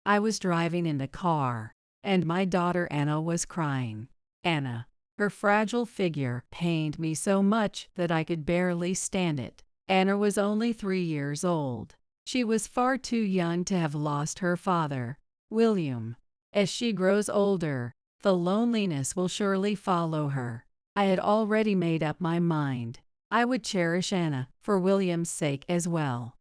I was driving in the car, and my daughter Anna was crying. Anna. Her fragile figure pained me so much that I could barely stand it. Anna was only 3 years old. She was far too young to have lost her father, William. As she grows older, the loneliness will surely follow her. I had already made up my mind. I would cherish Anna for William's sake as well.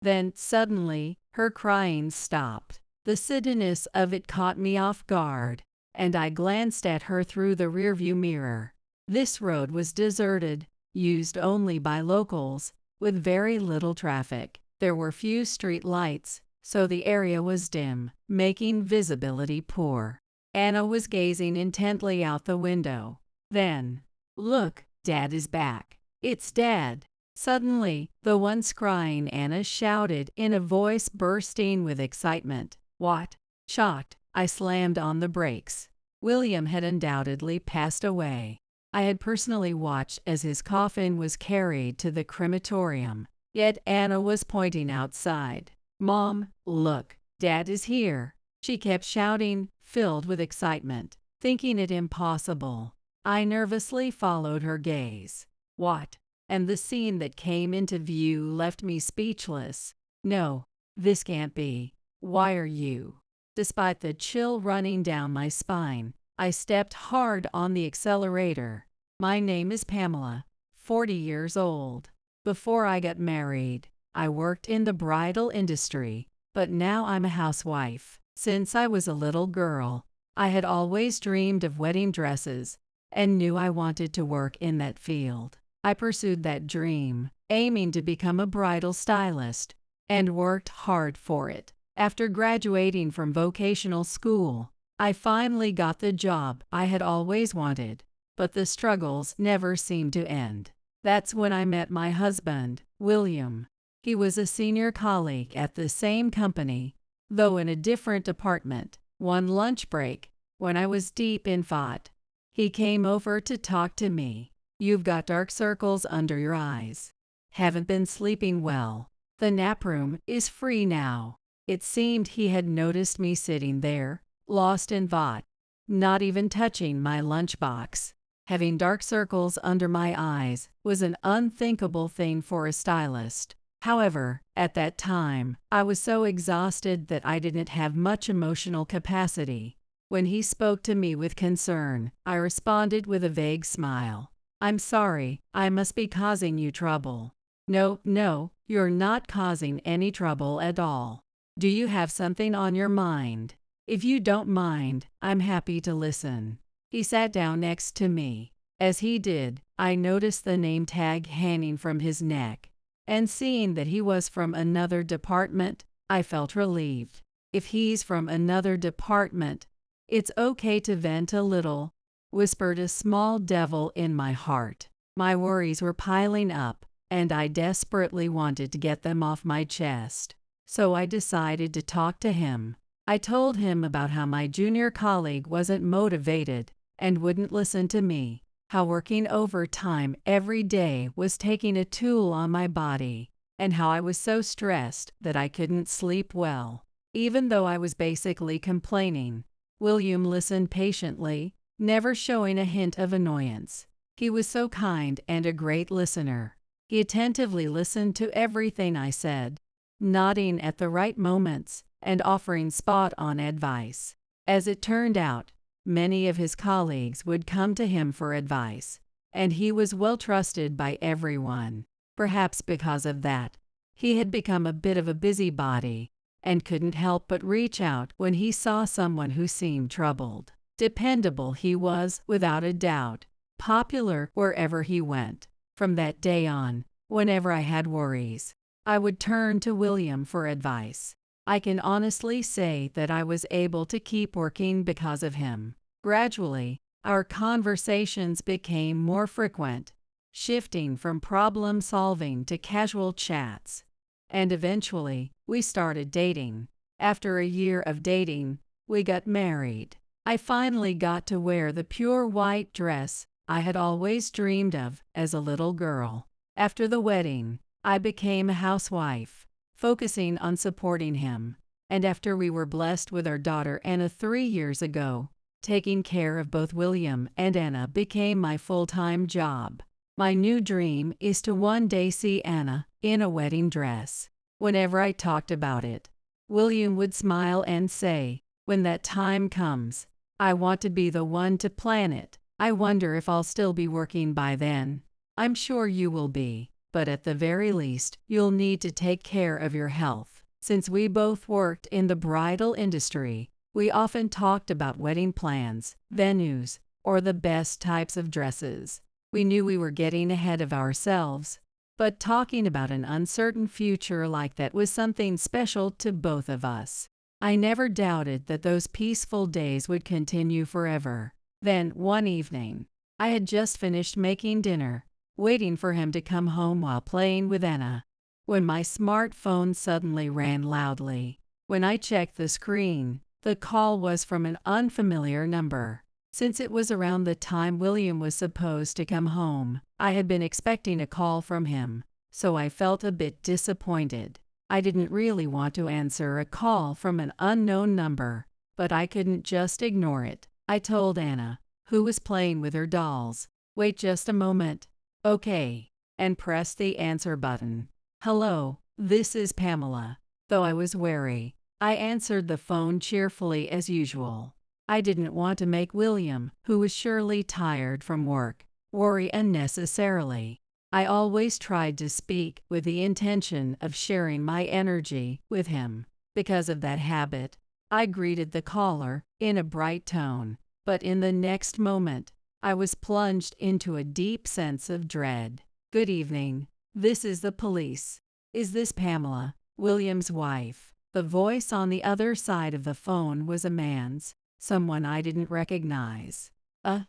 Then, suddenly, her crying stopped. The suddenness of it caught me off guard, and I glanced at her through the rearview mirror. This road was deserted, used only by locals, with very little traffic. There were few street lights, so the area was dim, making visibility poor. Anna was gazing intently out the window. Then, "Look, Dad is back. It's Dad." Suddenly, the once crying Anna shouted in a voice bursting with excitement. "What?" Shocked, I slammed on the brakes. William had undoubtedly passed away. I had personally watched as his coffin was carried to the crematorium. Yet Anna was pointing outside. "Mom, look, Dad is here." She kept shouting, filled with excitement. Thinking it impossible, I nervously followed her gaze. "What?" And the scene that came into view left me speechless. "No, this can't be. Why are you?" Despite the chill running down my spine, I stepped hard on the accelerator. "My name is Pamela, 40 years old. Before I got married, I worked in the bridal industry, but now I'm a housewife. Since I was a little girl, I had always dreamed of wedding dresses and knew I wanted to work in that field. I pursued that dream, aiming to become a bridal stylist, and worked hard for it. After graduating from vocational school, I finally got the job I had always wanted, but the struggles never seemed to end. That's when I met my husband, William. He was a senior colleague at the same company, though in a different department. One lunch break, when I was deep in thought, he came over to talk to me. "You've got dark circles under your eyes. Haven't been sleeping well. The nap room is free now." It seemed he had noticed me sitting there, lost in thought, not even touching my lunchbox. Having dark circles under my eyes was an unthinkable thing for a stylist. However, at that time, I was so exhausted that I didn't have much emotional capacity. When he spoke to me with concern, I responded with a vague smile. "I'm sorry, I must be causing you trouble." No, you're not causing any trouble at all. Do you have something on your mind? If you don't mind, I'm happy to listen." He sat down next to me. As he did, I noticed the name tag hanging from his neck, and seeing that he was from another department, I felt relieved. "If he's from another department, it's okay to vent a little," whispered a small devil in my heart. My worries were piling up, and I desperately wanted to get them off my chest. So I decided to talk to him. I told him about how my junior colleague wasn't motivated and wouldn't listen to me, how working overtime every day was taking a toll on my body, and how I was so stressed that I couldn't sleep well. Even though I was basically complaining, William listened patiently, never showing a hint of annoyance. He was so kind and a great listener. He attentively listened to everything I said, nodding at the right moments and offering spot-on advice. As it turned out, many of his colleagues would come to him for advice, and he was well trusted by everyone. Perhaps because of that, he had become a bit of a busybody and couldn't help but reach out when he saw someone who seemed troubled. Dependable he was, without a doubt, popular wherever he went. From that day on, whenever I had worries, I would turn to William for advice. I can honestly say that I was able to keep working because of him. Gradually, our conversations became more frequent, shifting from problem solving to casual chats. And eventually, we started dating. After a year of dating, we got married. I finally got to wear the pure white dress I had always dreamed of as a little girl. After the wedding, I became a housewife, focusing on supporting him, And after we were blessed with our daughter Anna 3 years ago, taking care of both William and Anna became my full-time job. My new dream is to one day see Anna in a wedding dress. Whenever I talked about it, William would smile and say, "When that time comes, I want to be the one to plan it." I wonder if I'll still be working by then. I'm sure you will be, but at the very least, you'll need to take care of your health. Since we both worked in the bridal industry, we often talked about wedding plans, venues, or the best types of dresses. We knew we were getting ahead of ourselves, but talking about an uncertain future like that was something special to both of us. I never doubted that those peaceful days would continue forever. Then, one evening, I had just finished making dinner, waiting for him to come home while playing with Anna, when my smartphone suddenly rang loudly. When I checked the screen, the call was from an unfamiliar number. Since it was around the time William was supposed to come home, I had been expecting a call from him, so I felt a bit disappointed. I didn't really want to answer a call from an unknown number, but I couldn't just ignore it. I told Anna, who was playing with her dolls, "Wait just a moment." "Okay," and pressed the answer button. "Hello, this is Pamela." Though I was wary, I answered the phone cheerfully as usual. I didn't want to make William, who was surely tired from work, worry unnecessarily. I always tried to speak with the intention of sharing my energy with him. Because of that habit, I greeted the caller in a bright tone, but in the next moment, I was plunged into a deep sense of dread. "Good evening, this is the police. Is this Pamela, William's wife?" The voice on the other side of the phone was a man's, someone I didn't recognize.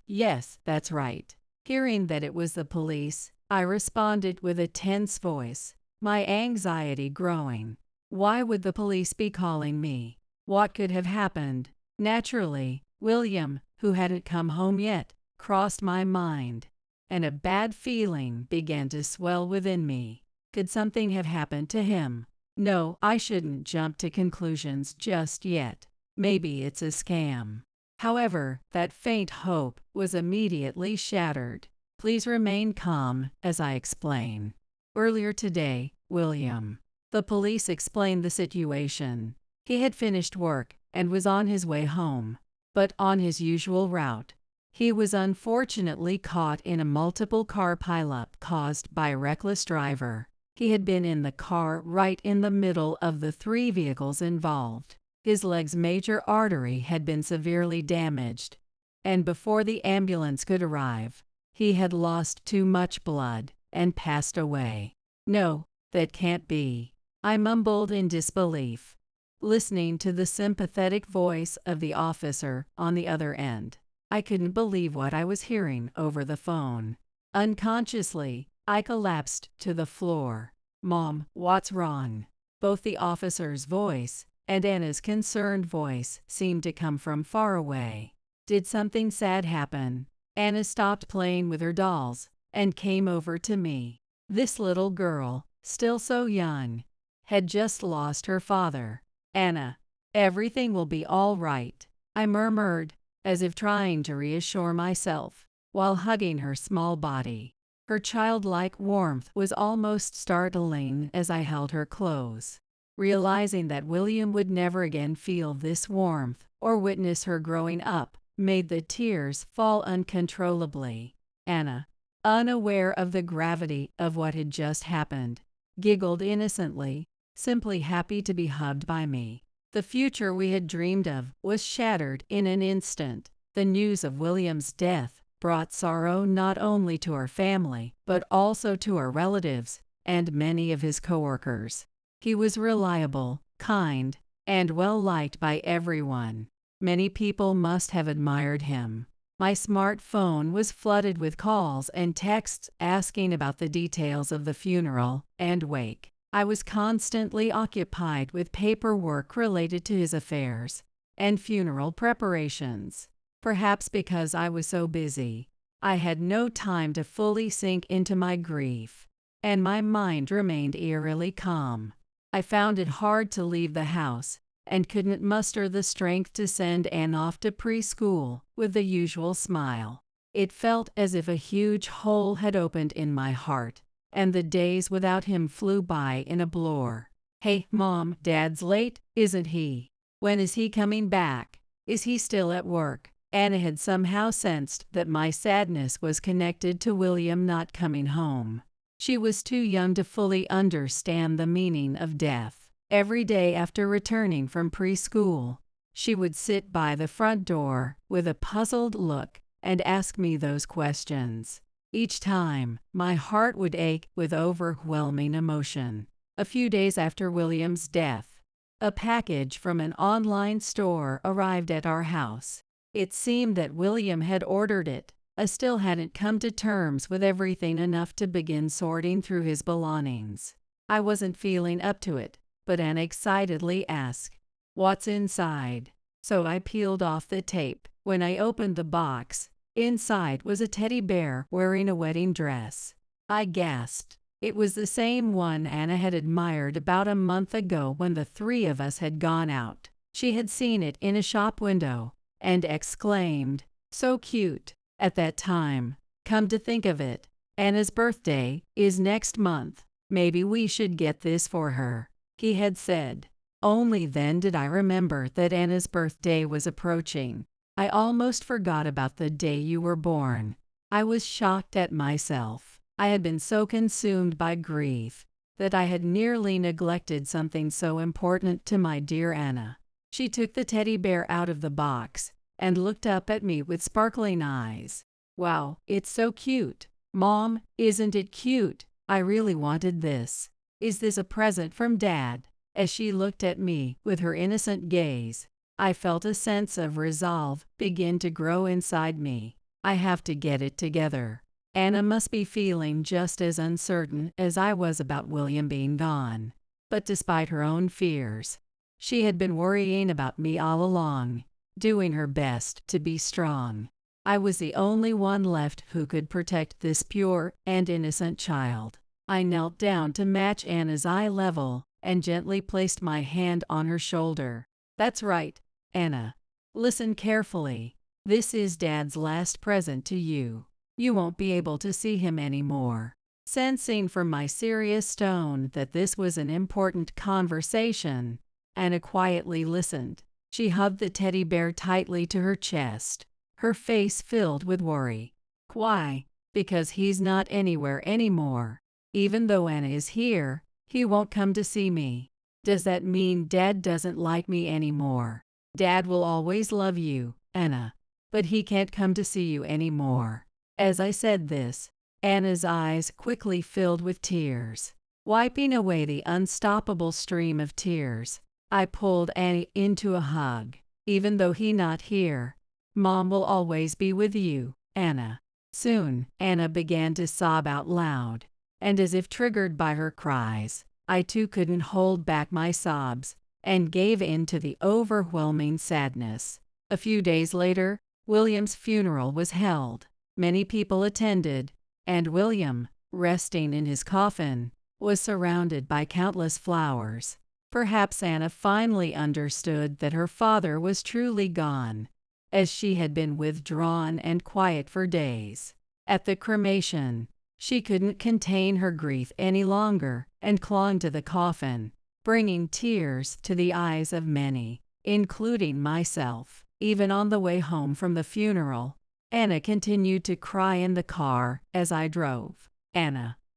Yes, that's right." Hearing that it was the police, I responded with a tense voice, my anxiety growing. Why would the police be calling me? What could have happened? Naturally, William, who hadn't come home yet, crossed my mind, and a bad feeling began to swell within me. Could something have happened to him? No, I shouldn't jump to conclusions just yet. Maybe it's a scam. However, that faint hope was immediately shattered. "Please remain calm as I explain. Earlier today, William." The police explained the situation. He had finished work and was on his way home, but on his usual route, he was unfortunately caught in a multiple-car pileup caused by a reckless driver. He had been in the car right in the middle of the 3 vehicles involved. His leg's major artery had been severely damaged, and before the ambulance could arrive, he had lost too much blood and passed away. "No, that can't be," I mumbled in disbelief, listening to the sympathetic voice of the officer on the other end. I couldn't believe what I was hearing over the phone. Unconsciously, I collapsed to the floor. "Mom, what's wrong?" Both the officer's voice and Anna's concerned voice seemed to come from far away. Did something sad happen? Anna stopped playing with her dolls and came over to me. This little girl, still so young, had just lost her father. "Anna, everything will be all right," I murmured, as if trying to reassure myself, while hugging her small body. Her childlike warmth was almost startling as I held her close. Realizing that William would never again feel this warmth or witness her growing up made the tears fall uncontrollably. Anna, unaware of the gravity of what had just happened, giggled innocently, simply happy to be hugged by me. The future we had dreamed of was shattered in an instant. The news of William's death brought sorrow not only to our family, but also to our relatives and many of his coworkers. He was reliable, kind, and well-liked by everyone. Many people must have admired him. My smartphone was flooded with calls and texts asking about the details of the funeral and wake. I was constantly occupied with paperwork related to his affairs and funeral preparations. Perhaps because I was so busy, I had no time to fully sink into my grief, and my mind remained eerily calm. I found it hard to leave the house and couldn't muster the strength to send Anne off to preschool with the usual smile. It felt as if a huge hole had opened in my heart, and the days without him flew by in a blur. "Hey, Mom, Dad's late, isn't he? When is he coming back? Is he still at work?" Anna had somehow sensed that my sadness was connected to William not coming home. She was too young to fully understand the meaning of death. Every day after returning from preschool, she would sit by the front door with a puzzled look and ask me those questions. Each time, my heart would ache with overwhelming emotion. A few days after William's death, a package from an online store arrived at our house. It seemed that William had ordered it. I still hadn't come to terms with everything enough to begin sorting through his belongings. I wasn't feeling up to it, but Anne excitedly asked, "What's inside?" So I peeled off the tape. When I opened the box, inside was a teddy bear wearing a wedding dress. I gasped. It was the same one Anna had admired about a month ago when the three of us had gone out. She had seen it in a shop window and exclaimed, "So cute." At that time, come to think of it, Anna's birthday is next month. Maybe we should get this for her, he had said. Only then did I remember that Anna's birthday was approaching. I almost forgot about the day you were born. I was shocked at myself. I had been so consumed by grief that I had nearly neglected something so important to my dear Anna. She took the teddy bear out of the box and looked up at me with sparkling eyes. "Wow, it's so cute. Mom, isn't it cute? I really wanted this. Is this a present from Dad?" As she looked at me with her innocent gaze, I felt a sense of resolve begin to grow inside me. I have to get it together. Anna must be feeling just as uncertain as I was about William being gone. But despite her own fears, she had been worrying about me all along, doing her best to be strong. I was the only one left who could protect this pure and innocent child. I knelt down to match Anna's eye level and gently placed my hand on her shoulder. "That's right, Anna. Listen carefully. This is Dad's last present to you. You won't be able to see him anymore." Sensing from my serious tone that this was an important conversation, Anna quietly listened. She hugged the teddy bear tightly to her chest, her face filled with worry. "Why?" "Because he's not anywhere anymore. Even though Anna is here, he won't come to see me." "Does that mean Dad doesn't like me anymore?" "Dad will always love you, Anna, but he can't come to see you anymore." As I said this, Anna's eyes quickly filled with tears. Wiping away the unstoppable stream of tears, I pulled Annie into a hug. "Even though he's not here, Mom will always be with you, Anna." Soon, Anna began to sob out loud, and as if triggered by her cries, I too couldn't hold back my sobs and gave in to the overwhelming sadness. A few days later, William's funeral was held. Many people attended, and William, resting in his coffin, was surrounded by countless flowers. Perhaps Anna finally understood that her father was truly gone, as she had been withdrawn and quiet for days. At the cremation, she couldn't contain her grief any longer and clung to the coffin, bringing tears to the eyes of many, including myself. Even on the way home from the funeral, Anna continued to cry in the car as I drove.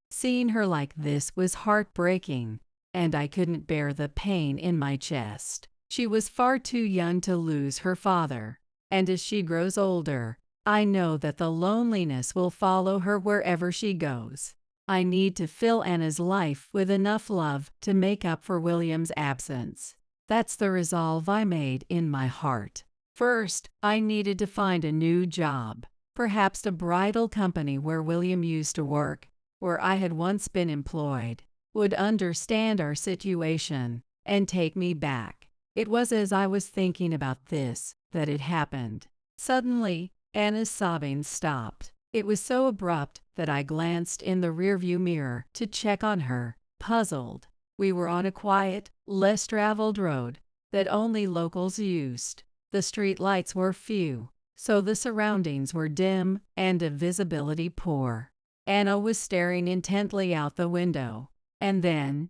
Seeing her like this was heartbreaking, and I couldn't bear the pain in my chest. She was far too young to lose her father, and as she grows older, I know that the loneliness will follow her wherever she goes. I need to fill Anna's life with enough love to make up for William's absence. That's the resolve I made in my heart. First, I needed to find a new job, perhaps the bridal company where William used to work, where I had once been employed, would understand our situation and take me back. It was as I was thinking about this that it happened. Suddenly, Anna's sobbing stopped. It was so abrupt that I glanced in the rearview mirror to check on her, puzzled. We were on a quiet, less traveled road, that only locals used. The street lights were few, so the surroundings were dim and the visibility poor. Anna was staring intently out the window. And then,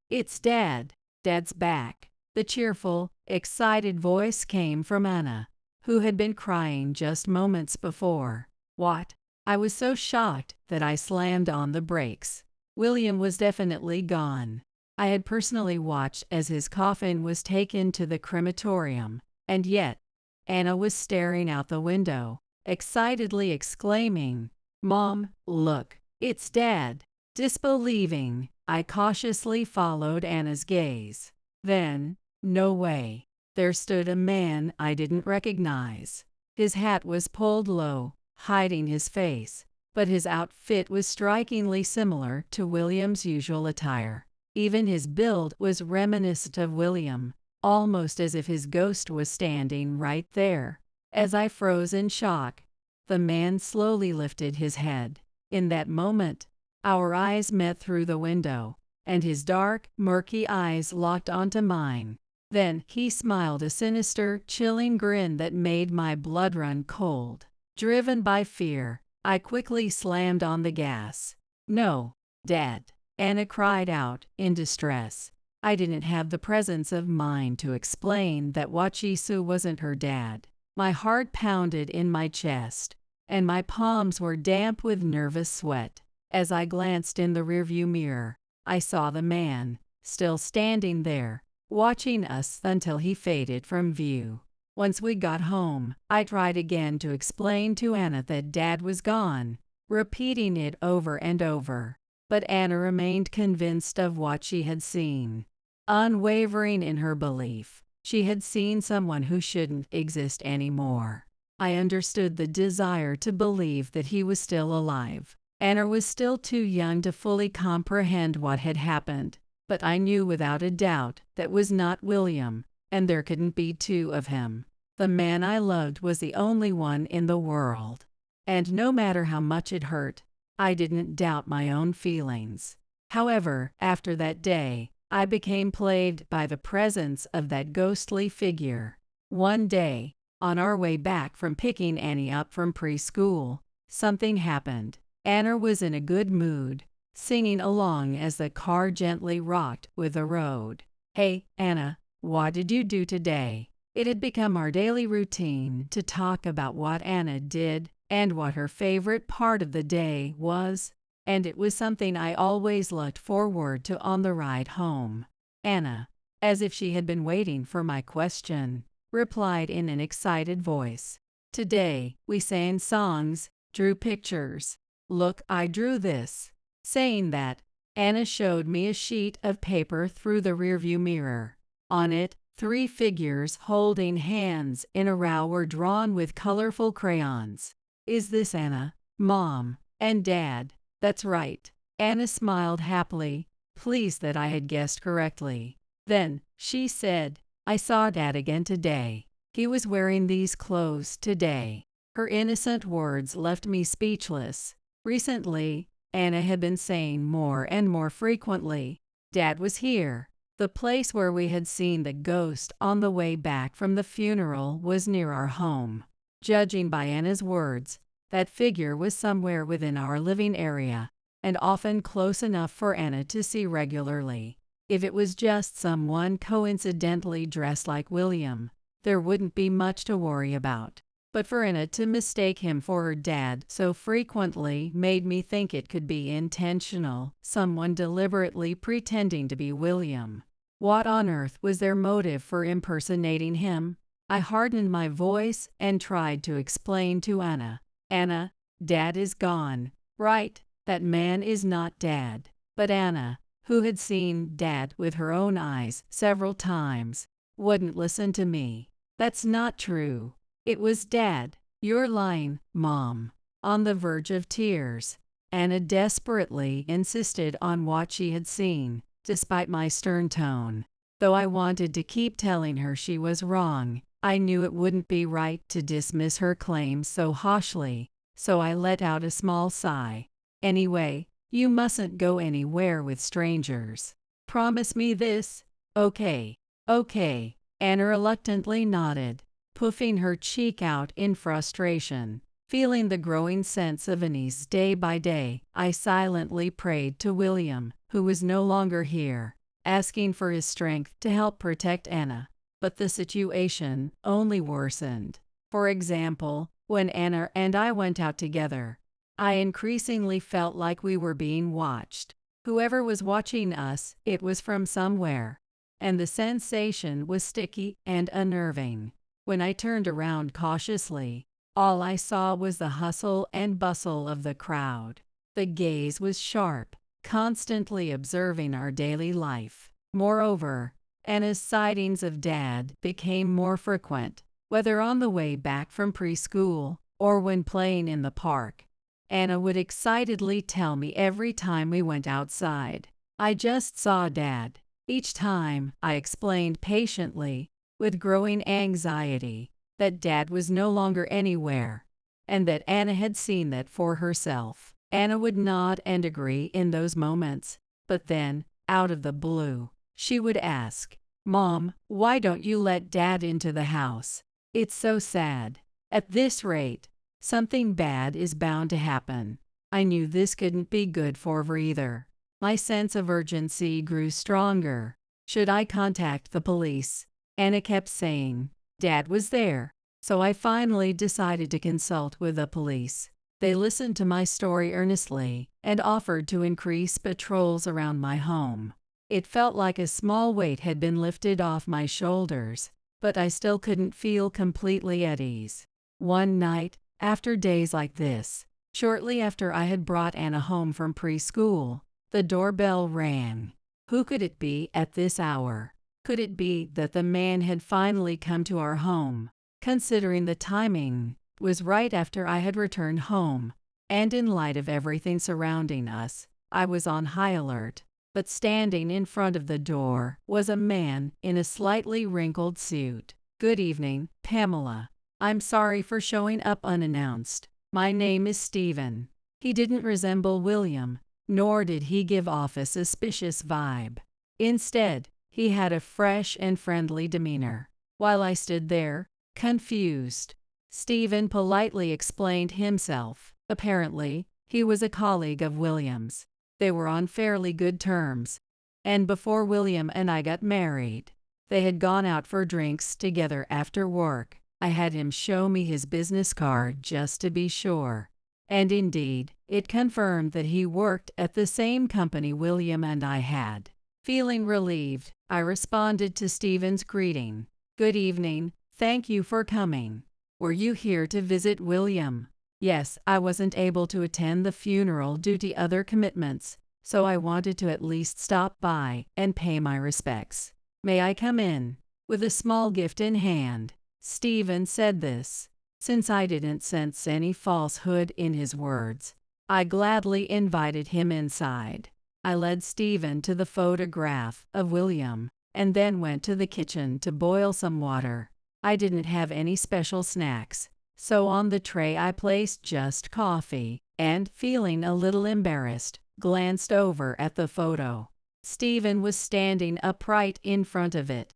it's Dad. Dad's back. The cheerful, excited voice came from Anna, who had been crying just moments before. What? I was so shocked that I slammed on the brakes. William was definitely gone. I had personally watched as his coffin was taken to the crematorium, and yet, Anna was staring out the window, excitedly exclaiming, "Mom, look, it's Dad." Disbelieving, I cautiously followed Anna's gaze. Then, no way, there stood a man I didn't recognize. His hat was pulled low, hiding his face, but his outfit was strikingly similar to William's usual attire. Even his build was reminiscent of William, almost as if his ghost was standing right there. As I froze in shock, the man slowly lifted his head. In that moment, our eyes met through the window, and his dark, murky eyes locked onto mine. Then he smiled a sinister, chilling grin that made my blood run cold. Driven by fear, I quickly slammed on the gas. "No, Dad," Anna cried out in distress. I didn't have the presence of mind to explain that Wachisu wasn't her dad. My heart pounded in my chest, and my palms were damp with nervous sweat. As I glanced in the rearview mirror, I saw the man, still standing there, watching us until he faded from view. Once we got home, I tried again to explain to Anna that Dad was gone, repeating it over and over. But Anna remained convinced of what she had seen. Unwavering in her belief, she had seen someone who shouldn't exist anymore. I understood the desire to believe that he was still alive. Anna was still too young to fully comprehend what had happened, but I knew without a doubt that was not William, and there couldn't be two of him. The man I loved was the only one in the world. And no matter how much it hurt, I didn't doubt my own feelings. However, after that day, I became plagued by the presence of that ghostly figure. One day, on our way back from picking Annie up from preschool, something happened. Anna was in a good mood, singing along as the car gently rocked with the road. "Hey, Anna, what did you do today?" It had become our daily routine to talk about what Anna did and what her favorite part of the day was, and it was something I always looked forward to on the ride home. Anna, as if she had been waiting for my question, replied in an excited voice. "Today, we sang songs, drew pictures. Look, I drew this." Saying that, Anna showed me a sheet of paper through the rearview mirror. On it, 3 figures holding hands in a row were drawn with colorful crayons. "Is this Anna, Mom, and Dad?" "That's right." Anna smiled happily, pleased that I had guessed correctly. Then, she said, "I saw Dad again today. He was wearing these clothes today." Her innocent words left me speechless. Recently, Anna had been saying more and more frequently, "Dad was here." The place where we had seen the ghost on the way back from the funeral was near our home. Judging by Anna's words, that figure was somewhere within our living area, and often close enough for Anna to see regularly. If it was just someone coincidentally dressed like William, there wouldn't be much to worry about. But for Anna to mistake him for her dad so frequently made me think it could be intentional, someone deliberately pretending to be William. What on earth was their motive for impersonating him? I hardened my voice and tried to explain to Anna. "Anna, Dad is gone, right? That man is not Dad." But Anna, who had seen Dad with her own eyes several times, wouldn't listen to me. "That's not true. It was Dad." "You're lying, Mom." On the verge of tears, Anna desperately insisted on what she had seen, despite my stern tone. Though I wanted to keep telling her she was wrong, I knew it wouldn't be right to dismiss her claims so harshly, so I let out a small sigh. "Anyway, you mustn't go anywhere with strangers. Promise me this." "Okay, okay." Anna reluctantly nodded, puffing her cheek out in frustration. Feeling the growing sense of unease day by day, I silently prayed to William, who was no longer here, asking for his strength to help protect Anna. But the situation only worsened. For example, when Anna and I went out together, I increasingly felt like we were being watched. Whoever was watching us, it was from somewhere, and the sensation was sticky and unnerving. When I turned around cautiously, all I saw was the hustle and bustle of the crowd. The gaze was sharp, constantly observing our daily life. Moreover, Anna's sightings of Dad became more frequent, whether on the way back from preschool or when playing in the park. Anna would excitedly tell me every time we went outside, "I just saw Dad." Each time, I explained patiently, with growing anxiety, that Dad was no longer anywhere, and that Anna had seen that for herself. Anna would nod and agree in those moments, but then, out of the blue, she would ask, "Mom, why don't you let Dad into the house? It's so sad. At this rate, something bad is bound to happen." I knew this couldn't be good for her either. My sense of urgency grew stronger. Should I contact the police? Anna kept saying Dad was there, so I finally decided to consult with the police. They listened to my story earnestly and offered to increase patrols around my home. It felt like a small weight had been lifted off my shoulders, but I still couldn't feel completely at ease. One night, after days like this, shortly after I had brought Anna home from preschool, the doorbell rang. Who could it be at this hour? Could it be that the man had finally come to our home? Considering the timing, it was right after I had returned home, and in light of everything surrounding us, I was on high alert. But standing in front of the door was a man in a slightly wrinkled suit. "Good evening, Pamela. I'm sorry for showing up unannounced. My name is Stephen." He didn't resemble William, nor did he give off a suspicious vibe. Instead, he had a fresh and friendly demeanor. While I stood there, confused, Stephen politely explained himself. Apparently, he was a colleague of William's. They were on fairly good terms, and before William and I got married, they had gone out for drinks together after work. I had him show me his business card just to be sure, and indeed, it confirmed that he worked at the same company William and I had. Feeling relieved, I responded to Stephen's greeting. "Good evening, thank you for coming. Were you here to visit William?" "Yes, I wasn't able to attend the funeral due to other commitments, so I wanted to at least stop by and pay my respects. May I come in?" With a small gift in hand, Stephen said this. Since I didn't sense any falsehood in his words, I gladly invited him inside. I led Stephen to the photograph of William, and then went to the kitchen to boil some water. I didn't have any special snacks, so on the tray I placed just coffee, and, feeling a little embarrassed, glanced over at the photo. Stephen was standing upright in front of it,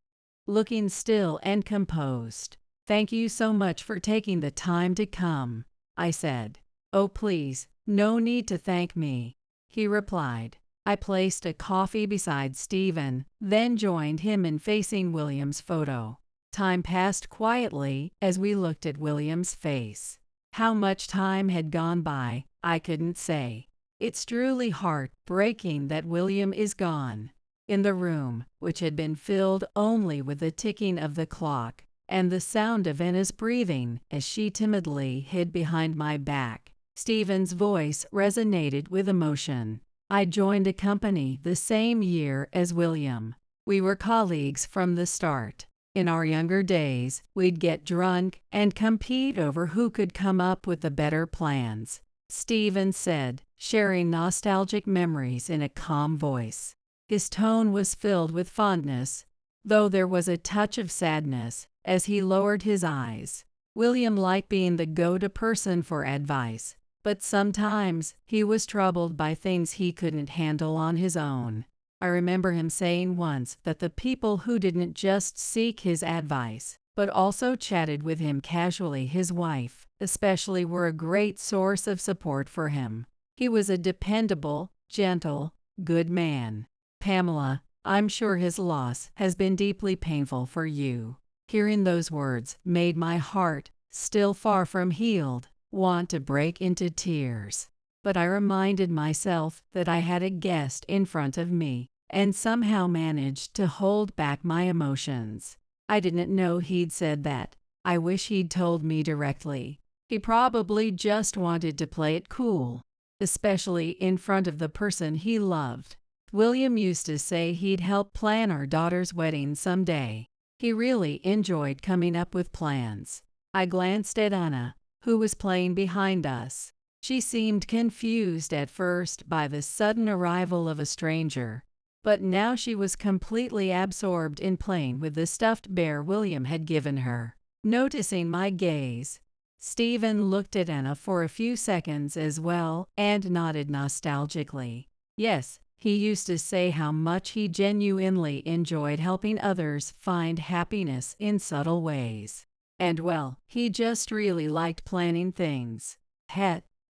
looking still and composed. "Thank you so much for taking the time to come," I said. "Oh please, no need to thank me," he replied. I placed a coffee beside Stephen, then joined him in facing William's photo. Time passed quietly as we looked at William's face. How much time had gone by, I couldn't say. It's truly heartbreaking that William is gone. In the room, which had been filled only with the ticking of the clock and the sound of Anna's breathing as she timidly hid behind my back, Stephen's voice resonated with emotion. I joined a company the same year as William. We were colleagues from the start. In our younger days, we'd get drunk and compete over who could come up with the better plans, Stephen said, sharing nostalgic memories in a calm voice. His tone was filled with fondness, though there was a touch of sadness as he lowered his eyes. William liked being the go-to person for advice, but sometimes he was troubled by things he couldn't handle on his own. I remember him saying once that the people who didn't just seek his advice, but also chatted with him casually, his wife, especially, were a great source of support for him. He was a dependable, gentle, good man. Pamela, I'm sure his loss has been deeply painful for you. Hearing those words made my heart, still far from healed, want to break into tears. But I reminded myself that I had a guest in front of me, and somehow managed to hold back my emotions. I didn't know he'd said that. I wish he'd told me directly. He probably just wanted to play it cool, especially in front of the person he loved. William used to say he'd help plan our daughter's wedding someday. He really enjoyed coming up with plans. I glanced at Anna, who was playing behind us. She seemed confused at first by the sudden arrival of a stranger, but now she was completely absorbed in playing with the stuffed bear William had given her. Noticing my gaze, Stephen looked at Anna for a few seconds as well and nodded nostalgically. Yes, he used to say how much he genuinely enjoyed helping others find happiness in subtle ways. And well, he just really liked planning things.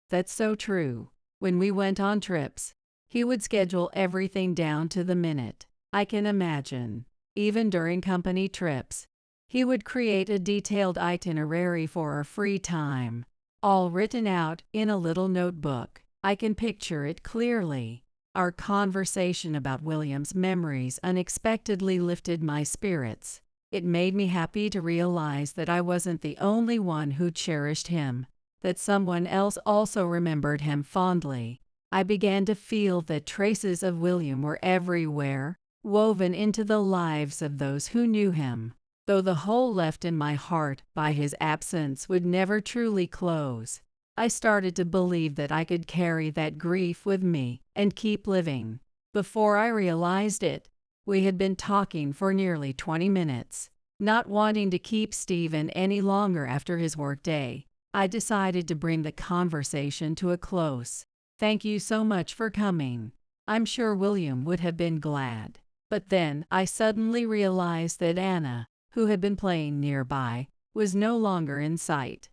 That's so true. When we went on trips, he would schedule everything down to the minute. I can imagine. Even during company trips, he would create a detailed itinerary for our free time, all written out in a little notebook. I can picture it clearly. Our conversation about William's memories unexpectedly lifted my spirits. It made me happy to realize that I wasn't the only one who cherished him, that someone else also remembered him fondly. I began to feel that traces of William were everywhere, woven into the lives of those who knew him. Though the hole left in my heart by his absence would never truly close, I started to believe that I could carry that grief with me and keep living. Before I realized it, we had been talking for nearly 20 minutes. Not wanting to keep Stephen any longer after his workday, I decided to bring the conversation to a close. Thank you so much for coming. I'm sure William would have been glad. But then I suddenly realized that Anna, who had been playing nearby, was no longer in sight.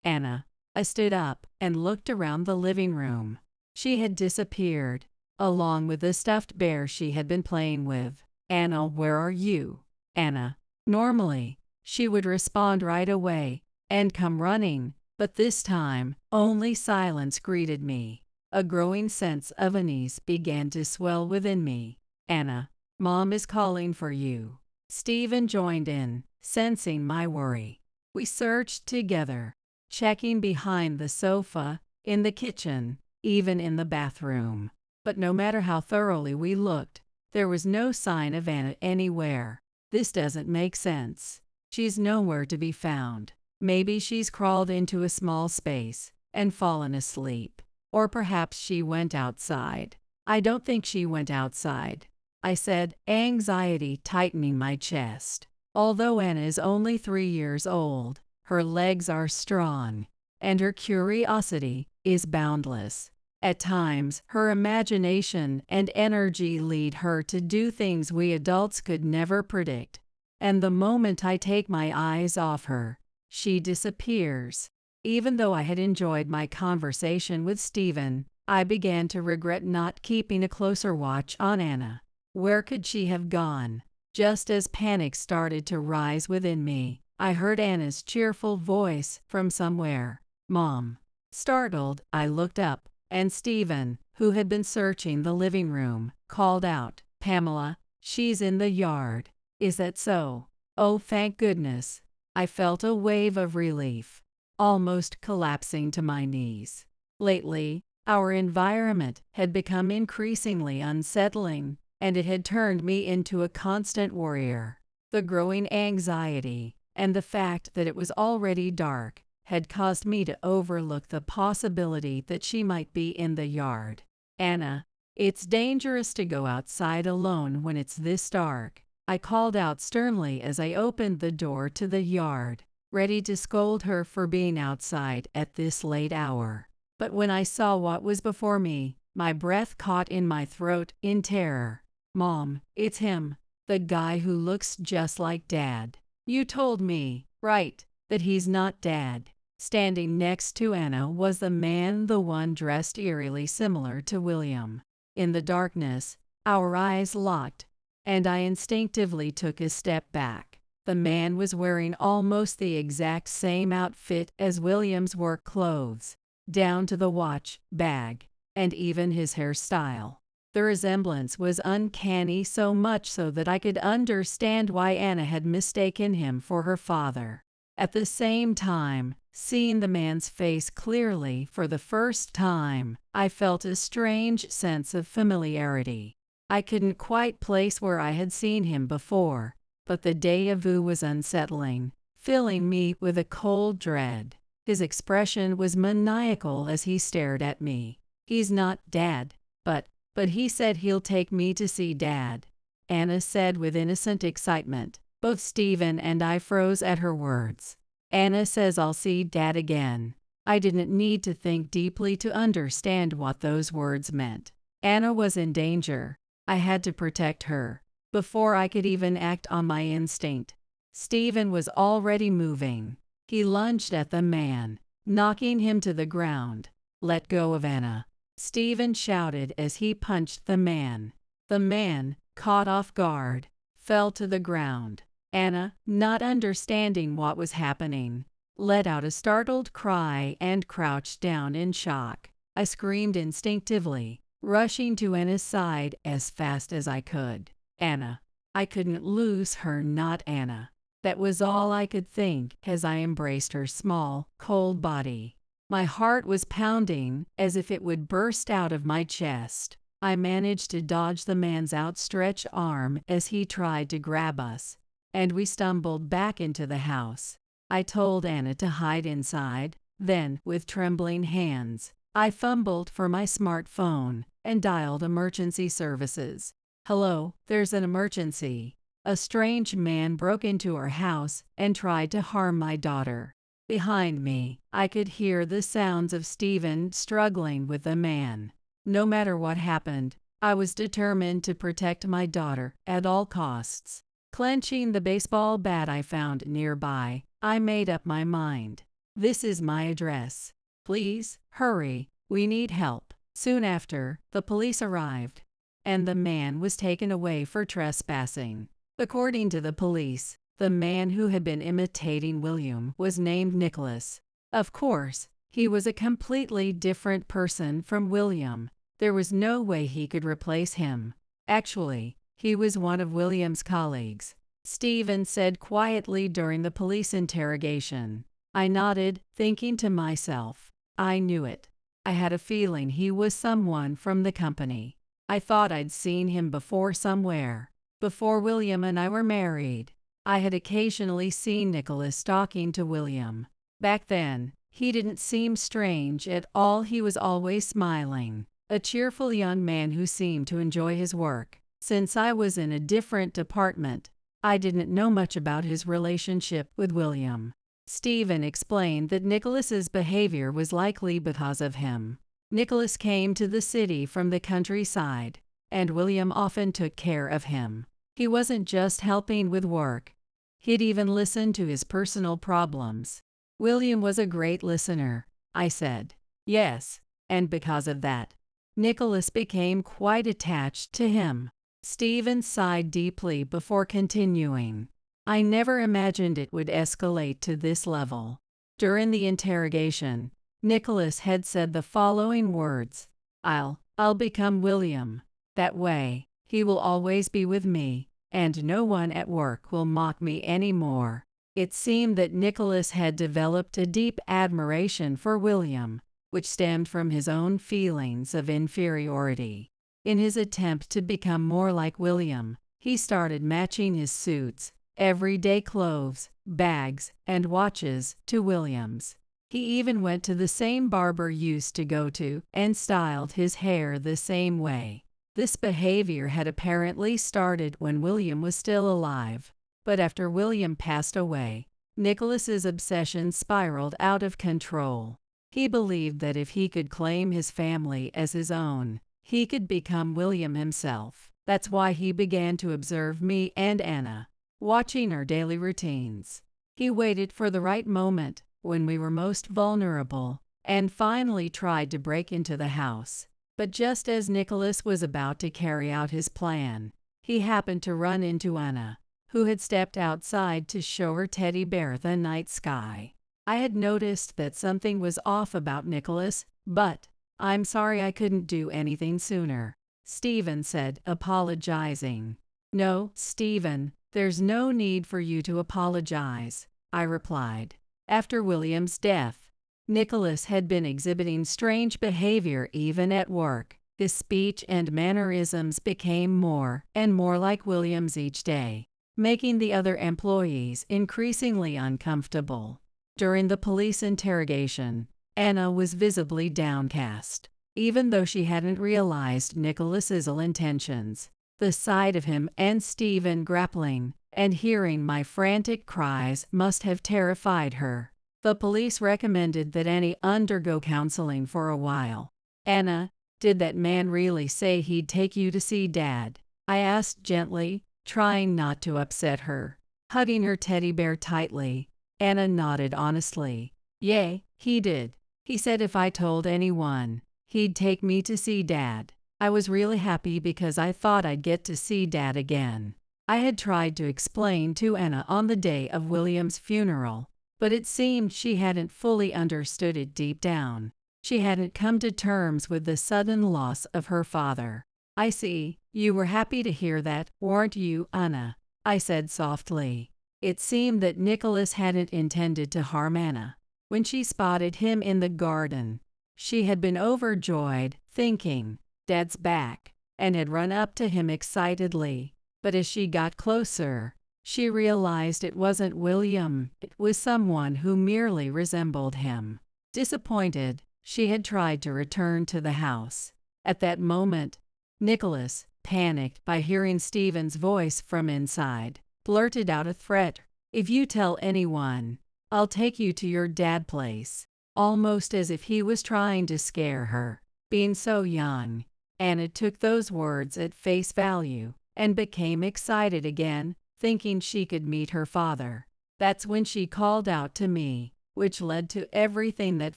Anna. I stood up and looked around the living room. She had disappeared, along with the stuffed bear she had been playing with. Anna, where are you? Anna. Normally, she would respond right away and come running, but this time, only silence greeted me. A growing sense of unease began to swell within me. Anna, Mom is calling for you. Stephen joined in, sensing my worry. We searched together, checking behind the sofa, in the kitchen, even in the bathroom. But no matter how thoroughly we looked, there was no sign of Anna anywhere. This doesn't make sense. She's nowhere to be found. Maybe she's crawled into a small space and fallen asleep. Or perhaps she went outside. I don't think she went outside, I said, anxiety tightening my chest. Although Anna is only 3 years old, her legs are strong, and her curiosity is boundless. At times, her imagination and energy lead her to do things we adults could never predict. And the moment I take my eyes off her, she disappears. Even though I had enjoyed my conversation with Stephen, I began to regret not keeping a closer watch on Anna. Where could she have gone? Just as panic started to rise within me, I heard Anna's cheerful voice from somewhere. Mom. Startled, I looked up, and Stephen, who had been searching the living room, called out, Pamela, she's in the yard. Is that so? Oh, thank goodness. I felt a wave of relief, almost collapsing to my knees. Lately, our environment had become increasingly unsettling, and it had turned me into a constant worrier. The growing anxiety, and the fact that it was already dark, had caused me to overlook the possibility that she might be in the yard. Anna, it's dangerous to go outside alone when it's this dark, I called out sternly as I opened the door to the yard, ready to scold her for being outside at this late hour. But when I saw what was before me, my breath caught in my throat in terror. "Mom, it's him. The guy who looks just like Dad. You told me, right, that he's not Dad." Standing next to Anna was the man, the one dressed eerily similar to William. In the darkness, our eyes locked, and I instinctively took a step back. The man was wearing almost the exact same outfit as William's work clothes, down to the watch, bag, and even his hairstyle. The resemblance was uncanny, so much so that I could understand why Anna had mistaken him for her father. At the same time, seeing the man's face clearly for the first time, I felt a strange sense of familiarity. I couldn't quite place where I had seen him before, but the déjà vu was unsettling, filling me with a cold dread. His expression was maniacal as he stared at me. "He's not Dad, but he said he'll take me to see Dad," Anna said with innocent excitement. Both Stephen and I froze at her words. "Anna says I'll see Dad again." I didn't need to think deeply to understand what those words meant. Anna was in danger. I had to protect her. Before I could even act on my instinct, Stephen was already moving. He lunged at the man, knocking him to the ground. "Let go of Anna," Stephen shouted as he punched the man. The man, caught off guard, fell to the ground. Anna, not understanding what was happening, let out a startled cry and crouched down in shock. I screamed instinctively, rushing to Anna's side as fast as I could. Anna. I couldn't lose her, not Anna. That was all I could think as I embraced her small, cold body. My heart was pounding as if it would burst out of my chest. I managed to dodge the man's outstretched arm as he tried to grab us, and we stumbled back into the house. I told Anna to hide inside. Then, with trembling hands, I fumbled for my smartphone and dialed emergency services. "Hello, there's an emergency. A strange man broke into our house and tried to harm my daughter." Behind me, I could hear the sounds of Stephen struggling with the man. No matter what happened, I was determined to protect my daughter at all costs. Clenching the baseball bat I found nearby, I made up my mind. "This is my address. Please, hurry, we need help." Soon after, the police arrived, and the man was taken away for trespassing. According to the police, the man who had been imitating William was named Nicholas. Of course, he was a completely different person from William. There was no way he could replace him. Actually, he was one of William's colleagues, Stephen said quietly during the police interrogation. I nodded, thinking to myself, I knew it. I had a feeling he was someone from the company. I thought I'd seen him before somewhere. Before William and I were married, I had occasionally seen Nicholas talking to William. Back then, he didn't seem strange at all. He was always smiling, a cheerful young man who seemed to enjoy his work. Since I was in a different department, I didn't know much about his relationship with William. Stephen explained that Nicholas's behavior was likely because of him. Nicholas came to the city from the countryside, and William often took care of him. He wasn't just helping with work. He'd even listen to his personal problems. William was a great listener, I said. Yes, and because of that, Nicholas became quite attached to him. Stephen sighed deeply before continuing. I never imagined it would escalate to this level. During the interrogation, Nicholas had said the following words, I'll become William. That way, he will always be with me, and no one at work will mock me anymore. It seemed that Nicholas had developed a deep admiration for William, which stemmed from his own feelings of inferiority. In his attempt to become more like William, he started matching his suits, everyday clothes, bags, and watches to William's. He even went to the same barber used to go to and styled his hair the same way. This behavior had apparently started when William was still alive, but after William passed away, Nicholas's obsession spiraled out of control. He believed that if he could claim his family as his own, he could become William himself. That's why he began to observe me and Anna, watching our daily routines. He waited for the right moment, when we were most vulnerable, and finally tried to break into the house. But just as Nicholas was about to carry out his plan, he happened to run into Anna, who had stepped outside to show her teddy bear the night sky. I had noticed that something was off about Nicholas, but "I'm sorry I couldn't do anything sooner," Stephen said, apologizing. "No, Stephen, there's no need for you to apologize," I replied. After William's death, Nicholas had been exhibiting strange behavior even at work. His speech and mannerisms became more and more like William's each day, making the other employees increasingly uncomfortable. During the police interrogation, Anna was visibly downcast, even though she hadn't realized Nicholas's ill intentions. The sight of him and Stephen grappling and hearing my frantic cries must have terrified her. The police recommended that Annie undergo counseling for a while. "Anna, did that man really say he'd take you to see Dad?" I asked gently, trying not to upset her. Hugging her teddy bear tightly, Anna nodded honestly. "Yeah, he did. He said if I told anyone, he'd take me to see Dad." I was really happy because I thought I'd get to see Dad again. I had tried to explain to Anna on the day of William's funeral, but it seemed she hadn't fully understood it deep down. She hadn't come to terms with the sudden loss of her father. "I see, you were happy to hear that, weren't you, Anna?" I said softly. It seemed that Nicholas hadn't intended to harm Anna. When she spotted him in the garden, she had been overjoyed, thinking, "Dad's back," and had run up to him excitedly. But as she got closer, she realized it wasn't William, it was someone who merely resembled him. Disappointed, she had tried to return to the house. At that moment, Nicholas, panicked by hearing Stephen's voice from inside, blurted out a threat. "If you tell anyone, I'll take you to your dad's place," almost as if he was trying to scare her. Being so young, Anna took those words at face value and became excited again, thinking she could meet her father. That's when she called out to me, which led to everything that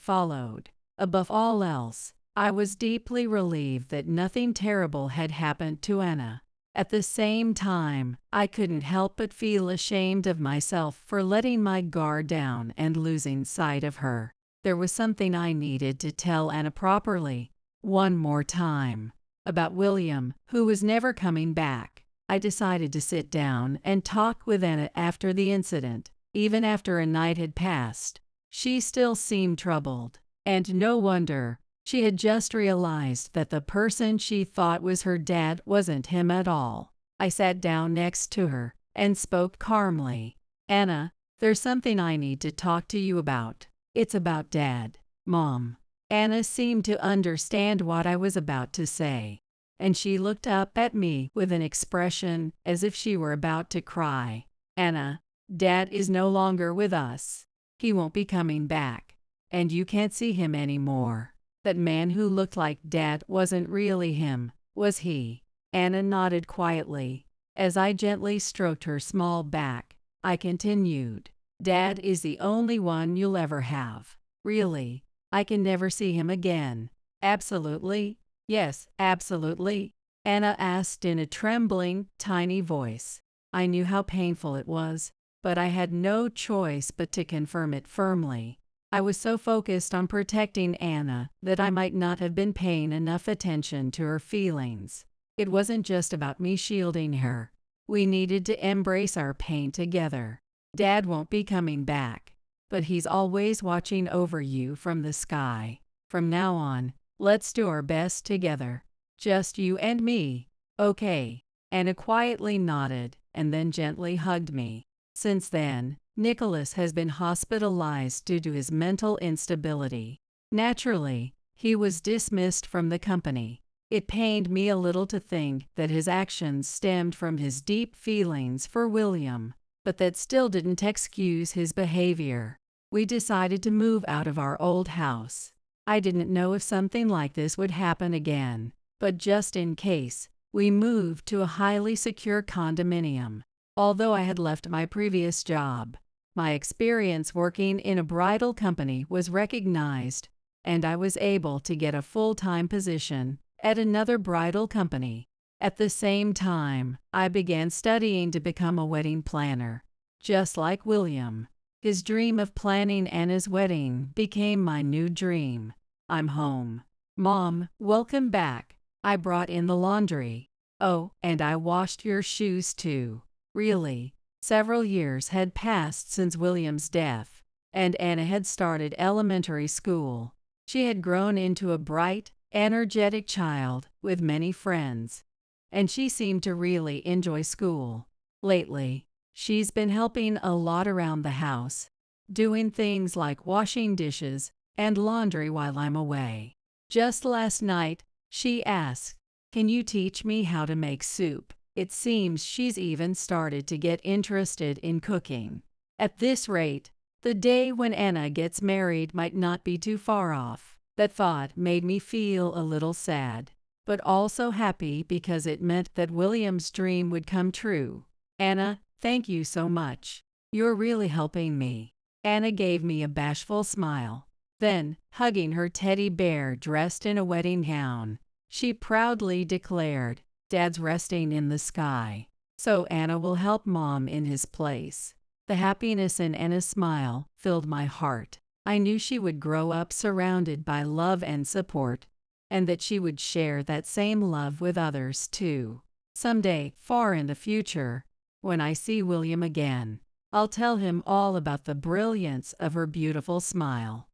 followed. Above all else, I was deeply relieved that nothing terrible had happened to Anna. At the same time, I couldn't help but feel ashamed of myself for letting my guard down and losing sight of her. There was something I needed to tell Anna properly, one more time, about William, who was never coming back. I decided to sit down and talk with Anna after the incident. Even after a night had passed, she still seemed troubled. And no wonder. She had just realized that the person she thought was her dad wasn't him at all. I sat down next to her and spoke calmly. "Anna, there's something I need to talk to you about. It's about Dad, Mom." Anna seemed to understand what I was about to say, and she looked up at me with an expression as if she were about to cry. "Anna, Dad is no longer with us. He won't be coming back, and you can't see him anymore. That man who looked like Dad wasn't really him, was he?" Anna nodded quietly. As I gently stroked her small back, I continued, "Dad is the only one you'll ever have. Really, I can never see him again." "Absolutely?" "Yes, absolutely," Anna asked in a trembling, tiny voice. I knew how painful it was, but I had no choice but to confirm it firmly. I was so focused on protecting Anna that I might not have been paying enough attention to her feelings. It wasn't just about me shielding her. We needed to embrace our pain together. "Dad won't be coming back, but he's always watching over you from the sky. From now on, let's do our best together. Just you and me, okay?" Anna quietly nodded and then gently hugged me. Since then, Nicholas has been hospitalized due to his mental instability. Naturally, he was dismissed from the company. It pained me a little to think that his actions stemmed from his deep feelings for William, but that still didn't excuse his behavior. We decided to move out of our old house. I didn't know if something like this would happen again, but just in case, We moved to a highly secure condominium. Although I had left my previous job, my experience working in a bridal company was recognized, and I was able to get a full-time position at another bridal company. At the same time, I began studying to become a wedding planner. Just like William, his dream of planning Anna's wedding became my new dream. I'm home. Mom, welcome back. I brought in the laundry. Oh, and I washed your shoes too. Really? Several years had passed since William's death, and Anna had started elementary school. She had grown into a bright, energetic child with many friends, and she seemed to really enjoy school. Lately, she's been helping a lot around the house, doing things like washing dishes and laundry while I'm away. Just last night, she asked, "Can you teach me how to make soup?" It seems she's even started to get interested in cooking. At this rate, the day when Anna gets married might not be too far off. That thought made me feel a little sad, but also happy because it meant that William's dream would come true. Anna, thank you so much. You're really helping me. Anna gave me a bashful smile. Then, hugging her teddy bear dressed in a wedding gown, she proudly declared, "Dad's resting in the sky, so Anna will help Mom in his place." The happiness in Anna's smile filled my heart. I knew she would grow up surrounded by love and support, and that she would share that same love with others too. Someday, far in the future, when I see William again, I'll tell him all about the brilliance of her beautiful smile.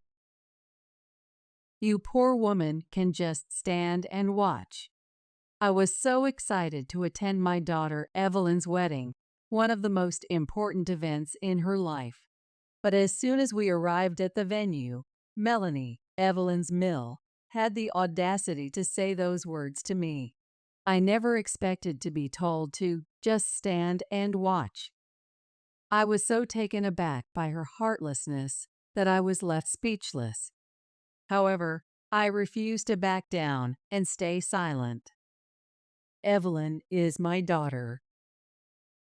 You poor woman can just stand and watch. I was so excited to attend my daughter Evelyn's wedding, one of the most important events in her life. But as soon as we arrived at the venue, Melanie, Evelyn's mill, had the audacity to say those words to me. I never expected to be told to just stand and watch. I was so taken aback by her heartlessness that I was left speechless. However, I refused to back down and stay silent. Evelyn is my daughter.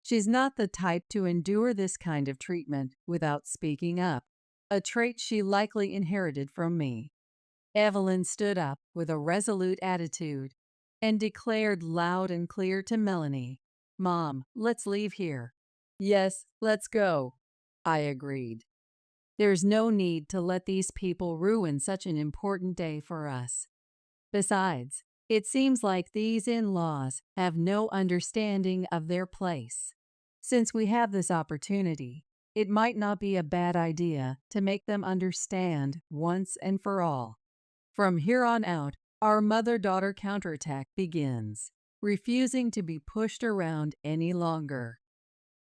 She's not the type to endure this kind of treatment without speaking up, a trait she likely inherited from me. Evelyn stood up with a resolute attitude and declared loud and clear to Melanie, "Mom, let's leave here." "Yes, let's go," I agreed. There's no need to let these people ruin such an important day for us. Besides, it seems like these in-laws have no understanding of their place. Since we have this opportunity, it might not be a bad idea to make them understand once and for all. From here on out, our mother-daughter counterattack begins, refusing to be pushed around any longer.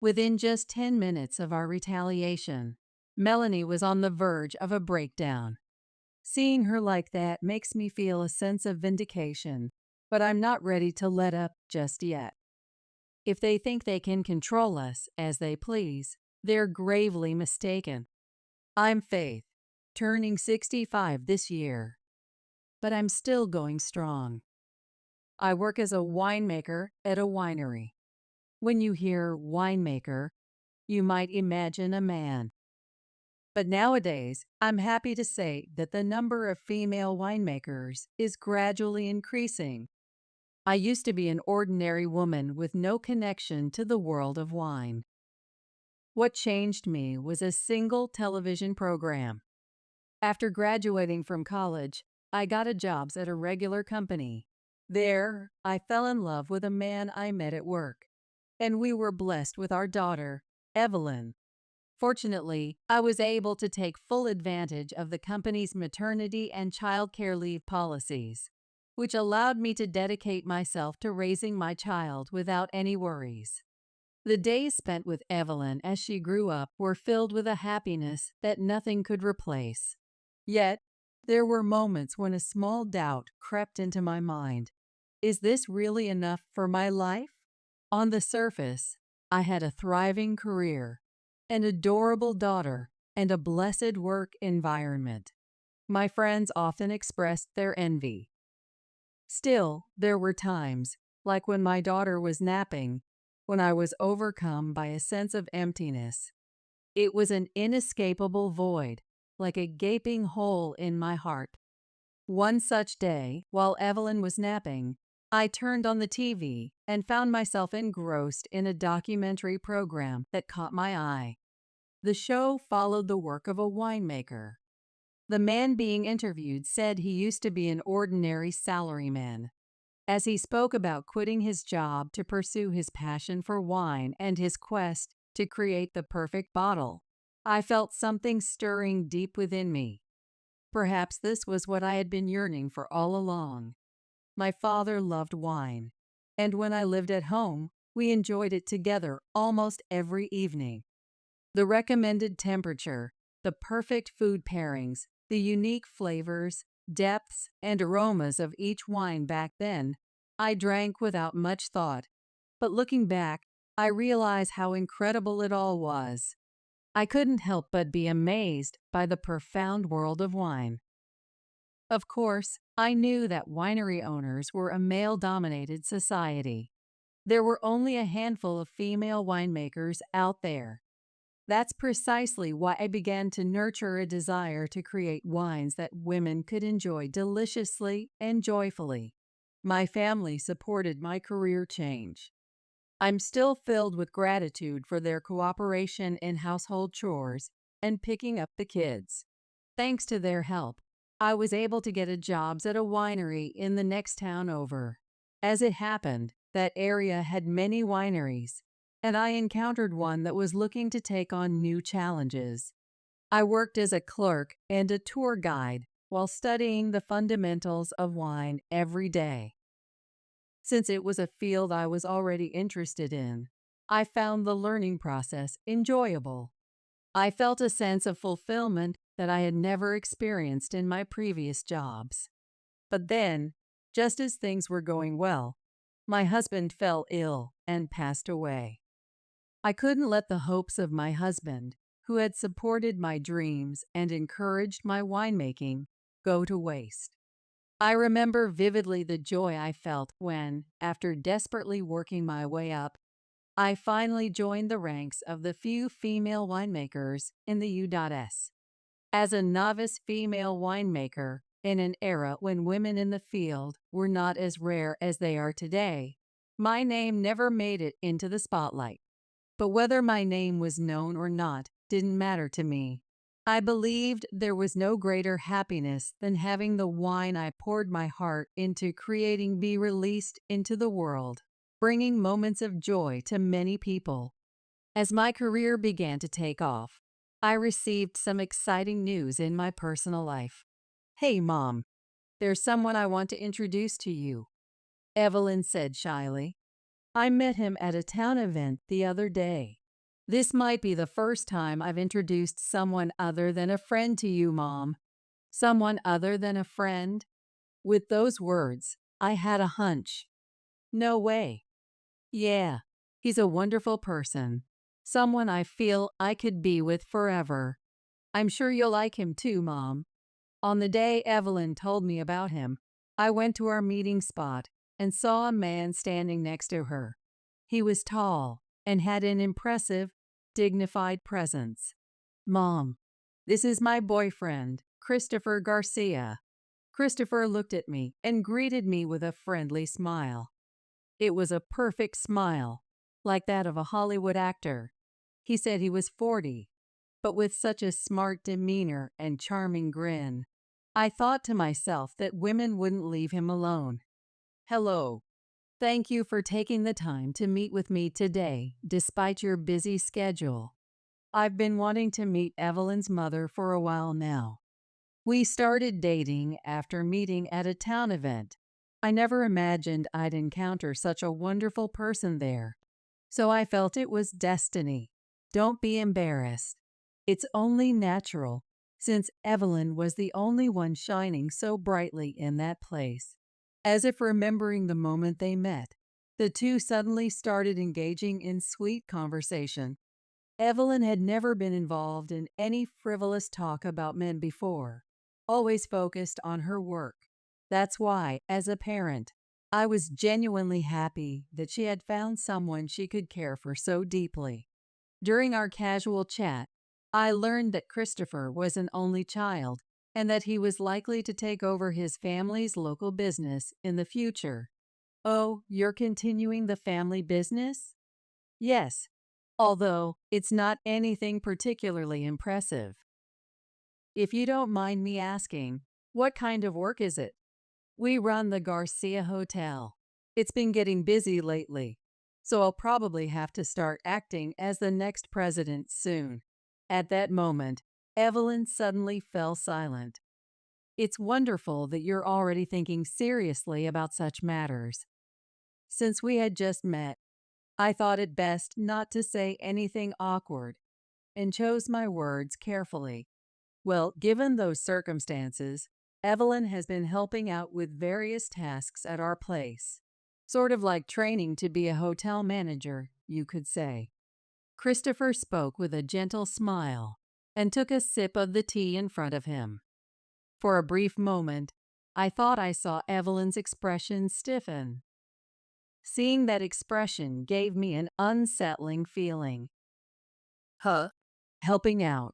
Within just 10 minutes of our retaliation, Melanie was on the verge of a breakdown. Seeing her like that makes me feel a sense of vindication, but I'm not ready to let up just yet. If they think they can control us as they please, they're gravely mistaken. I'm Faith, turning 65 this year, but I'm still going strong. I work as a winemaker at a winery. When you hear winemaker, you might imagine a man. But nowadays, I'm happy to say that the number of female winemakers is gradually increasing. I used to be an ordinary woman with no connection to the world of wine. What changed me was a single television program. After graduating from college, I got a job at a regular company. There, I fell in love with a man I met at work, and we were blessed with our daughter, Evelyn. Fortunately, I was able to take full advantage of the company's maternity and child care leave policies, which allowed me to dedicate myself to raising my child without any worries. The days spent with Evelyn as she grew up were filled with a happiness that nothing could replace. Yet, there were moments when a small doubt crept into my mind. Is this really enough for my life? On the surface, I had a thriving career, an adorable daughter, and a blessed work environment. My friends often expressed their envy. Still, there were times, like when my daughter was napping, when I was overcome by a sense of emptiness. It was an inescapable void, like a gaping hole in my heart. One such day, while Evelyn was napping, I turned on the TV and found myself engrossed in a documentary program that caught my eye. The show followed the work of a winemaker. The man being interviewed said he used to be an ordinary salaryman. As he spoke about quitting his job to pursue his passion for wine and his quest to create the perfect bottle, I felt something stirring deep within me. Perhaps this was what I had been yearning for all along. My father loved wine, and when I lived at home, we enjoyed it together almost every evening. The recommended temperature, the perfect food pairings, the unique flavors, depths, and aromas of each wine back then, I drank without much thought. But looking back, I realize how incredible it all was. I couldn't help but be amazed by the profound world of wine. Of course, I knew that winery owners were a male-dominated society. There were only a handful of female winemakers out there. That's precisely why I began to nurture a desire to create wines that women could enjoy deliciously and joyfully. My family supported my career change. I'm still filled with gratitude for their cooperation in household chores and picking up the kids. Thanks to their help, I was able to get jobs at a winery in the next town over. As it happened, that area had many wineries, and I encountered one that was looking to take on new challenges. I worked as a clerk and a tour guide while studying the fundamentals of wine every day. Since it was a field I was already interested in, I found the learning process enjoyable. I felt a sense of fulfillment that I had never experienced in my previous jobs. But then, just as things were going well, my husband fell ill and passed away. I couldn't let the hopes of my husband, who had supported my dreams and encouraged my winemaking, go to waste. I remember vividly the joy I felt when, after desperately working my way up, I finally joined the ranks of the few female winemakers in the U.S. As a novice female winemaker, in an era when women in the field were not as rare as they are today, my name never made it into the spotlight. But whether my name was known or not didn't matter to me. I believed there was no greater happiness than having the wine I poured my heart into creating be released into the world, bringing moments of joy to many people. As my career began to take off, I received some exciting news in my personal life. "Hey, Mom, there's someone I want to introduce to you," Evelyn said shyly. "I met him at a town event the other day." "This might be the first time I've introduced someone other than a friend to you, Mom." "Someone other than a friend?" With those words, I had a hunch. "No way." "Yeah, he's a wonderful person. Someone I feel I could be with forever. I'm sure you'll like him too, Mom." On the day Evelyn told me about him, I went to our meeting spot and saw a man standing next to her. He was tall and had an impressive, dignified presence. "Mom, this is my boyfriend, Christopher Garcia." Christopher looked at me and greeted me with a friendly smile. It was a perfect smile, like that of a Hollywood actor. He said he was 40, but with such a smart demeanor and charming grin. I thought to myself that women wouldn't leave him alone. "Hello. Thank you for taking the time to meet with me today, despite your busy schedule. I've been wanting to meet Evelyn's mother for a while now. We started dating after meeting at a town event. I never imagined I'd encounter such a wonderful person there, so I felt it was destiny. Don't be embarrassed. It's only natural, since Evelyn was the only one shining so brightly in that place." As if remembering the moment they met, the two suddenly started engaging in sweet conversation. Evelyn had never been involved in any frivolous talk about men before, always focused on her work. That's why, as a parent, I was genuinely happy that she had found someone she could care for so deeply. During our casual chat, I learned that Christopher was an only child and that he was likely to take over his family's local business in the future. Oh, you're continuing the family business? Yes, although it's not anything particularly impressive. If you don't mind me asking, what kind of work is it? We run the Garcia Hotel. It's been getting busy lately, so I'll probably have to start acting as the next president soon. At that moment, Evelyn suddenly fell silent. It's wonderful that you're already thinking seriously about such matters. Since we had just met, I thought it best not to say anything awkward and chose my words carefully. Well, given those circumstances, Evelyn has been helping out with various tasks at our place. Sort of like training to be a hotel manager, you could say. Christopher spoke with a gentle smile and took a sip of the tea in front of him. For a brief moment, I thought I saw Evelyn's expression stiffen. Seeing that expression gave me an unsettling feeling. Huh? Helping out.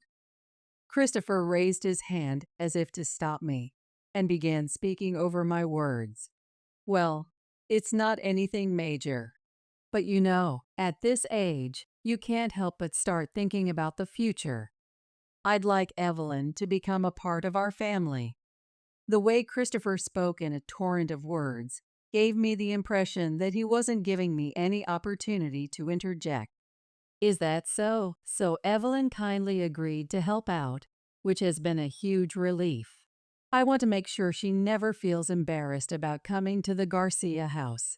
Christopher raised his hand as if to stop me and began speaking over my words. Well, it's not anything major. But you know, at this age, you can't help but start thinking about the future. I'd like Evelyn to become a part of our family. The way Christopher spoke in a torrent of words gave me the impression that he wasn't giving me any opportunity to interject. Is that so? So Evelyn kindly agreed to help out, which has been a huge relief. I want to make sure she never feels embarrassed about coming to the Garcia house.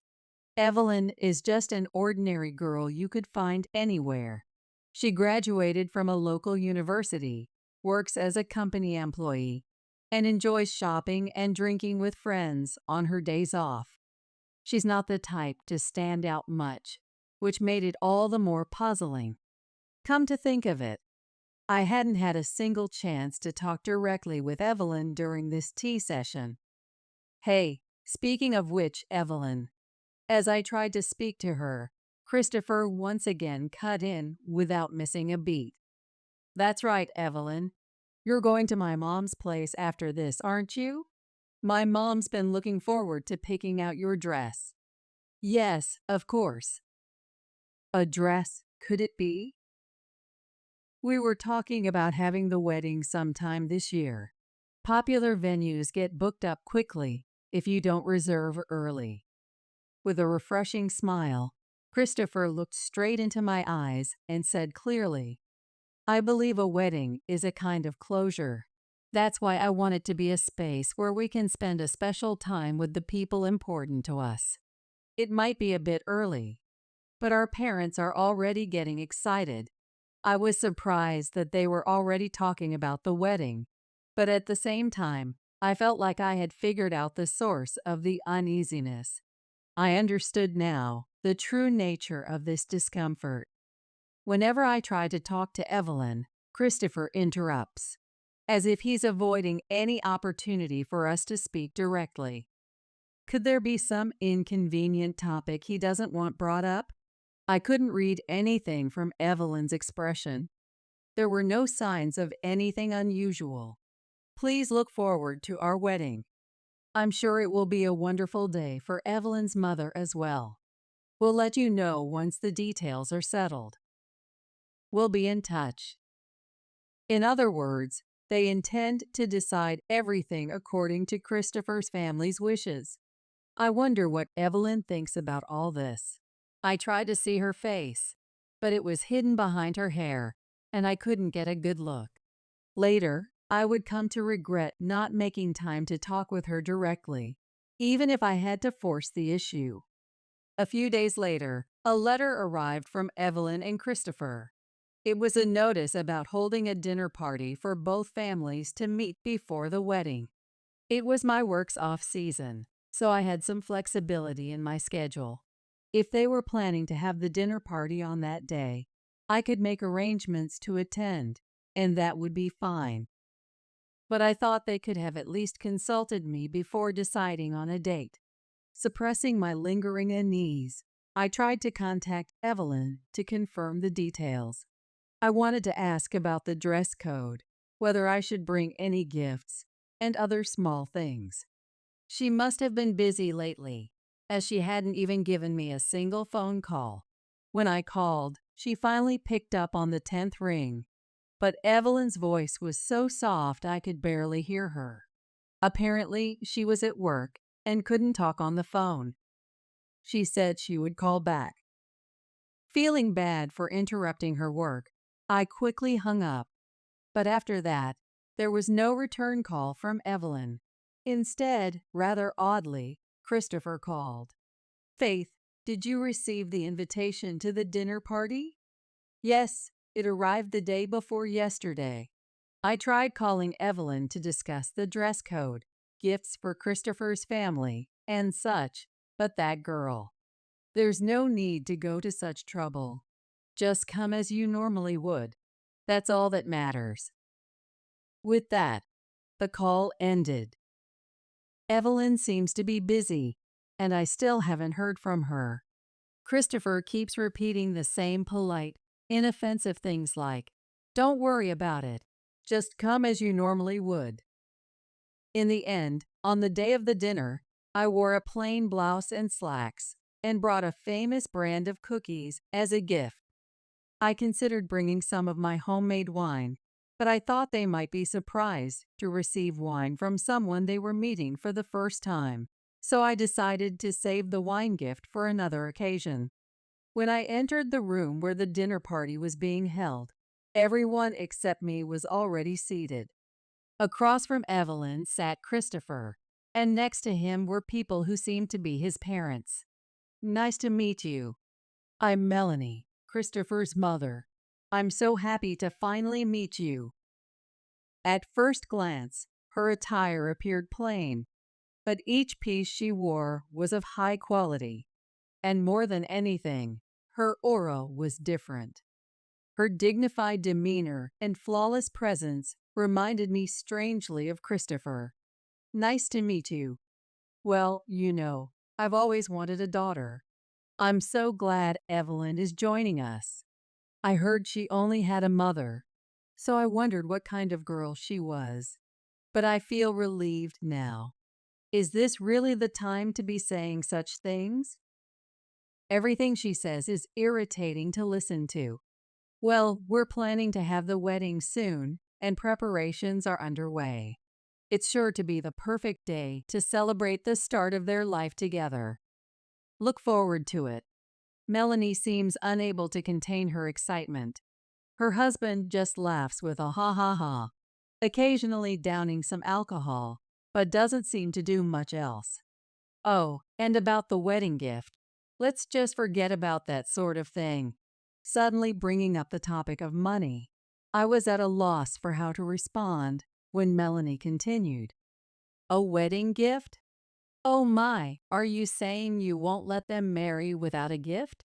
Evelyn is just an ordinary girl you could find anywhere. She graduated from a local university, works as a company employee, and enjoys shopping and drinking with friends on her days off. She's not the type to stand out much, which made it all the more puzzling. Come to think of it, I hadn't had a single chance to talk directly with Evelyn during this tea session. Hey, speaking of which, Evelyn, as I tried to speak to her, Christopher once again cut in without missing a beat. That's right, Evelyn. You're going to my mom's place after this, aren't you? My mom's been looking forward to picking out your dress. Yes, of course. A dress, could it be? We were talking about having the wedding sometime this year. Popular venues get booked up quickly if you don't reserve early. With a refreshing smile, Christopher looked straight into my eyes and said clearly, I believe a wedding is a kind of closure. That's why I want it to be a space where we can spend a special time with the people important to us. It might be a bit early, but our parents are already getting excited. I was surprised that they were already talking about the wedding, but at the same time, I felt like I had figured out the source of the uneasiness. I understood now the true nature of this discomfort. Whenever I try to talk to Evelyn, Christopher interrupts, as if he's avoiding any opportunity for us to speak directly. Could there be some inconvenient topic he doesn't want brought up? I couldn't read anything from Evelyn's expression. There were no signs of anything unusual. Please look forward to our wedding. I'm sure it will be a wonderful day for Evelyn's mother as well. We'll let you know once the details are settled. We'll be in touch. In other words, they intend to decide everything according to Christopher's family's wishes. I wonder what Evelyn thinks about all this. I tried to see her face, but it was hidden behind her hair, and I couldn't get a good look. Later, I would come to regret not making time to talk with her directly, even if I had to force the issue. A few days later, a letter arrived from Evelyn and Christopher. It was a notice about holding a dinner party for both families to meet before the wedding. It was my work's off-season, so I had some flexibility in my schedule. If they were planning to have the dinner party on that day, I could make arrangements to attend, and that would be fine. But I thought they could have at least consulted me before deciding on a date. Suppressing my lingering unease, I tried to contact Evelyn to confirm the details. I wanted to ask about the dress code, whether I should bring any gifts, and other small things. She must have been busy lately, as she hadn't even given me a single phone call. When I called, she finally picked up on the 10th ring, but Evelyn's voice was so soft I could barely hear her. Apparently, she was at work and couldn't talk on the phone. She said she would call back. Feeling bad for interrupting her work, I quickly hung up. But after that, there was no return call from Evelyn. Instead, rather oddly, Christopher called. "Faith, did you receive the invitation to the dinner party?" "Yes, it arrived the day before yesterday." I tried calling Evelyn to discuss the dress code, gifts for Christopher's family, and such, but that girl. "There's no need to go to such trouble. Just come as you normally would. That's all that matters." With that, the call ended. Evelyn seems to be busy, and I still haven't heard from her. Christopher keeps repeating the same polite, inoffensive things like, "Don't worry about it. Just come as you normally would." In the end, on the day of the dinner, I wore a plain blouse and slacks and brought a famous brand of cookies as a gift. I considered bringing some of my homemade wine, but I thought they might be surprised to receive wine from someone they were meeting for the first time, so I decided to save the wine gift for another occasion. When I entered the room where the dinner party was being held, everyone except me was already seated. Across from Evelyn sat Christopher, and next to him were people who seemed to be his parents. "Nice to meet you. I'm Melanie, Christopher's mother. I'm so happy to finally meet you." At first glance, her attire appeared plain, but each piece she wore was of high quality, and more than anything, her aura was different. Her dignified demeanor and flawless presence reminded me strangely of Christopher. "Nice to meet you. Well, I've always wanted a daughter. I'm so glad Evelyn is joining us. I heard she only had a mother, so I wondered what kind of girl she was. But I feel relieved now. Is this really the time to be saying such things?" Everything she says is irritating to listen to. Well, we're planning to have the wedding soon, and preparations are underway. It's sure to be the perfect day to celebrate the start of their life together. Look forward to it. Melanie seems unable to contain her excitement. Her husband just laughs with a ha ha ha, occasionally downing some alcohol, but doesn't seem to do much else. Oh, and about the wedding gift. Let's just forget about that sort of thing. Suddenly bringing up the topic of money, I was at a loss for how to respond when Melanie continued. "A wedding gift? Oh my, are you saying you won't let them marry without a gift?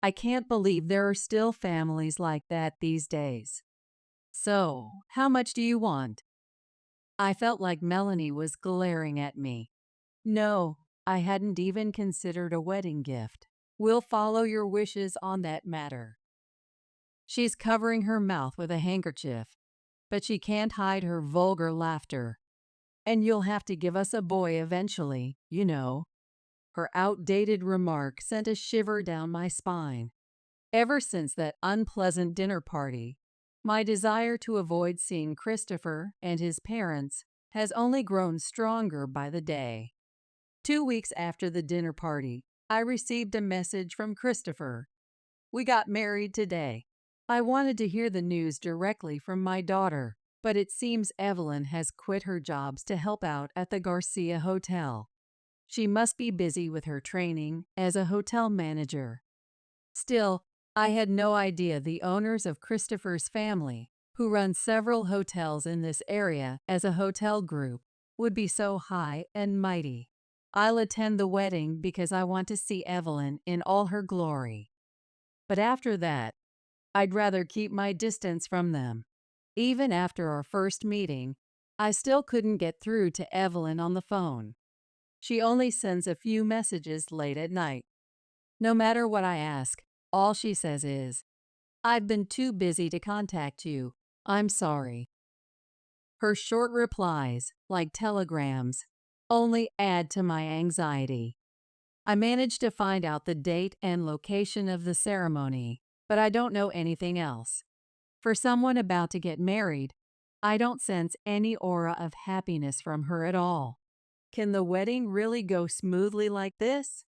I can't believe there are still families like that these days. So, how much do you want?" I felt like Melanie was glaring at me. "No, I hadn't even considered a wedding gift. We'll follow your wishes on that matter." She's covering her mouth with a handkerchief, but she can't hide her vulgar laughter. "And you'll have to give us a boy eventually, you know." Her outdated remark sent a shiver down my spine. Ever since that unpleasant dinner party, my desire to avoid seeing Christopher and his parents has only grown stronger by the day. 2 weeks after the dinner party, I received a message from Christopher. "We got married today." I wanted to hear the news directly from my daughter, but it seems Evelyn has quit her jobs to help out at the Garcia Hotel. She must be busy with her training as a hotel manager. Still, I had no idea the owners of Christopher's family, who run several hotels in this area as a hotel group, would be so high and mighty. I'll attend the wedding because I want to see Evelyn in all her glory. But after that, I'd rather keep my distance from them. Even after our first meeting, I still couldn't get through to Evelyn on the phone. She only sends a few messages late at night. No matter what I ask, all she says is, "I've been too busy to contact you. I'm sorry." Her short replies, like telegrams, only add to my anxiety. I managed to find out the date and location of the ceremony, but I don't know anything else. For someone about to get married, I don't sense any aura of happiness from her at all. Can the wedding really go smoothly like this?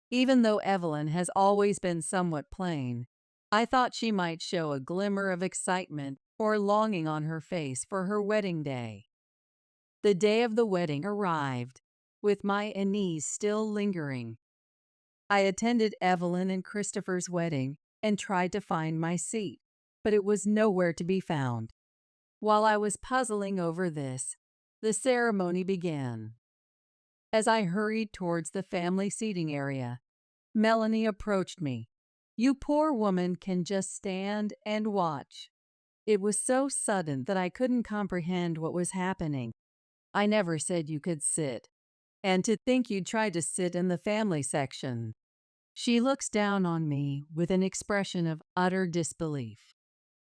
Even though Evelyn has always been somewhat plain, I thought she might show a glimmer of excitement or longing on her face for her wedding day. The day of the wedding arrived, with my unease still lingering. I attended Evelyn and Christopher's wedding and tried to find my seat, but it was nowhere to be found. While I was puzzling over this, the ceremony began. As I hurried towards the family seating area, Melanie approached me. "You poor woman can just stand and watch." It was so sudden that I couldn't comprehend what was happening. "I never said you could sit. And to think you tried to sit in the family section." She looks down on me with an expression of utter disbelief.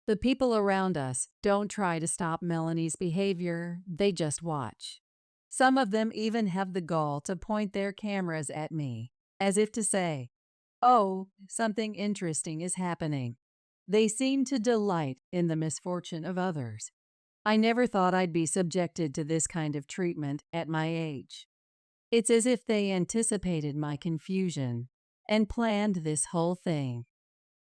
The people around us don't try to stop Melanie's behavior, they just watch. Some of them even have the gall to point their cameras at me, as if to say, "Oh, something interesting is happening." They seem to delight in the misfortune of others. I never thought I'd be subjected to this kind of treatment at my age. It's as if they anticipated my confusion and planned this whole thing.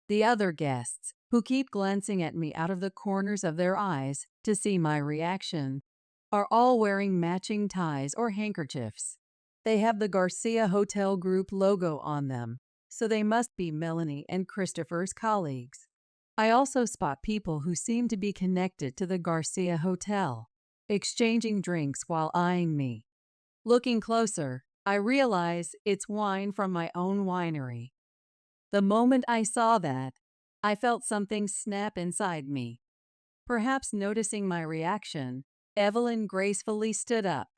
The other guests, who keep glancing at me out of the corners of their eyes to see my reaction, are all wearing matching ties or handkerchiefs. They have the Garcia Hotel Group logo on them, so they must be Melanie and Christopher's colleagues. I also spot people who seem to be connected to the Garcia Hotel, exchanging drinks while eyeing me. Looking closer, I realize it's wine from my own winery. The moment I saw that, I felt something snap inside me. Perhaps noticing my reaction, Evelyn gracefully stood up.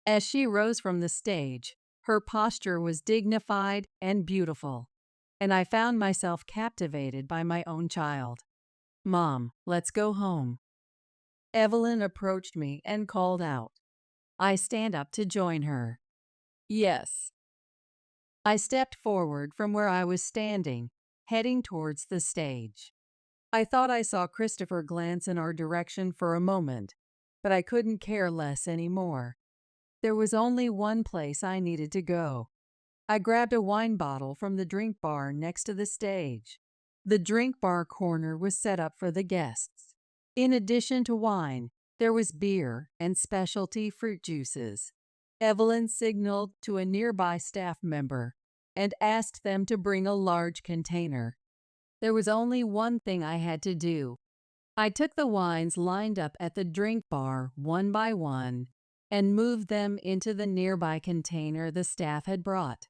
As she rose from the stage, her posture was dignified and beautiful, and I found myself captivated by my own child. "Mom, let's go home." Evelyn approached me and called out. I stand up to join her. "Yes." I stepped forward from where I was standing, heading towards the stage. I thought I saw Christopher glance in our direction for a moment, but I couldn't care less anymore. There was only one place I needed to go. I grabbed a wine bottle from the drink bar next to the stage. The drink bar corner was set up for the guests. In addition to wine, there was beer and specialty fruit juices. Evelyn signaled to a nearby staff member and asked them to bring a large container. There was only one thing I had to do. I took the wines lined up at the drink bar one by one and moved them into the nearby container the staff had brought.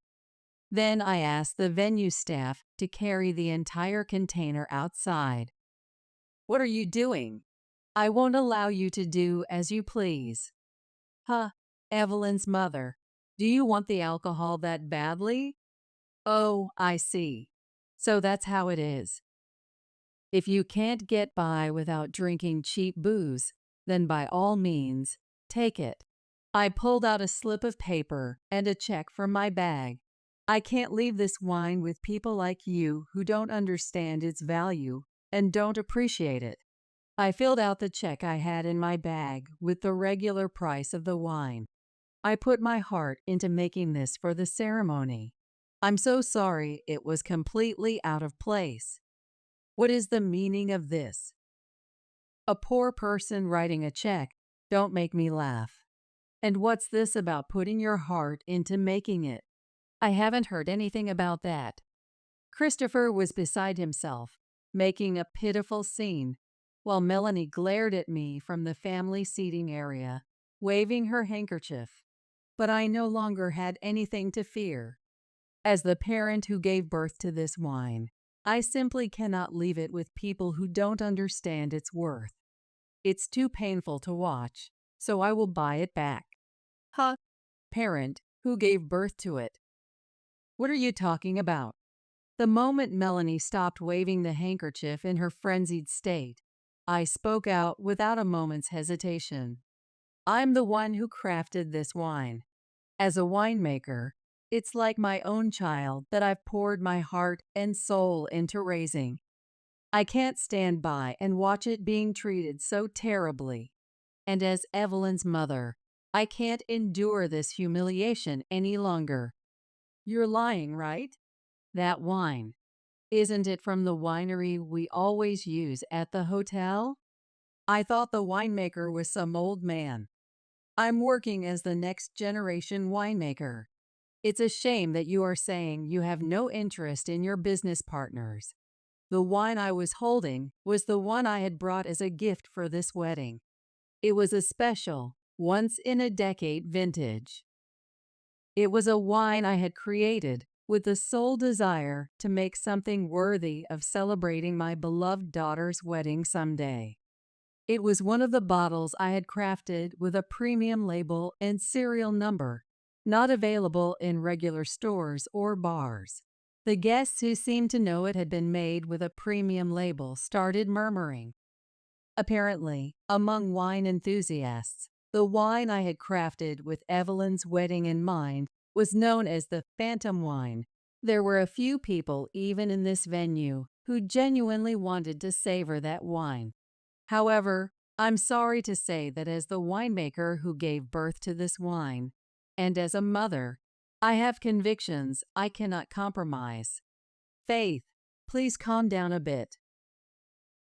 Then I asked the venue staff to carry the entire container outside. "What are you doing?" "I won't allow you to do as you please." "Huh, Evelyn's mother. Do you want the alcohol that badly?" "Oh, I see. So that's how it is. If you can't get by without drinking cheap booze, then by all means, take it." I pulled out a slip of paper and a check from my bag. "I can't leave this wine with people like you who don't understand its value and don't appreciate it." I filled out the check I had in my bag with the regular price of the wine. I put my heart into making this for the ceremony. I'm so sorry it was completely out of place. What is the meaning of this? A poor person writing a check, don't make me laugh. And what's this about putting your heart into making it? I haven't heard anything about that. Christopher was beside himself, making a pitiful scene, while Melanie glared at me from the family seating area, waving her handkerchief. But I no longer had anything to fear. As the parent who gave birth to this wine, I simply cannot leave it with people who don't understand its worth. It's too painful to watch, so I will buy it back. Huh, parent, Who gave birth to it? What are you talking about? The moment Melanie stopped waving the handkerchief in her frenzied state, I spoke out without a moment's hesitation. I'm the one who crafted this wine. As a winemaker, it's like my own child that I've poured my heart and soul into raising. I can't stand by and watch it being treated so terribly. And as Evelyn's mother, I can't endure this humiliation any longer. You're lying, right? That wine. Isn't it from the winery we always use at the hotel? I thought the winemaker was some old man. I'm working as the next generation winemaker. It's a shame that you are saying you have no interest in your business partners. The wine I was holding was the one I had brought as a gift for this wedding. It was a special, once-in-a-decade vintage. It was a wine I had created with the sole desire to make something worthy of celebrating my beloved daughter's wedding someday. It was one of the bottles I had crafted with a premium label and serial number, not available in regular stores or bars. The guests who seemed to know it had been made with a premium label started murmuring. Apparently, among wine enthusiasts, the wine I had crafted with Evelyn's wedding in mind was known as the Phantom Wine. There were a few people, even in this venue, who genuinely wanted to savor that wine. However, I'm sorry to say that as the winemaker who gave birth to this wine, and as a mother, I have convictions I cannot compromise. Faith, please calm down a bit.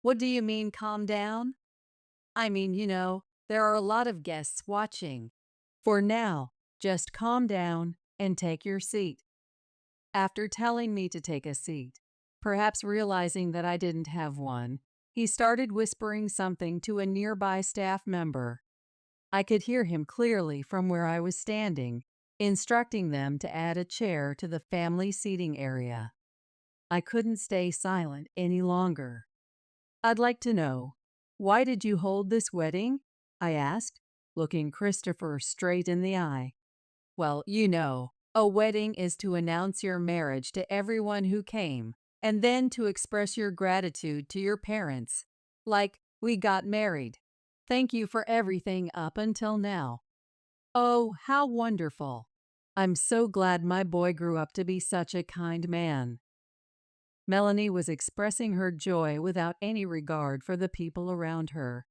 What do you mean, calm down? I mean, there are a lot of guests watching. For now, just calm down and take your seat. After telling me to take a seat, perhaps realizing that I didn't have one, he started whispering something to a nearby staff member. I could hear him clearly from where I was standing, instructing them to add a chair to the family seating area. I couldn't stay silent any longer. I'd like to know, why did you hold this wedding? I asked, looking Christopher straight in the eye. Well, a wedding is to announce your marriage to everyone who came, and then to express your gratitude to your parents. Like, we got married. Thank you for everything up until now. Oh, how wonderful. I'm so glad my boy grew up to be such a kind man. Melanie was expressing her joy without any regard for the people around her.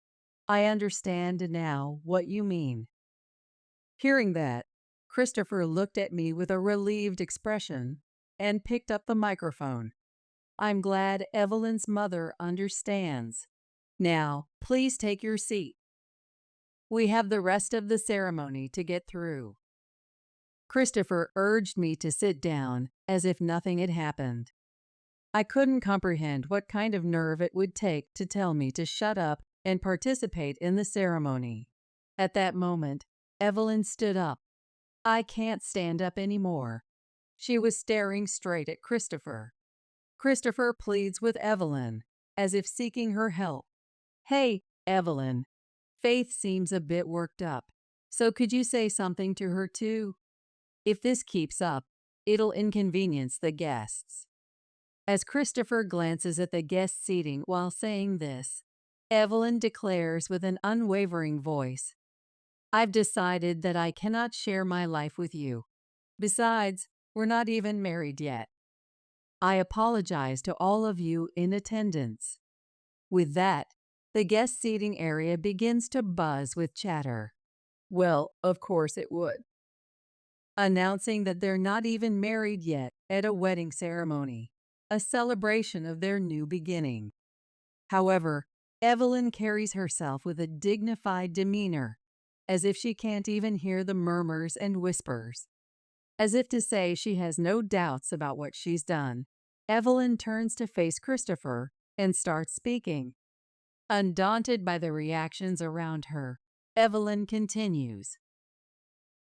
I understand now what you mean. Hearing that, Christopher looked at me with a relieved expression and picked up the microphone. I'm glad Evelyn's mother understands. Now, please take your seat. We have the rest of the ceremony to get through. Christopher urged me to sit down as if nothing had happened. I couldn't comprehend what kind of nerve it would take to tell me to shut up and participate in the ceremony. At that moment, Evelyn stood up. I can't stand up anymore. She was staring straight at Christopher. Christopher pleads with Evelyn, as if seeking her help. Hey, Evelyn. Faith seems a bit worked up, so could you say something to her too? If this keeps up, it'll inconvenience the guests. As Christopher glances at the guest seating while saying this, Evelyn declares with an unwavering voice, I've decided that I cannot share my life with you. Besides, we're not even married yet. I apologize to all of you in attendance. With that, the guest seating area begins to buzz with chatter. Well, of course it would. Announcing that they're not even married yet at a wedding ceremony, a celebration of their new beginning. However, Evelyn carries herself with a dignified demeanor, as if she can't even hear the murmurs and whispers. As if to say she has no doubts about what she's done, Evelyn turns to face Christopher and starts speaking. Undaunted by the reactions around her, Evelyn continues.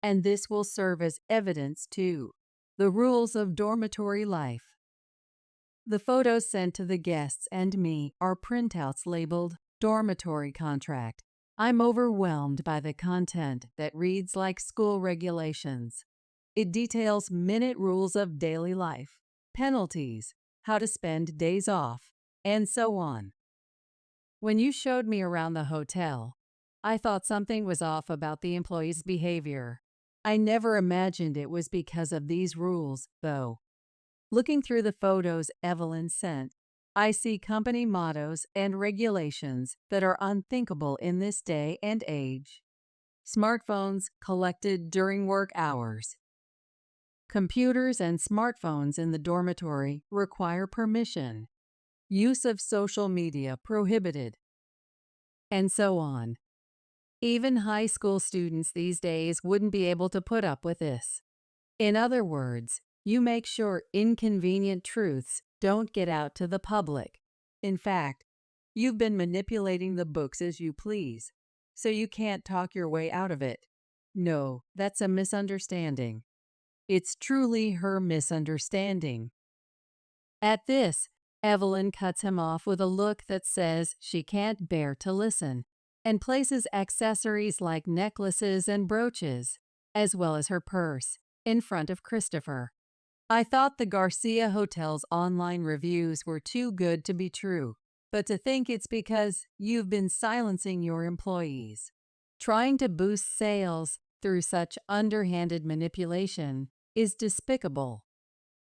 And this will serve as evidence, too. The rules of dormitory life. The photos sent to the guests and me are printouts labeled Dormitory Contract. I'm overwhelmed by the content that reads like school regulations. It details minute rules of daily life, penalties, how to spend days off, and so on. When you showed me around the hotel, I thought something was off about the employees' behavior. I never imagined it was because of these rules, though. Looking through the photos Evelyn sent, I see company mottos and regulations that are unthinkable in this day and age. Smartphones collected during work hours. Computers and smartphones in the dormitory require permission. Use of social media prohibited. And so on. Even high school students these days wouldn't be able to put up with this. In other words, you make sure inconvenient truths don't get out to the public. In fact, you've been manipulating the books as you please, so you can't talk your way out of it. No, that's a misunderstanding. It's truly her misunderstanding. At this, Evelyn cuts him off with a look that says she can't bear to listen, and places accessories like necklaces and brooches, as well as her purse, in front of Christopher. I thought the Garcia Hotel's online reviews were too good to be true, but to think it's because you've been silencing your employees. Trying to boost sales through such underhanded manipulation is despicable.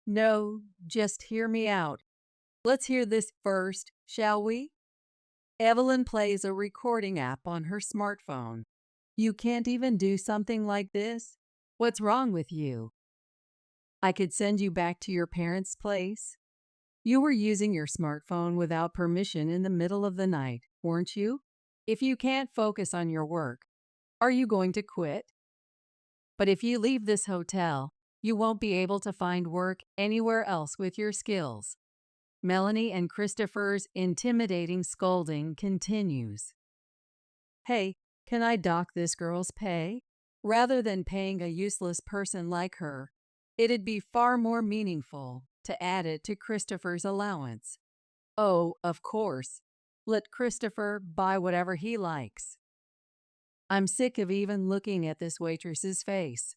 No, just hear me out. Let's hear this first, shall we? Evelyn plays a recording app on her smartphone. You can't even do something like this? What's wrong with you? I could send you back to your parents' place. You were using your smartphone without permission in the middle of the night, weren't you? If you can't focus on your work, are you going to quit? But if you leave this hotel, you won't be able to find work anywhere else with your skills. Melanie and Christopher's intimidating scolding continues. Hey, can I dock this girl's pay? Rather than paying a useless person like her, it'd be far more meaningful to add it to Christopher's allowance. Oh, of course. Let Christopher buy whatever he likes. I'm sick of even looking at this waitress's face.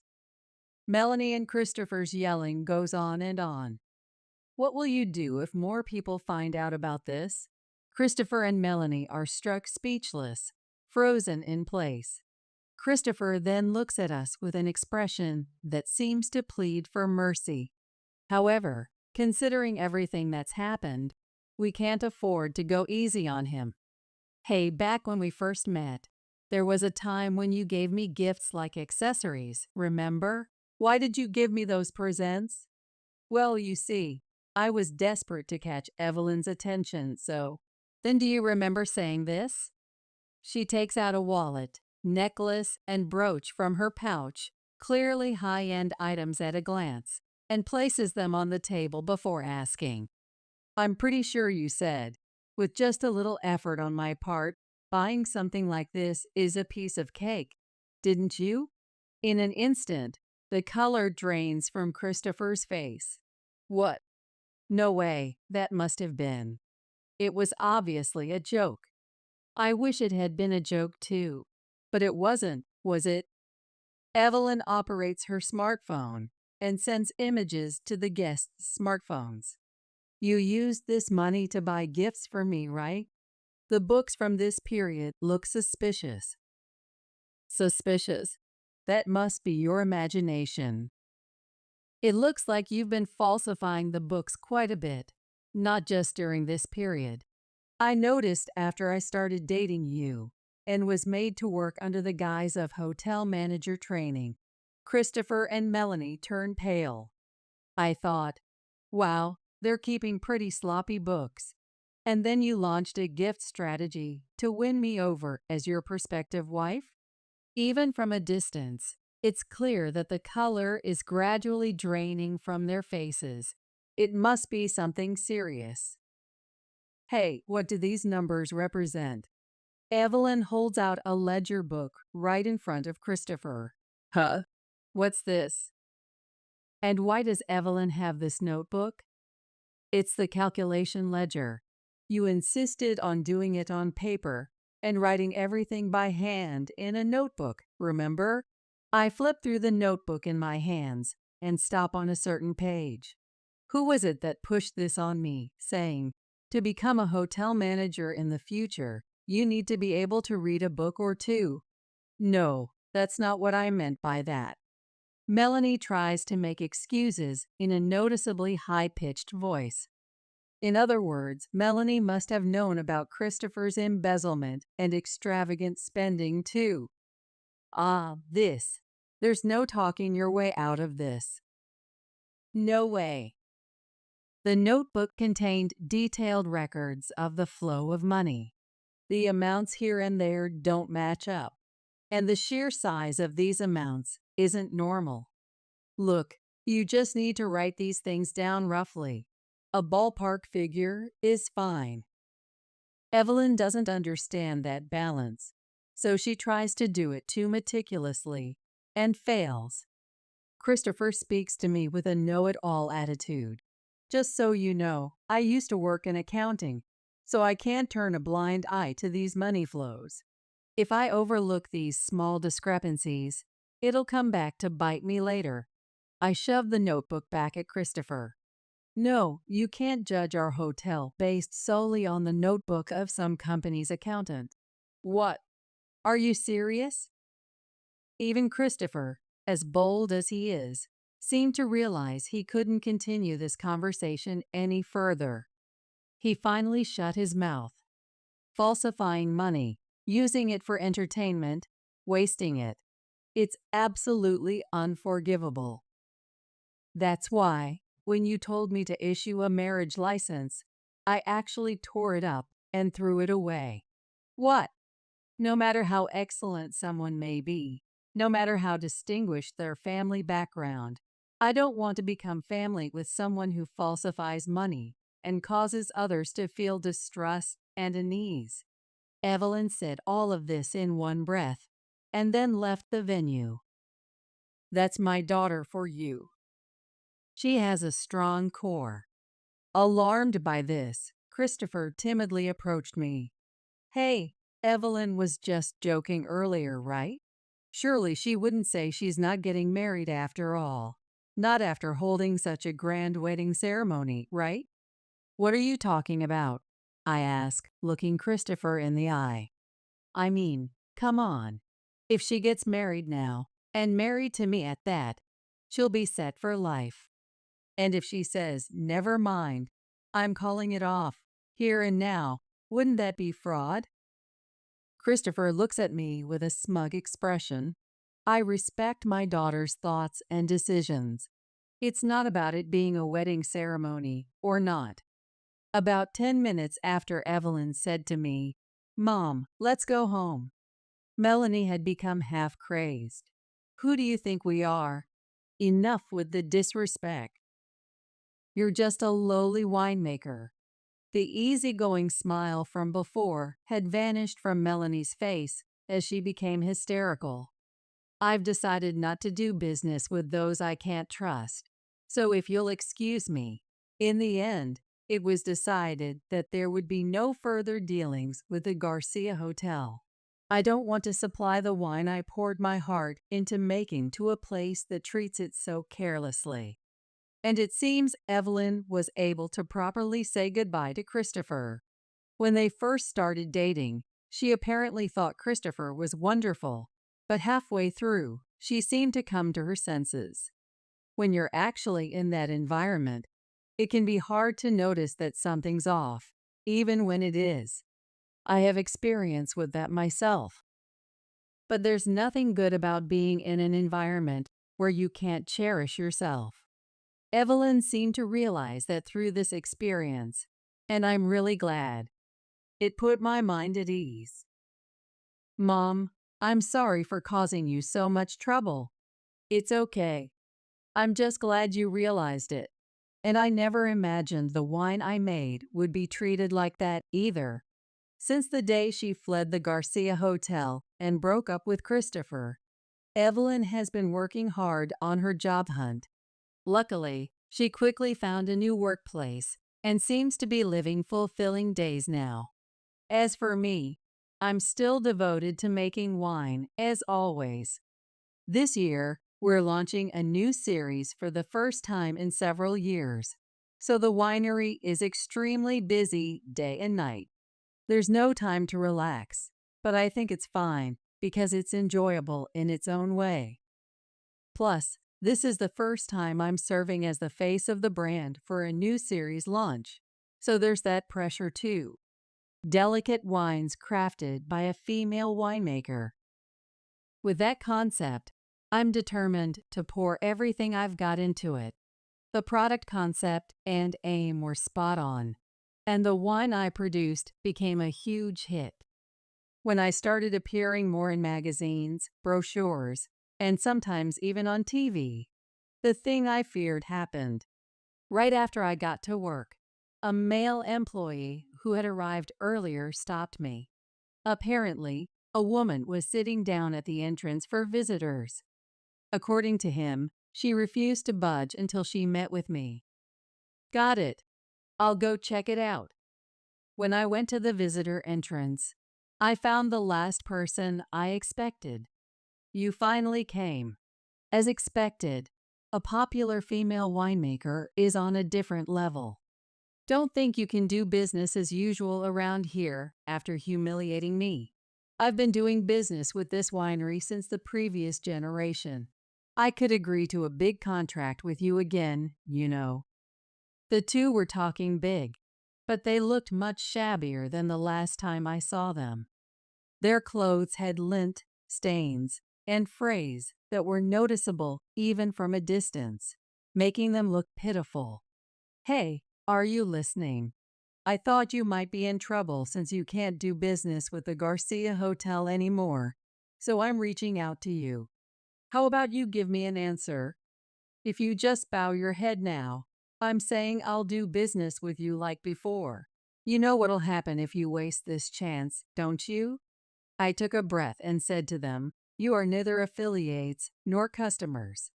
Melanie and Christopher's yelling goes on and on. What will you do if more people find out about this? Christopher and Melanie are struck speechless, frozen in place. Christopher then looks at us with an expression that seems to plead for mercy. However, considering everything that's happened, we can't afford to go easy on him. Hey, back when we first met, there was a time when you gave me gifts like accessories, remember? Why did you give me those presents? Well, you see, I was desperate to catch Evelyn's attention, so. Then do you remember saying this? She takes out a wallet, necklace, and brooch from her pouch, clearly high-end items at a glance, and places them on the table before asking. I'm pretty sure you said, with just a little effort on my part, buying something like this is a piece of cake, didn't you? In an instant, the color drains from Christopher's face. What? No way, that must have been. It was obviously a joke. I wish it had been a joke too, but it wasn't, was it? Evelyn operates her smartphone and sends images to the guests' smartphones. You used this money to buy gifts for me, right? The books from this period look suspicious. Suspicious? That must be your imagination. It looks like you've been falsifying the books quite a bit, not just during this period. I noticed after I started dating you and was made to work under the guise of hotel manager training. Christopher and Melanie turned pale. I thought, wow, they're keeping pretty sloppy books. And then you launched a gift strategy to win me over as your prospective wife? Even from a distance, it's clear that the color is gradually draining from their faces. It must be something serious. Hey, what do these numbers represent? Evelyn holds out a ledger book right in front of Christopher. Huh? What's this? And why does Evelyn have this notebook? It's the calculation ledger. You insisted on doing it on paper and writing everything by hand in a notebook, remember? I flipped through the notebook in my hands, and stop on a certain page. Who was it that pushed this on me, saying, to become a hotel manager in the future, you need to be able to read a book or two? No, that's not what I meant by that. Melanie tries to make excuses in a noticeably high-pitched voice. In other words, Melanie must have known about Christopher's embezzlement and extravagant spending too. Ah, this. There's no talking your way out of this. No way. The notebook contained detailed records of the flow of money. The amounts here and there don't match up, and the sheer size of these amounts isn't normal. Look, you just need to write these things down roughly. A ballpark figure is fine. Evelyn doesn't understand that balance, so she tries to do it too meticulously and fails. Christopher speaks to me with a know-it-all attitude. Just so you know, I used to work in accounting, so I can't turn a blind eye to these money flows. If I overlook these small discrepancies, it'll come back to bite me later. I shove the notebook back at Christopher. No, you can't judge our hotel based solely on the notebook of some company's accountant. What? Are you serious? Even Christopher, as bold as he is, seemed to realize he couldn't continue this conversation any further. He finally shut his mouth. Falsifying money, using it for entertainment, wasting it. It's absolutely unforgivable. That's why, when you told me to issue a marriage license, I actually tore it up and threw it away. What? No matter how excellent someone may be, no matter how distinguished their family background, I don't want to become family with someone who falsifies money and causes others to feel distrust and unease. Evelyn said all of this in one breath and then left the venue. That's my daughter for you. She has a strong core. Alarmed by this, Christopher timidly approached me. Hey, Evelyn was just joking earlier, right? Surely she wouldn't say she's not getting married after all. Not after holding such a grand wedding ceremony, right? What are you talking about? I asked, looking Christopher in the eye. I mean, come on. If she gets married now, and married to me at that, she'll be set for life. And if she says, never mind, I'm calling it off, here and now, wouldn't that be fraud? Christopher looks at me with a smug expression. I respect my daughter's thoughts and decisions. It's not about it being a wedding ceremony or not. About 10 minutes after Evelyn said to me, Mom, let's go home, Melanie had become half crazed. Who do you think we are? Enough with the disrespect. You're just a lowly winemaker. The easygoing smile from before had vanished from Melanie's face as she became hysterical. I've decided not to do business with those I can't trust, so if you'll excuse me. In the end, it was decided that there would be no further dealings with the Garcia Hotel. I don't want to supply the wine I poured my heart into making to a place that treats it so carelessly. And it seems Evelyn was able to properly say goodbye to Christopher. When they first started dating, she apparently thought Christopher was wonderful, but halfway through, she seemed to come to her senses. When you're actually in that environment, it can be hard to notice that something's off, even when it is. I have experience with that myself. But there's nothing good about being in an environment where you can't cherish yourself. Evelyn seemed to realize that through this experience, and I'm really glad. It put my mind at ease. Mom, I'm sorry for causing you so much trouble. It's okay. I'm just glad you realized it. And I never imagined the wine I made would be treated like that either. Since the day she fled the Garcia Hotel and broke up with Christopher, Evelyn has been working hard on her job hunt. Luckily, she quickly found a new workplace and seems to be living fulfilling days now. As for me, I'm still devoted to making wine, as always. This year, We're launching a new series for the first time in several years, so the winery is extremely busy day and night. There's no time to relax, but I think it's fine because it's enjoyable in its own way. Plus, this is the first time I'm serving as the face of the brand for a new series launch, so there's that pressure too. Delicate wines crafted by a female winemaker. With that concept, I'm determined to pour everything I've got into it. The product concept and aim were spot on, and the wine I produced became a huge hit. When I started appearing more in magazines, brochures, and sometimes even on TV, the thing I feared happened. Right after I got to work, a male employee who had arrived earlier stopped me. Apparently, a woman was sitting down at the entrance for visitors. According to him, she refused to budge until she met with me. Got it. I'll go check it out. When I went to the visitor entrance, I found the last person I expected. You finally came. As expected, a popular female winemaker is on a different level. Don't think you can do business as usual around here after humiliating me. I've been doing business with this winery since the previous generation. I could agree to a big contract with you again, you know. The two were talking big, but they looked much shabbier than the last time I saw them. Their clothes had lint, stains, and frays that were noticeable even from a distance, making them look pitiful. Hey, are you listening? I thought you might be in trouble since you can't do business with the Garcia Hotel anymore, so I'm reaching out to you. How about you give me an answer? If you just bow your head now, I'm saying I'll do business with you like before. You know what'll happen if you waste this chance, don't you? I took a breath and said to them, you are neither affiliates nor customers.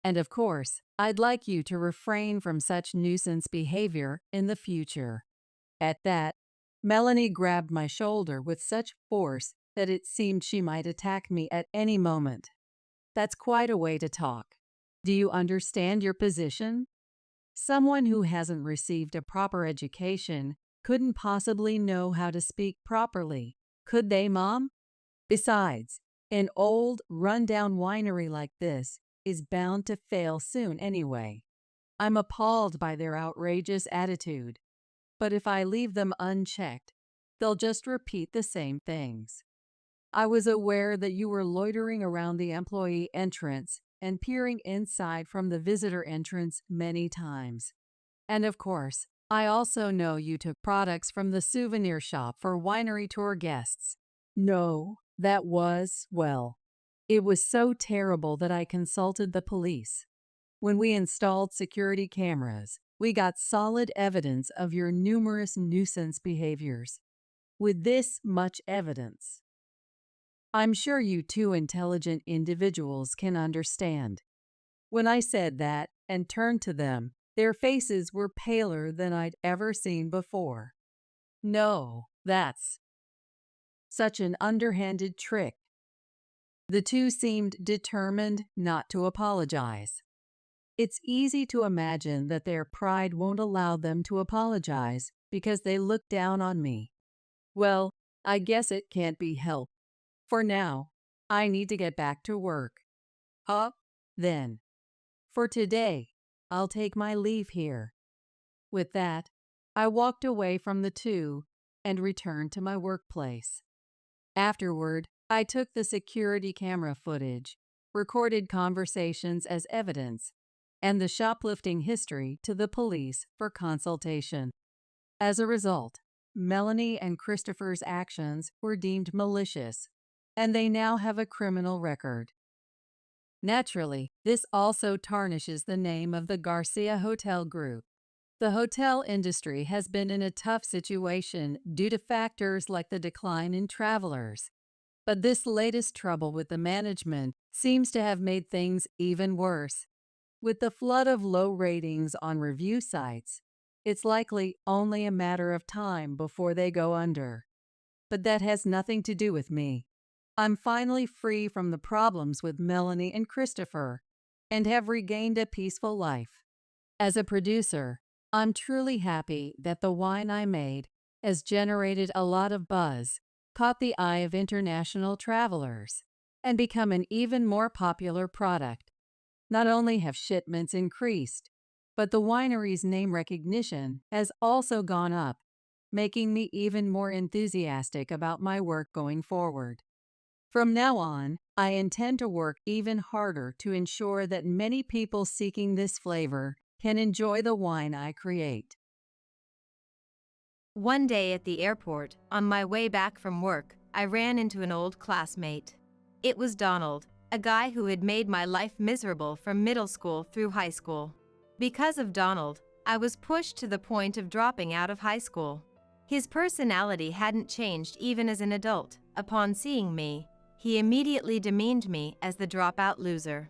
And of course, I'd like you to refrain from such nuisance behavior in the future. At that, Melanie grabbed my shoulder with such force that it seemed she might attack me at any moment. That's quite a way to talk. Do you understand your position? Someone who hasn't received a proper education couldn't possibly know how to speak properly, could they, Mom? Besides, an old, run-down winery like this is bound to fail soon anyway. I'm appalled by their outrageous attitude. But if I leave them unchecked, they'll just repeat the same things. I was aware that you were loitering around the employee entrance and peering inside from the visitor entrance many times. And of course, I also know you took products from the souvenir shop for winery tour guests. No, that was, well, it was so terrible that I consulted the police. When we installed security cameras, we got solid evidence of your numerous nuisance behaviors. With this much evidence, I'm sure you two intelligent individuals can understand. When I said that and turned to them, their faces were paler than I'd ever seen before. No, that's such an underhanded trick. The two seemed determined not to apologize. It's easy to imagine that their pride won't allow them to apologize because they look down on me. Well, I guess it can't be helped. For now, I need to get back to work. Then. For today, I'll take my leave here. With that, I walked away from the two and returned to my workplace. Afterward, I took the security camera footage, recorded conversations as evidence, and the shoplifting history to the police for consultation. As a result, Melanie and Christopher's actions were deemed malicious, and they now have a criminal record. Naturally, this also tarnishes the name of the Garcia Hotel Group. The hotel industry has been in a tough situation due to factors like the decline in travelers. But this latest trouble with the management seems to have made things even worse. With the flood of low ratings on review sites, it's likely only a matter of time before they go under. But that has nothing to do with me. I'm finally free from the problems with Melanie and Christopher, and have regained a peaceful life. As a producer, I'm truly happy that the wine I made has generated a lot of buzz, caught the eye of international travelers, and become an even more popular product. Not only have shipments increased, but the winery's name recognition has also gone up, making me even more enthusiastic about my work going forward. From now on, I intend to work even harder to ensure that many people seeking this flavor can enjoy the wine I create. One day at the airport, on my way back from work, I ran into an old classmate. It was Donald, a guy who had made my life miserable from middle school through high school. Because of Donald, I was pushed to the point of dropping out of high school. His personality hadn't changed even as an adult. Upon seeing me, he immediately demeaned me as the dropout loser.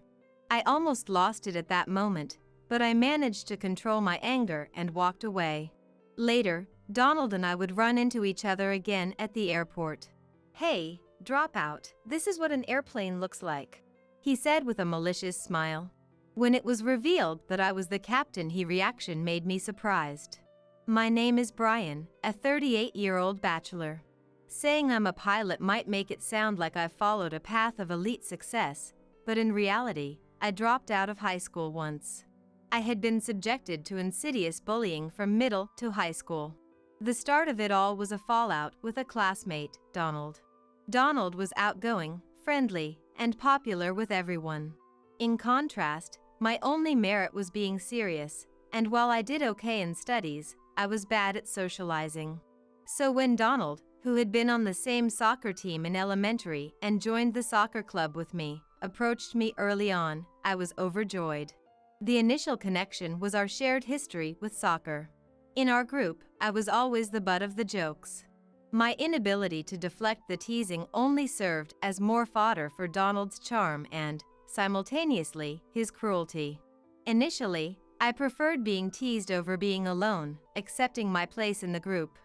I almost lost it at that moment, but I managed to control my anger and walked away. Later, Donald and I would run into each other again at the airport. "Hey, dropout, this is what an airplane looks like," he said with a malicious smile. When it was revealed that I was the captain, his reaction made me surprised. "My name is Brian, a 38-year-old bachelor." Saying I'm a pilot might make it sound like I've followed a path of elite success, but in reality, I dropped out of high school once. I had been subjected to insidious bullying from middle to high school. The start of it all was a fallout with a classmate, Donald. Donald was outgoing, friendly, and popular with everyone. In contrast, my only merit was being serious, and while I did okay in studies, I was bad at socializing. So when Donald, who had been on the same soccer team in elementary and joined the soccer club with me, approached me early on, I was overjoyed. The initial connection was our shared history with soccer. In our group, I was always the butt of the jokes. My inability to deflect the teasing only served as more fodder for Donald's charm and, simultaneously, his cruelty. Initially, I preferred being teased over being alone, accepting my place in the group.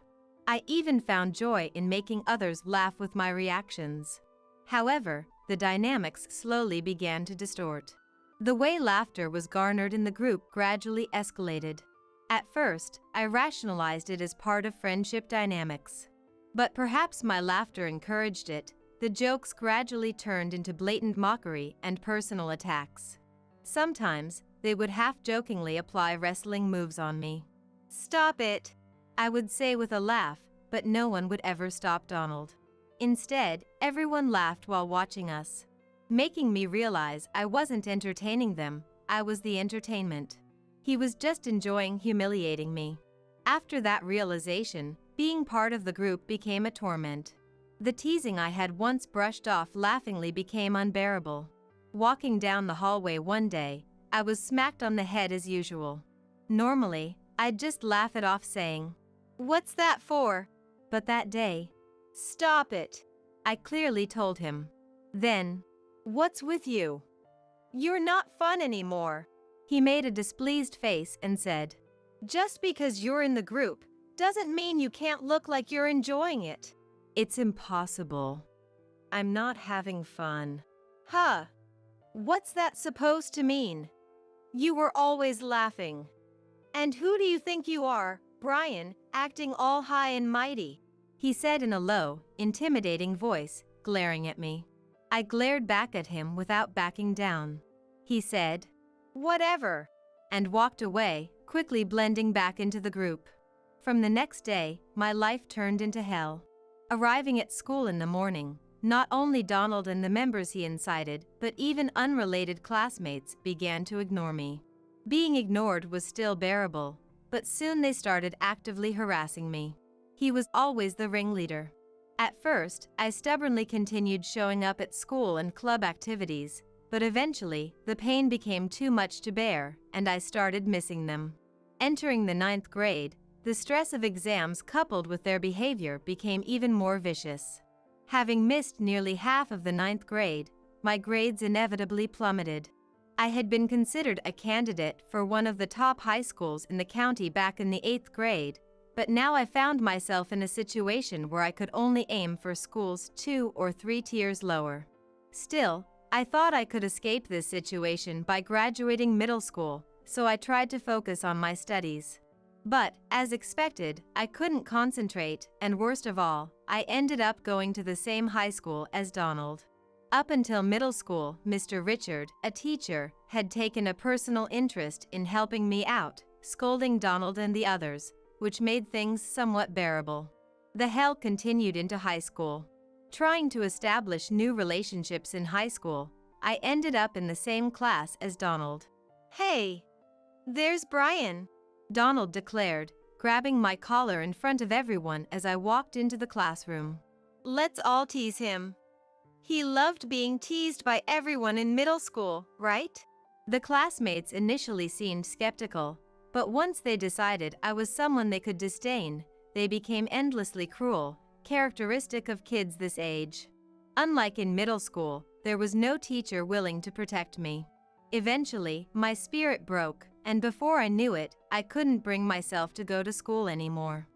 I even found joy in making others laugh with my reactions. However, the dynamics slowly began to distort. The way laughter was garnered in the group gradually escalated. At first, I rationalized it as part of friendship dynamics. But perhaps my laughter encouraged it. The jokes gradually turned into blatant mockery and personal attacks. Sometimes, they would half-jokingly apply wrestling moves on me. "Stop it," I would say with a laugh, but no one would ever stop Donald. Instead, everyone laughed while watching us, making me realize I wasn't entertaining them, I was the entertainment. He was just enjoying humiliating me. After that realization, being part of the group became a torment. The teasing I had once brushed off laughingly became unbearable. Walking down the hallway one day, I was smacked on the head as usual. Normally, I'd just laugh it off saying, "What's that for?" But that day, "Stop it," I clearly told him. Then, "What's with you? You're not fun anymore." He made a displeased face and said, "Just because you're in the group doesn't mean you can't look like you're enjoying it." "It's impossible. I'm not having fun." "Huh. What's that supposed to mean? You were always laughing. And who do you think you are, Brian, acting all high and mighty?" he said in a low, intimidating voice, glaring at me. I glared back at him without backing down. He said, "Whatever," and walked away, quickly blending back into the group. From the next day, my life turned into hell. Arriving at school in the morning, not only Donald and the members he incited, but even unrelated classmates began to ignore me. Being ignored was still bearable, but soon they started actively harassing me. He was always the ringleader. At first, I stubbornly continued showing up at school and club activities, but eventually, the pain became too much to bear, and I started missing them. Entering the 9th grade, the stress of exams coupled with their behavior became even more vicious. Having missed nearly half of the 9th grade, my grades inevitably plummeted. I had been considered a candidate for one of the top high schools in the county back in the 8th grade, but now I found myself in a situation where I could only aim for schools 2 or 3 tiers lower. Still, I thought I could escape this situation by graduating middle school, so I tried to focus on my studies. But, as expected, I couldn't concentrate, and worst of all, I ended up going to the same high school as Donald. Up until middle school, Mr. Richard, a teacher, had taken a personal interest in helping me out, scolding Donald and the others, which made things somewhat bearable. The hell continued into high school. Trying to establish new relationships in high school, I ended up in the same class as Donald. "Hey, there's Brian," Donald declared, grabbing my collar in front of everyone as I walked into the classroom. "Let's all tease him. He loved being teased by everyone in middle school, right?" The classmates initially seemed skeptical, but once they decided I was someone they could disdain, they became endlessly cruel, characteristic of kids this age. Unlike in middle school, there was no teacher willing to protect me. Eventually, my spirit broke, and before I knew it, I couldn't bring myself to go to school anymore.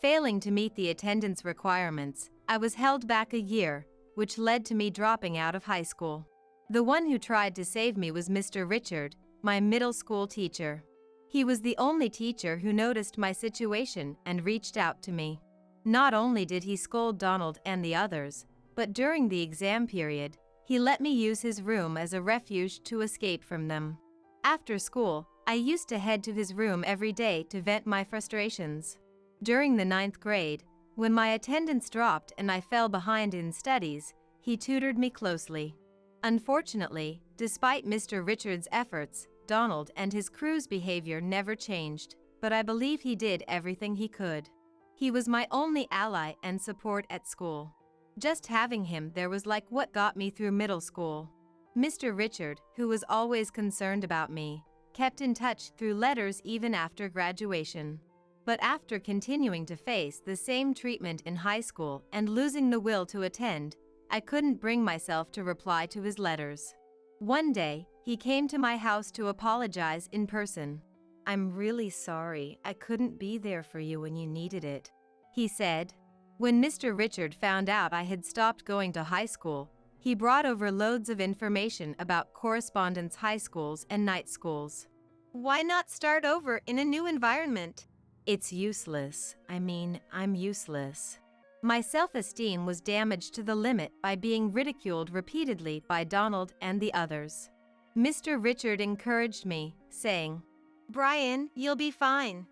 Failing to meet the attendance requirements, I was held back a year, which led to me dropping out of high school. The one who tried to save me was Mr. Richard, my middle school teacher. He was the only teacher who noticed my situation and reached out to me. Not only did he scold Donald and the others, but during the exam period, he let me use his room as a refuge to escape from them. After school, I used to head to his room every day to vent my frustrations. During the 9th grade, when my attendance dropped and I fell behind in studies, he tutored me closely. Unfortunately, despite Mr. Richard's efforts, Donald and his crew's behavior never changed, but I believe he did everything he could. He was my only ally and support at school. Just having him there was like what got me through middle school. Mr. Richard, who was always concerned about me, kept in touch through letters even after graduation. But after continuing to face the same treatment in high school and losing the will to attend, I couldn't bring myself to reply to his letters. One day, he came to my house to apologize in person. "I'm really sorry, I couldn't be there for you when you needed it," he said. When Mr. Richard found out I had stopped going to high school, he brought over loads of information about correspondence high schools and night schools. "Why not start over in a new environment?" "It's useless. I'm useless." My self-esteem was damaged to the limit by being ridiculed repeatedly by Donald and the others. Mr. Richard encouraged me, saying, "Brian, you'll be fine.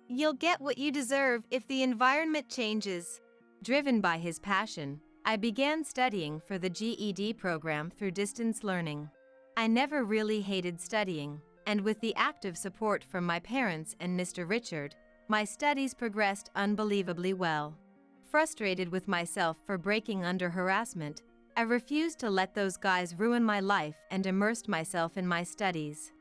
You'll get what you deserve if the environment changes." Driven by his passion, I began studying for the GED program through distance learning. I never really hated studying, and with the active support from my parents and Mr. Richard, my studies progressed unbelievably well. Frustrated with myself for breaking under harassment, I refused to let those guys ruin my life and immersed myself in my studies.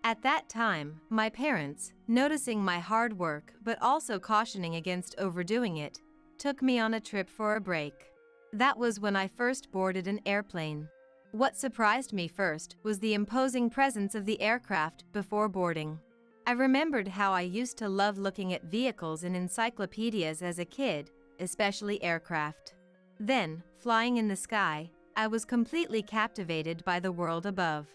At that time, my parents, noticing my hard work but also cautioning against overdoing it, took me on a trip for a break. That was when I first boarded an airplane. What surprised me first was the imposing presence of the aircraft before boarding. I remembered how I used to love looking at vehicles in encyclopedias as a kid, especially aircraft. Then, flying in the sky, I was completely captivated by the world above.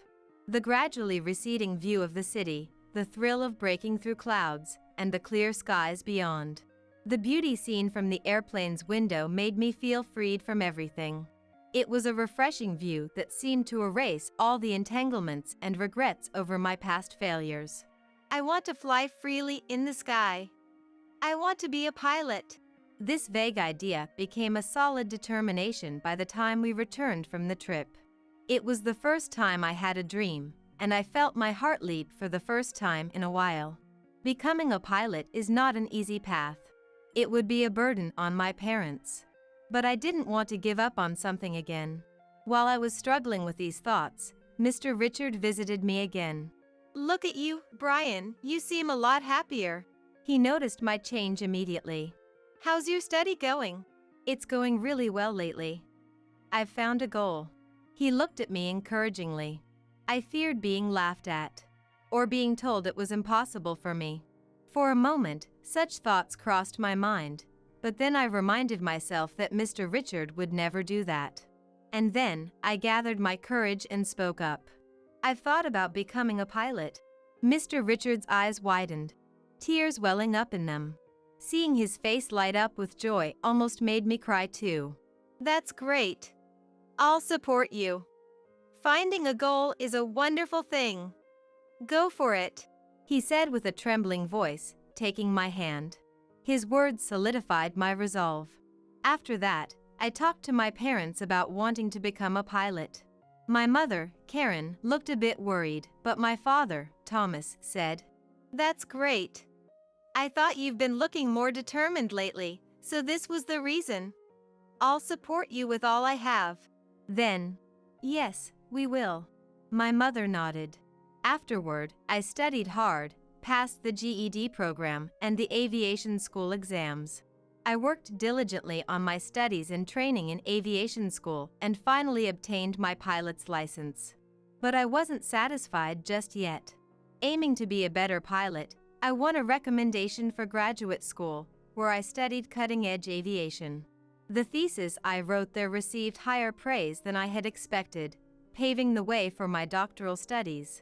The gradually receding view of the city, the thrill of breaking through clouds, and the clear skies beyond. The beauty seen from the airplane's window made me feel freed from everything. It was a refreshing view that seemed to erase all the entanglements and regrets over my past failures. "I want to fly freely in the sky. I want to be a pilot." This vague idea became a solid determination by the time we returned from the trip. It was the first time I had a dream, and I felt my heart leap for the first time in a while. Becoming a pilot is not an easy path. It would be a burden on my parents. But I didn't want to give up on something again. While I was struggling with these thoughts, Mr. Richard visited me again. "Look at you, Brian, you seem a lot happier." He noticed my change immediately. "How's your study going?" "It's going really well lately. I've found a goal." He looked at me encouragingly. I feared being laughed at, or being told it was impossible for me. For a moment, such thoughts crossed my mind, but then I reminded myself that Mr. Richard would never do that. And then, I gathered my courage and spoke up. "I've thought about becoming a pilot." Mr. Richards' eyes widened, tears welling up in them. Seeing his face light up with joy almost made me cry too. "That's great. I'll support you. Finding a goal is a wonderful thing. Go for it," he said with a trembling voice, taking my hand. His words solidified my resolve. After that, I talked to my parents about wanting to become a pilot. My mother, Karen, looked a bit worried, but my father, Thomas, said, "That's great. I thought you've been looking more determined lately, so this was the reason. I'll support you with all I have." Then, "Yes, we will." My mother nodded. Afterward, I studied hard, passed the GED program and the aviation school exams. I worked diligently on my studies and training in aviation school and finally obtained my pilot's license. But I wasn't satisfied just yet. Aiming to be a better pilot, I won a recommendation for graduate school, where I studied cutting-edge aviation. The thesis I wrote there received higher praise than I had expected, paving the way for my doctoral studies.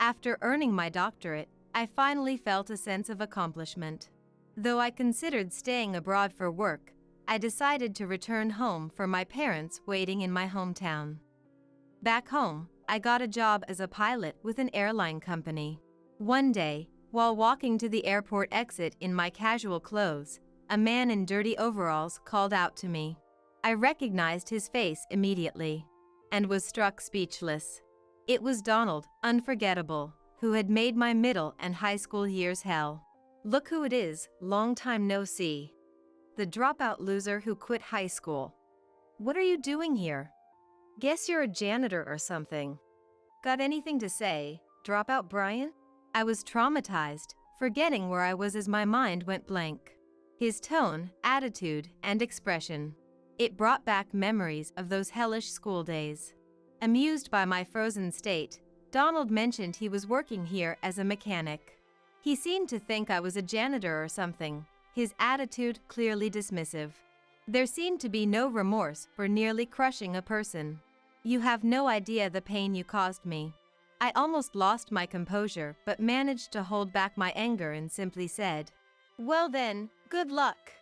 After earning my doctorate, I finally felt a sense of accomplishment. Though I considered staying abroad for work, I decided to return home for my parents waiting in my hometown. Back home, I got a job as a pilot with an airline company. One day, while walking to the airport exit in my casual clothes, a man in dirty overalls called out to me. I recognized his face immediately and was struck speechless. It was Donald, unforgettable, who had made my middle and high school years hell. "Look who it is, long time no see. The dropout loser who quit high school. What are you doing here? Guess you're a janitor or something. Got anything to say, dropout Brian?" I was traumatized, forgetting where I was as my mind went blank. His tone, attitude, and expression. It brought back memories of those hellish school days. Amused by my frozen state, Donald mentioned he was working here as a mechanic. He seemed to think I was a janitor or something, his attitude clearly dismissive. There seemed to be no remorse for nearly crushing a person. "You have no idea the pain you caused me." I almost lost my composure but managed to hold back my anger and simply said, "Well then, good luck,"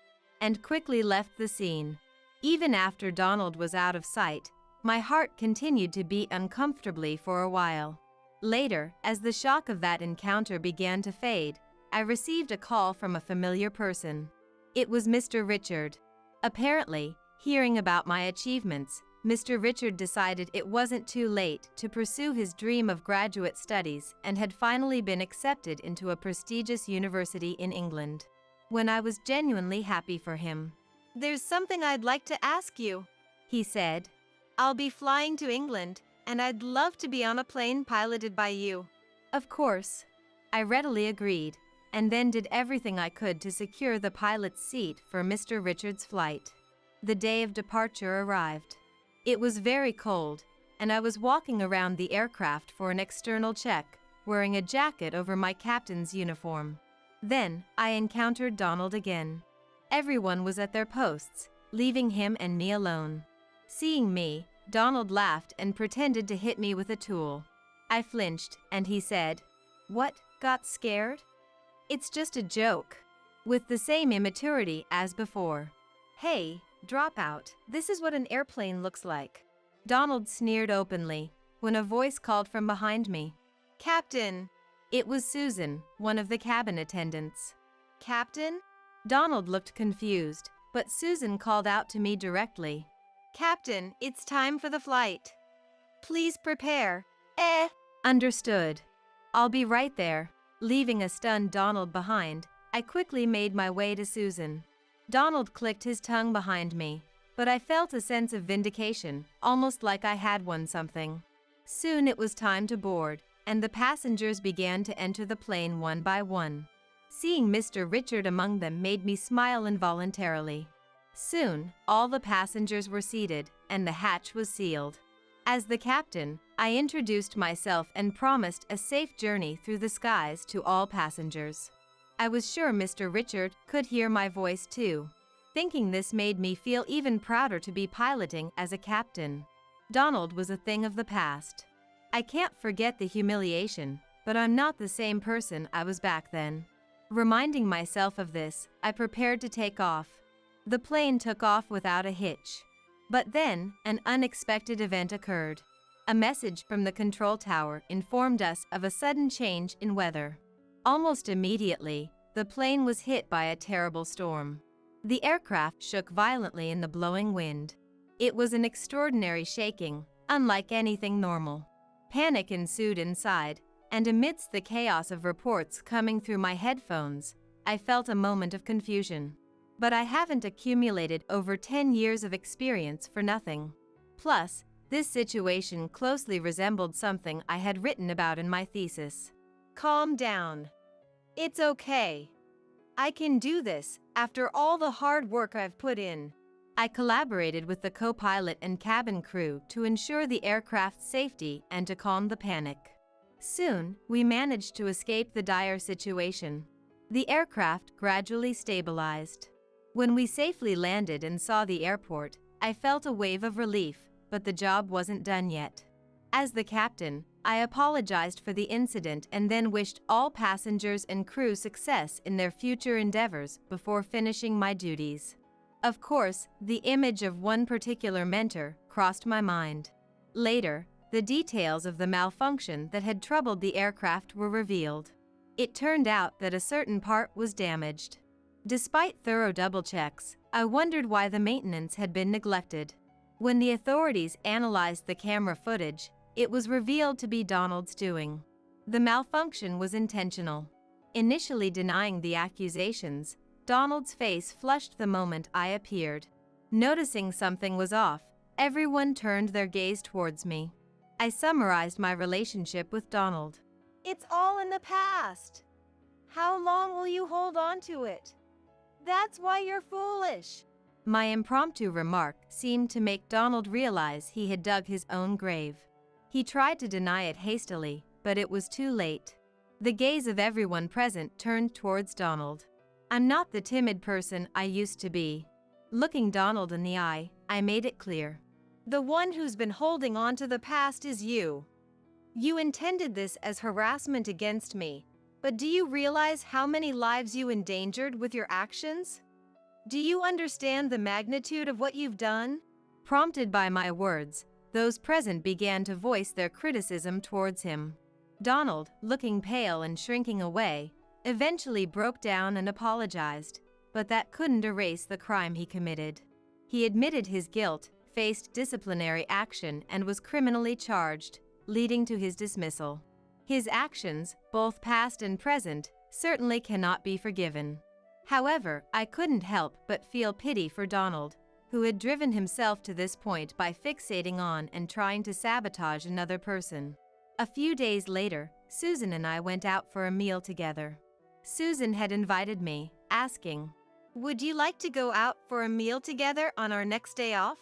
and quickly left the scene. Even after Donald was out of sight, my heart continued to beat uncomfortably for a while. Later, as the shock of that encounter began to fade, I received a call from a familiar person. It was Mr. Richard. Apparently, hearing about my achievements, Mr. Richard decided it wasn't too late to pursue his dream of graduate studies and had finally been accepted into a prestigious university in England. When I was genuinely happy for him. "There's something I'd like to ask you," he said. "I'll be flying to England, and I'd love to be on a plane piloted by you." Of course. I readily agreed, and then did everything I could to secure the pilot's seat for Mr. Richard's flight. The day of departure arrived. It was very cold, and I was walking around the aircraft for an external check, wearing a jacket over my captain's uniform. Then, I encountered Donald again. Everyone was at their posts, leaving him and me alone. Seeing me, Donald laughed and pretended to hit me with a tool. I flinched, and he said, "What, got scared? It's just a joke," with the same immaturity as before. "Hey, dropout, this is what an airplane looks like." Donald sneered openly, when a voice called from behind me. "Captain!" It was Susan, one of the cabin attendants. "Captain?" Donald looked confused, but Susan called out to me directly. "Captain, it's time for the flight. Please prepare." Understood. I'll be right there." Leaving a stunned Donald behind, I quickly made my way to Susan. Donald clicked his tongue behind me, but I felt a sense of vindication, almost like I had won something. Soon it was time to board, and the passengers began to enter the plane one by one. Seeing Mr. Richard among them made me smile involuntarily. Soon, all the passengers were seated, and the hatch was sealed. As the captain, I introduced myself and promised a safe journey through the skies to all passengers. I was sure Mr. Richard could hear my voice too. Thinking this made me feel even prouder to be piloting as a captain. Donald was a thing of the past. I can't forget the humiliation, but I'm not the same person I was back then. Reminding myself of this, I prepared to take off. The plane took off without a hitch. But then, an unexpected event occurred. A message from the control tower informed us of a sudden change in weather. Almost immediately, the plane was hit by a terrible storm. The aircraft shook violently in the blowing wind. It was an extraordinary shaking, unlike anything normal. Panic ensued inside, and amidst the chaos of reports coming through my headphones, I felt a moment of confusion. But I haven't accumulated over 10 years of experience for nothing. Plus, this situation closely resembled something I had written about in my thesis. Calm down. It's okay. I can do this, after all the hard work I've put in. I collaborated with the co-pilot and cabin crew to ensure the aircraft's safety and to calm the panic. Soon, we managed to escape the dire situation. The aircraft gradually stabilized. When we safely landed and saw the airport, I felt a wave of relief, but the job wasn't done yet. As the captain, I apologized for the incident and then wished all passengers and crew success in their future endeavors before finishing my duties. Of course, the image of one particular mentor crossed my mind. Later, the details of the malfunction that had troubled the aircraft were revealed. It turned out that a certain part was damaged. Despite thorough double checks, I wondered why the maintenance had been neglected. When the authorities analyzed the camera footage, it was revealed to be Donald's doing. The malfunction was intentional. Initially denying the accusations, Donald's face flushed the moment I appeared. Noticing something was off, everyone turned their gaze towards me. I summarized my relationship with Donald. It's all in the past. How long will you hold on to it? That's why you're foolish. My impromptu remark seemed to make Donald realize he had dug his own grave. He tried to deny it hastily, but it was too late. The gaze of everyone present turned towards Donald. I'm not the timid person I used to be. Looking Donald in the eye, I made it clear. The one who's been holding on to the past is you. You intended this as harassment against me, but do you realize how many lives you endangered with your actions? Do you understand the magnitude of what you've done? Prompted by my words, those present began to voice their criticism towards him. Donald, looking pale and shrinking away, eventually broke down and apologized, but that couldn't erase the crime he committed. He admitted his guilt, faced disciplinary action, and was criminally charged, leading to his dismissal. His actions, both past and present, certainly cannot be forgiven. However, I couldn't help but feel pity for Donald, who had driven himself to this point by fixating on and trying to sabotage another person. A few days later, Susan and I went out for a meal together. Susan had invited me, asking, "Would you like to go out for a meal together on our next day off?"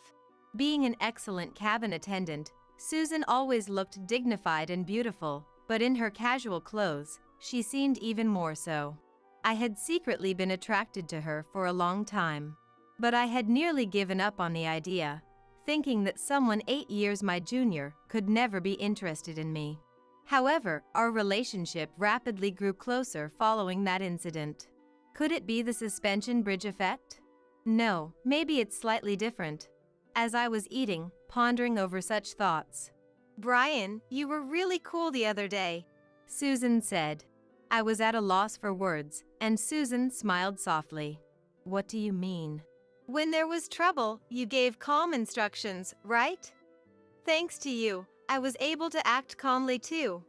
Being an excellent cabin attendant, Susan always looked dignified and beautiful, but in her casual clothes, she seemed even more so. I had secretly been attracted to her for a long time, but I had nearly given up on the idea, thinking that someone 8 years my junior could never be interested in me. However, our relationship rapidly grew closer following that incident. Could it be the suspension bridge effect? No, maybe it's slightly different. As I was eating, pondering over such thoughts. "Brian, you were really cool the other day," Susan said. I was at a loss for words, and Susan smiled softly. "What do you mean?" "When there was trouble, you gave calm instructions, right? Thanks to you, I was able to act calmly too.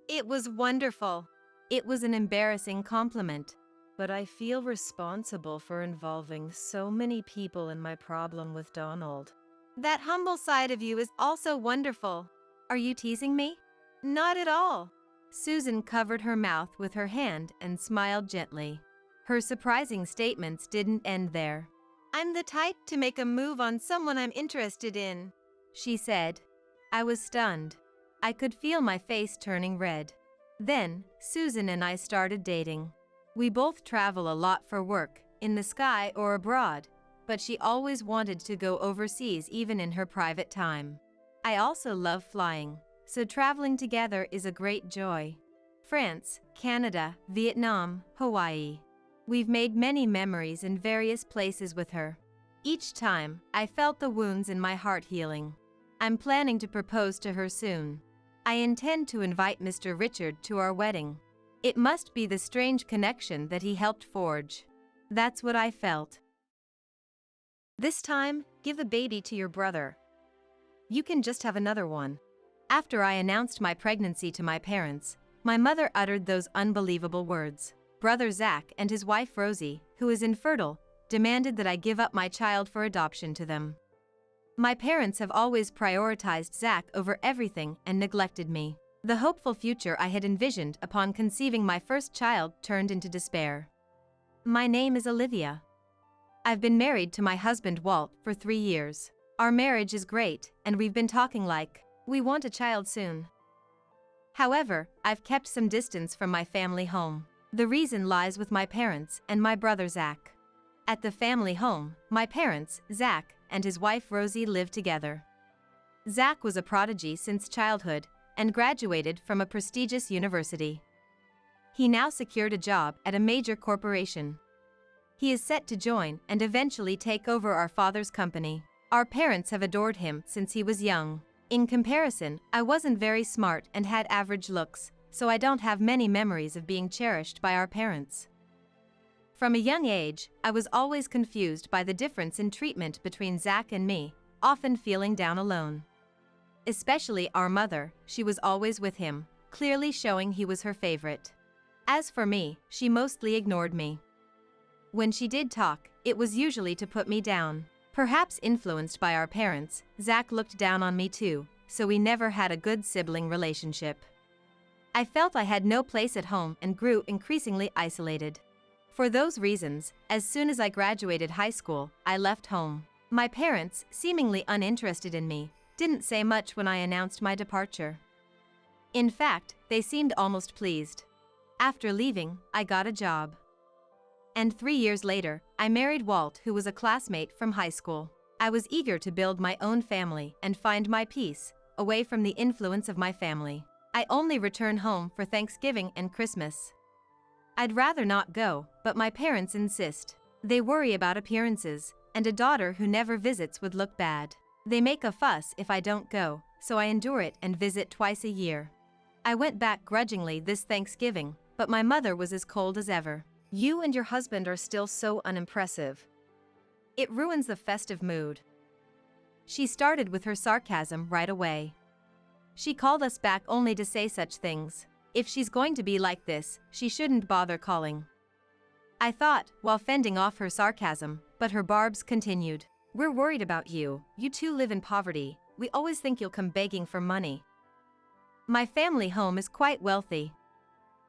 It was wonderful." It was an embarrassing compliment, but I feel responsible for involving so many people in my problem with Donald. That humble side of you is also wonderful. Are you teasing me? Not at all. Susan covered her mouth with her hand and smiled gently. Her surprising statements didn't end there. "I'm the type to make a move on someone I'm interested in," she said. I was stunned. I could feel my face turning red. Then, Susan and I started dating. We both travel a lot for work, in the sky or abroad, but she always wanted to go overseas even in her private time. I also love flying, so traveling together is a great joy. France, Canada, Vietnam, Hawaii. We've made many memories in various places with her. Each time, I felt the wounds in my heart healing. I'm planning to propose to her soon. I intend to invite Mr. Richard to our wedding. It must be the strange connection that he helped forge. That's what I felt. This time, give the baby to your brother. You can just have another one. After I announced my pregnancy to my parents, my mother uttered those unbelievable words. Brother Zach and his wife Rosie, who is infertile, demanded that I give up my child for adoption to them. My parents have always prioritized Zach over everything and neglected me. The hopeful future I had envisioned upon conceiving my first child turned into despair. My name is Olivia. I've been married to my husband Walt for 3 years. Our marriage is great, and we've been talking like we want a child soon. However, I've kept some distance from my family home. The reason lies with my parents and my brother Zach. At the family home, my parents, Zach, and his wife Rosie live together. Zach was a prodigy since childhood and graduated from a prestigious university. He now secured a job at a major corporation. He is set to join and eventually take over our father's company. Our parents have adored him since he was young. In comparison, I wasn't very smart and had average looks, so I don't have many memories of being cherished by our parents. From a young age, I was always confused by the difference in treatment between Zach and me, often feeling down alone. Especially our mother, she was always with him, clearly showing he was her favorite. As for me, she mostly ignored me. When she did talk, it was usually to put me down. Perhaps influenced by our parents, Zach looked down on me too, so we never had a good sibling relationship. I felt I had no place at home and grew increasingly isolated. For those reasons, as soon as I graduated high school, I left home. My parents, seemingly uninterested in me, didn't say much when I announced my departure. In fact, they seemed almost pleased. After leaving, I got a job. And 3 years later, I married Walt, who was a classmate from high school. I was eager to build my own family and find my peace, away from the influence of my family. I only return home for Thanksgiving and Christmas. I'd rather not go, but my parents insist. They worry about appearances, and a daughter who never visits would look bad. They make a fuss if I don't go, so I endure it and visit twice a year. I went back grudgingly this Thanksgiving, but my mother was as cold as ever. You and your husband are still so unimpressive. It ruins the festive mood. She started with her sarcasm right away. She called us back only to say such things. If she's going to be like this, she shouldn't bother calling. I thought, while fending off her sarcasm, but her barbs continued. We're worried about you. You two live in poverty. We always think you'll come begging for money. My family home is quite wealthy.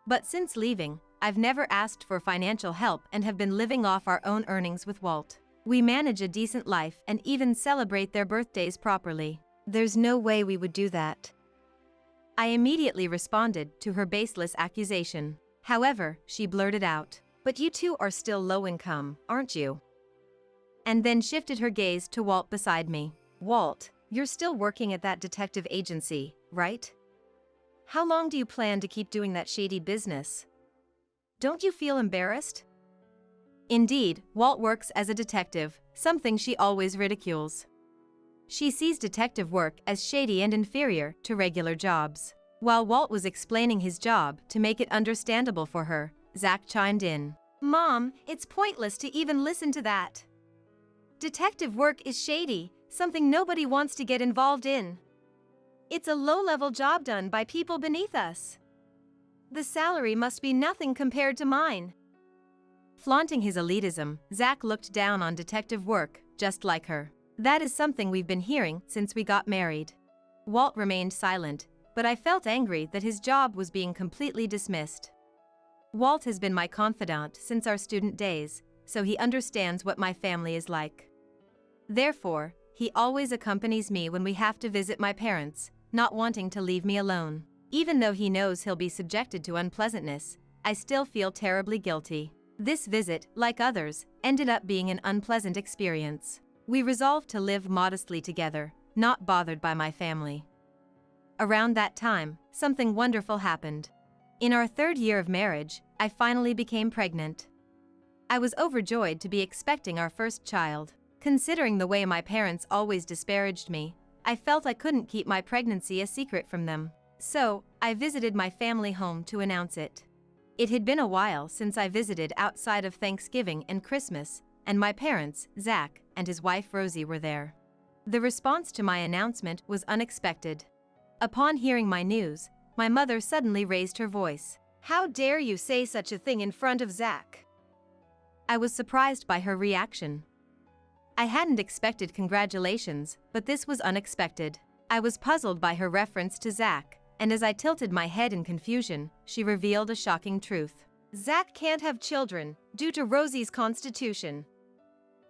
But since leaving, I've never asked for financial help and have been living off our own earnings with Walt. We manage a decent life and even celebrate their birthdays properly. There's no way we would do that. I immediately responded to her baseless accusation. However, she blurted out, "But you two are still low income, aren't you?" And then shifted her gaze to Walt beside me. Walt, you're still working at that detective agency, right? How long do you plan to keep doing that shady business? Don't you feel embarrassed? Indeed, Walt works as a detective, something she always ridicules. She sees detective work as shady and inferior to regular jobs. While Walt was explaining his job to make it understandable for her, Zach chimed in. Mom, it's pointless to even listen to that. Detective work is shady, something nobody wants to get involved in. It's a low-level job done by people beneath us. The salary must be nothing compared to mine. Flaunting his elitism, Zach looked down on detective work, just like her. That is something we've been hearing since we got married. Walt remained silent, but I felt angry that his job was being completely dismissed. Walt has been my confidant since our student days, so he understands what my family is like. Therefore, he always accompanies me when we have to visit my parents, not wanting to leave me alone. Even though he knows he'll be subjected to unpleasantness, I still feel terribly guilty. This visit, like others, ended up being an unpleasant experience. We resolved to live modestly together, not bothered by my family. Around that time, something wonderful happened. In our 3rd year of marriage, I finally became pregnant. I was overjoyed to be expecting our first child. Considering the way my parents always disparaged me, I felt I couldn't keep my pregnancy a secret from them. So, I visited my family home to announce it. It had been a while since I visited outside of Thanksgiving and Christmas, and my parents, Zach, and his wife Rosie were there. The response to my announcement was unexpected. Upon hearing my news, my mother suddenly raised her voice. "How dare you say such a thing in front of Zach?" I was surprised by her reaction. I hadn't expected congratulations, but this was unexpected. I was puzzled by her reference to Zach, and as I tilted my head in confusion, she revealed a shocking truth. "Zach can't have children, due to Rosie's constitution.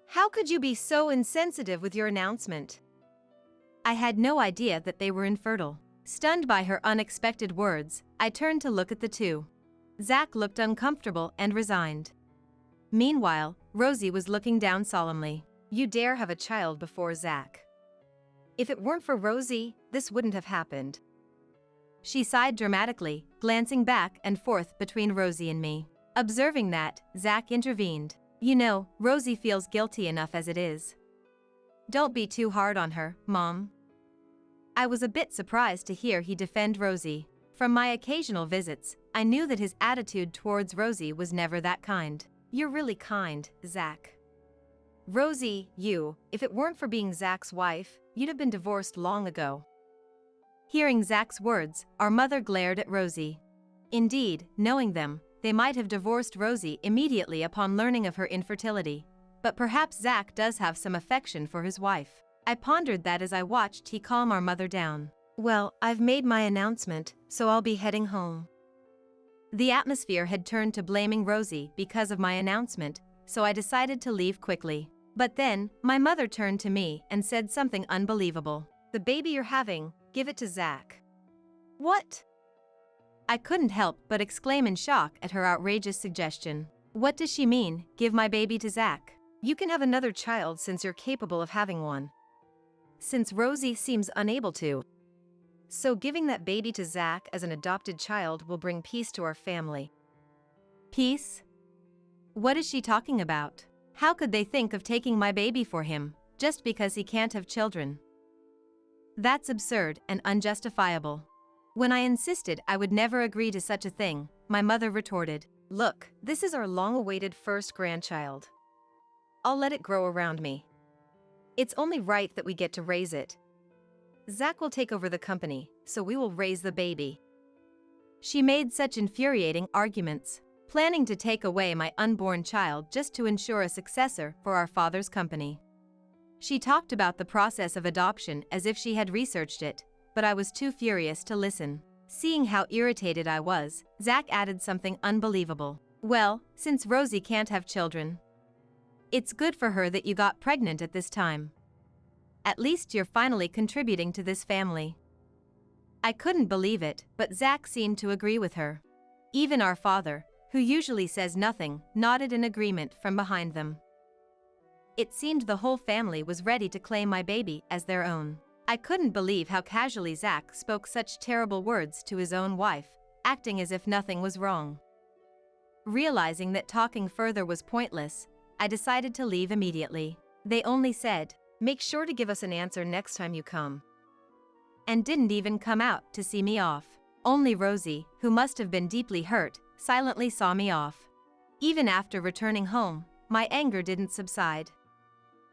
How could you be so insensitive with your announcement?" I had no idea that they were infertile. Stunned by her unexpected words, I turned to look at the two. Zach looked uncomfortable and resigned. Meanwhile, Rosie was looking down solemnly. "You dare have a child before Zach. If it weren't for Rosie, this wouldn't have happened." She sighed dramatically, glancing back and forth between Rosie and me. Observing that, Zach intervened. "You know, Rosie feels guilty enough as it is. Don't be too hard on her, Mom." I was a bit surprised to hear he defend Rosie. From my occasional visits, I knew that his attitude towards Rosie was never that kind. "You're really kind, Zach. Rosie, if it weren't for being Zach's wife, you'd have been divorced long ago." Hearing Zach's words, our mother glared at Rosie. Indeed, knowing them, they might have divorced Rosie immediately upon learning of her infertility. But perhaps Zach does have some affection for his wife. I pondered that as I watched he calm our mother down. "Well, I've made my announcement, so I'll be heading home." The atmosphere had turned to blaming Rosie because of my announcement, so I decided to leave quickly. But then, my mother turned to me and said something unbelievable. "The baby you're having, give it to Zach." "What?" I couldn't help but exclaim in shock at her outrageous suggestion. "What does she mean, give my baby to Zach? You can have another child since you're capable of having one. Since Rosie seems unable to. So giving that baby to Zach as an adopted child will bring peace to our family." Peace? What is she talking about? How could they think of taking my baby for him, just because he can't have children? That's absurd and unjustifiable. When I insisted I would never agree to such a thing, my mother retorted, "Look, this is our long-awaited first grandchild. I'll let it grow around me. It's only right that we get to raise it. Zach will take over the company, so we will raise the baby." She made such infuriating arguments, planning to take away my unborn child just to ensure a successor for our father's company. She talked about the process of adoption as if she had researched it, but I was too furious to listen. Seeing how irritated I was, Zach added something unbelievable. "Well, since Rosie can't have children, it's good for her that you got pregnant at this time. At least you're finally contributing to this family." I couldn't believe it, but Zach seemed to agree with her. Even our father, who usually says nothing, nodded in agreement from behind them. It seemed the whole family was ready to claim my baby as their own. I couldn't believe how casually Zach spoke such terrible words to his own wife, acting as if nothing was wrong. Realizing that talking further was pointless, I decided to leave immediately. They only said, "Make sure to give us an answer next time you come," and didn't even come out to see me off. Only Rosie, who must have been deeply hurt, silently saw me off. Even after returning home, my anger didn't subside.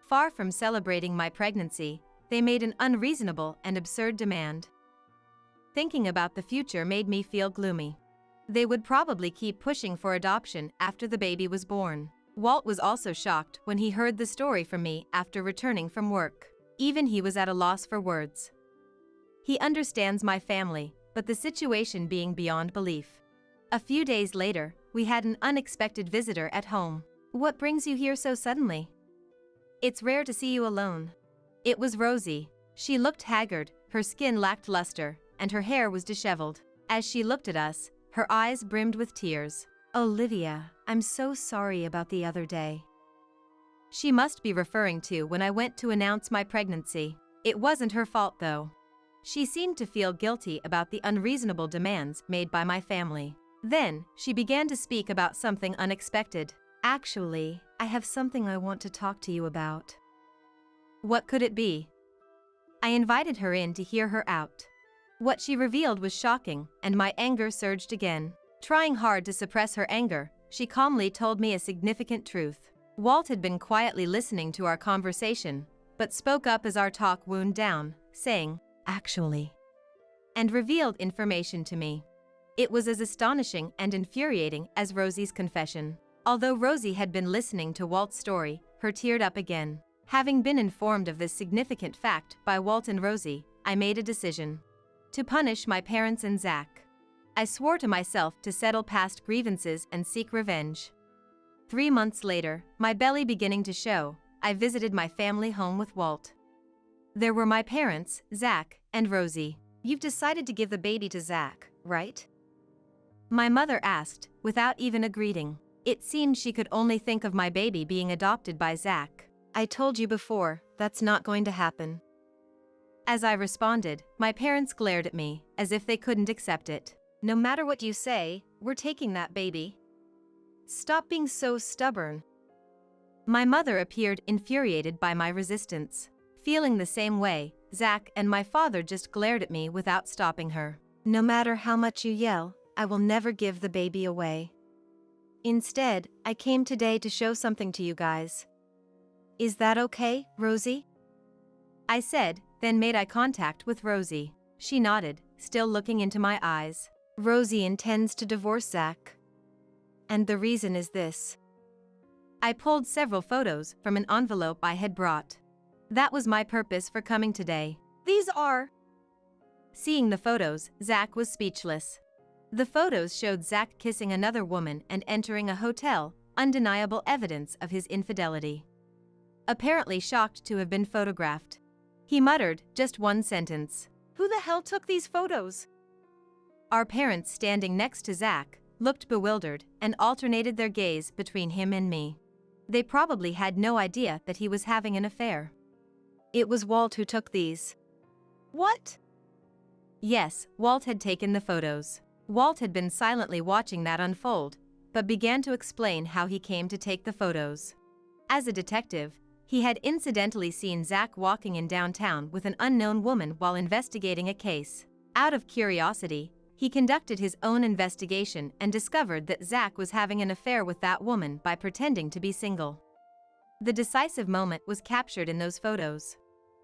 Far from celebrating my pregnancy, they made an unreasonable and absurd demand. Thinking about the future made me feel gloomy. They would probably keep pushing for adoption after the baby was born. Walt was also shocked when he heard the story from me after returning from work. Even he was at a loss for words. He understands my family, but the situation being beyond belief. A few days later, we had an unexpected visitor at home. "What brings you here so suddenly? It's rare to see you alone." It was Rosie. She looked haggard, her skin lacked luster, and her hair was disheveled. As she looked at us, her eyes brimmed with tears. "Olivia, I'm so sorry about the other day." She must be referring to when I went to announce my pregnancy. It wasn't her fault though. She seemed to feel guilty about the unreasonable demands made by my family. Then, she began to speak about something unexpected. Actually, I have something I want to talk to you about. What could it be? I invited her in to hear her out. What she revealed was shocking, and my anger surged again. Trying hard to suppress her anger, she calmly told me a significant truth. Walt had been quietly listening to our conversation, but spoke up as our talk wound down, saying, "Actually," and revealed information to me. It was as astonishing and infuriating as Rosie's confession. Although Rosie had been listening to Walt's story, her teared up again. Having been informed of this significant fact by Walt and Rosie, I made a decision. To punish my parents and Zach. I swore to myself to settle past grievances and seek revenge. 3 months later, my belly beginning to show, I visited my family home with Walt. There were my parents, Zach, and Rosie. "You've decided to give the baby to Zach, right?" My mother asked, without even a greeting. It seemed she could only think of my baby being adopted by Zach. "I told you before, that's not going to happen." As I responded, my parents glared at me, as if they couldn't accept it. "No matter what you say, we're taking that baby. Stop being so stubborn." My mother appeared infuriated by my resistance. Feeling the same way, Zach and my father just glared at me without stopping her. "No matter how much you yell, I will never give the baby away. Instead, I came today to show something to you guys. Is that okay, Rosie?" I said, then made eye contact with Rosie. She nodded, still looking into my eyes. "Rosie intends to divorce Zach. And the reason is this." I pulled several photos from an envelope I had brought. That was my purpose for coming today. "These are..." Seeing the photos, Zach was speechless. The photos showed Zach kissing another woman and entering a hotel, undeniable evidence of his infidelity. Apparently shocked to have been photographed. He muttered just one sentence. "Who the hell took these photos?" Our parents, standing next to Zach, looked bewildered and alternated their gaze between him and me. They probably had no idea that he was having an affair. "It was Walt who took these." "What?" Yes, Walt had taken the photos. Walt had been silently watching that unfold, but began to explain how he came to take the photos. As a detective, he had incidentally seen Zach walking in downtown with an unknown woman while investigating a case. Out of curiosity, he conducted his own investigation and discovered that Zach was having an affair with that woman by pretending to be single. The decisive moment was captured in those photos.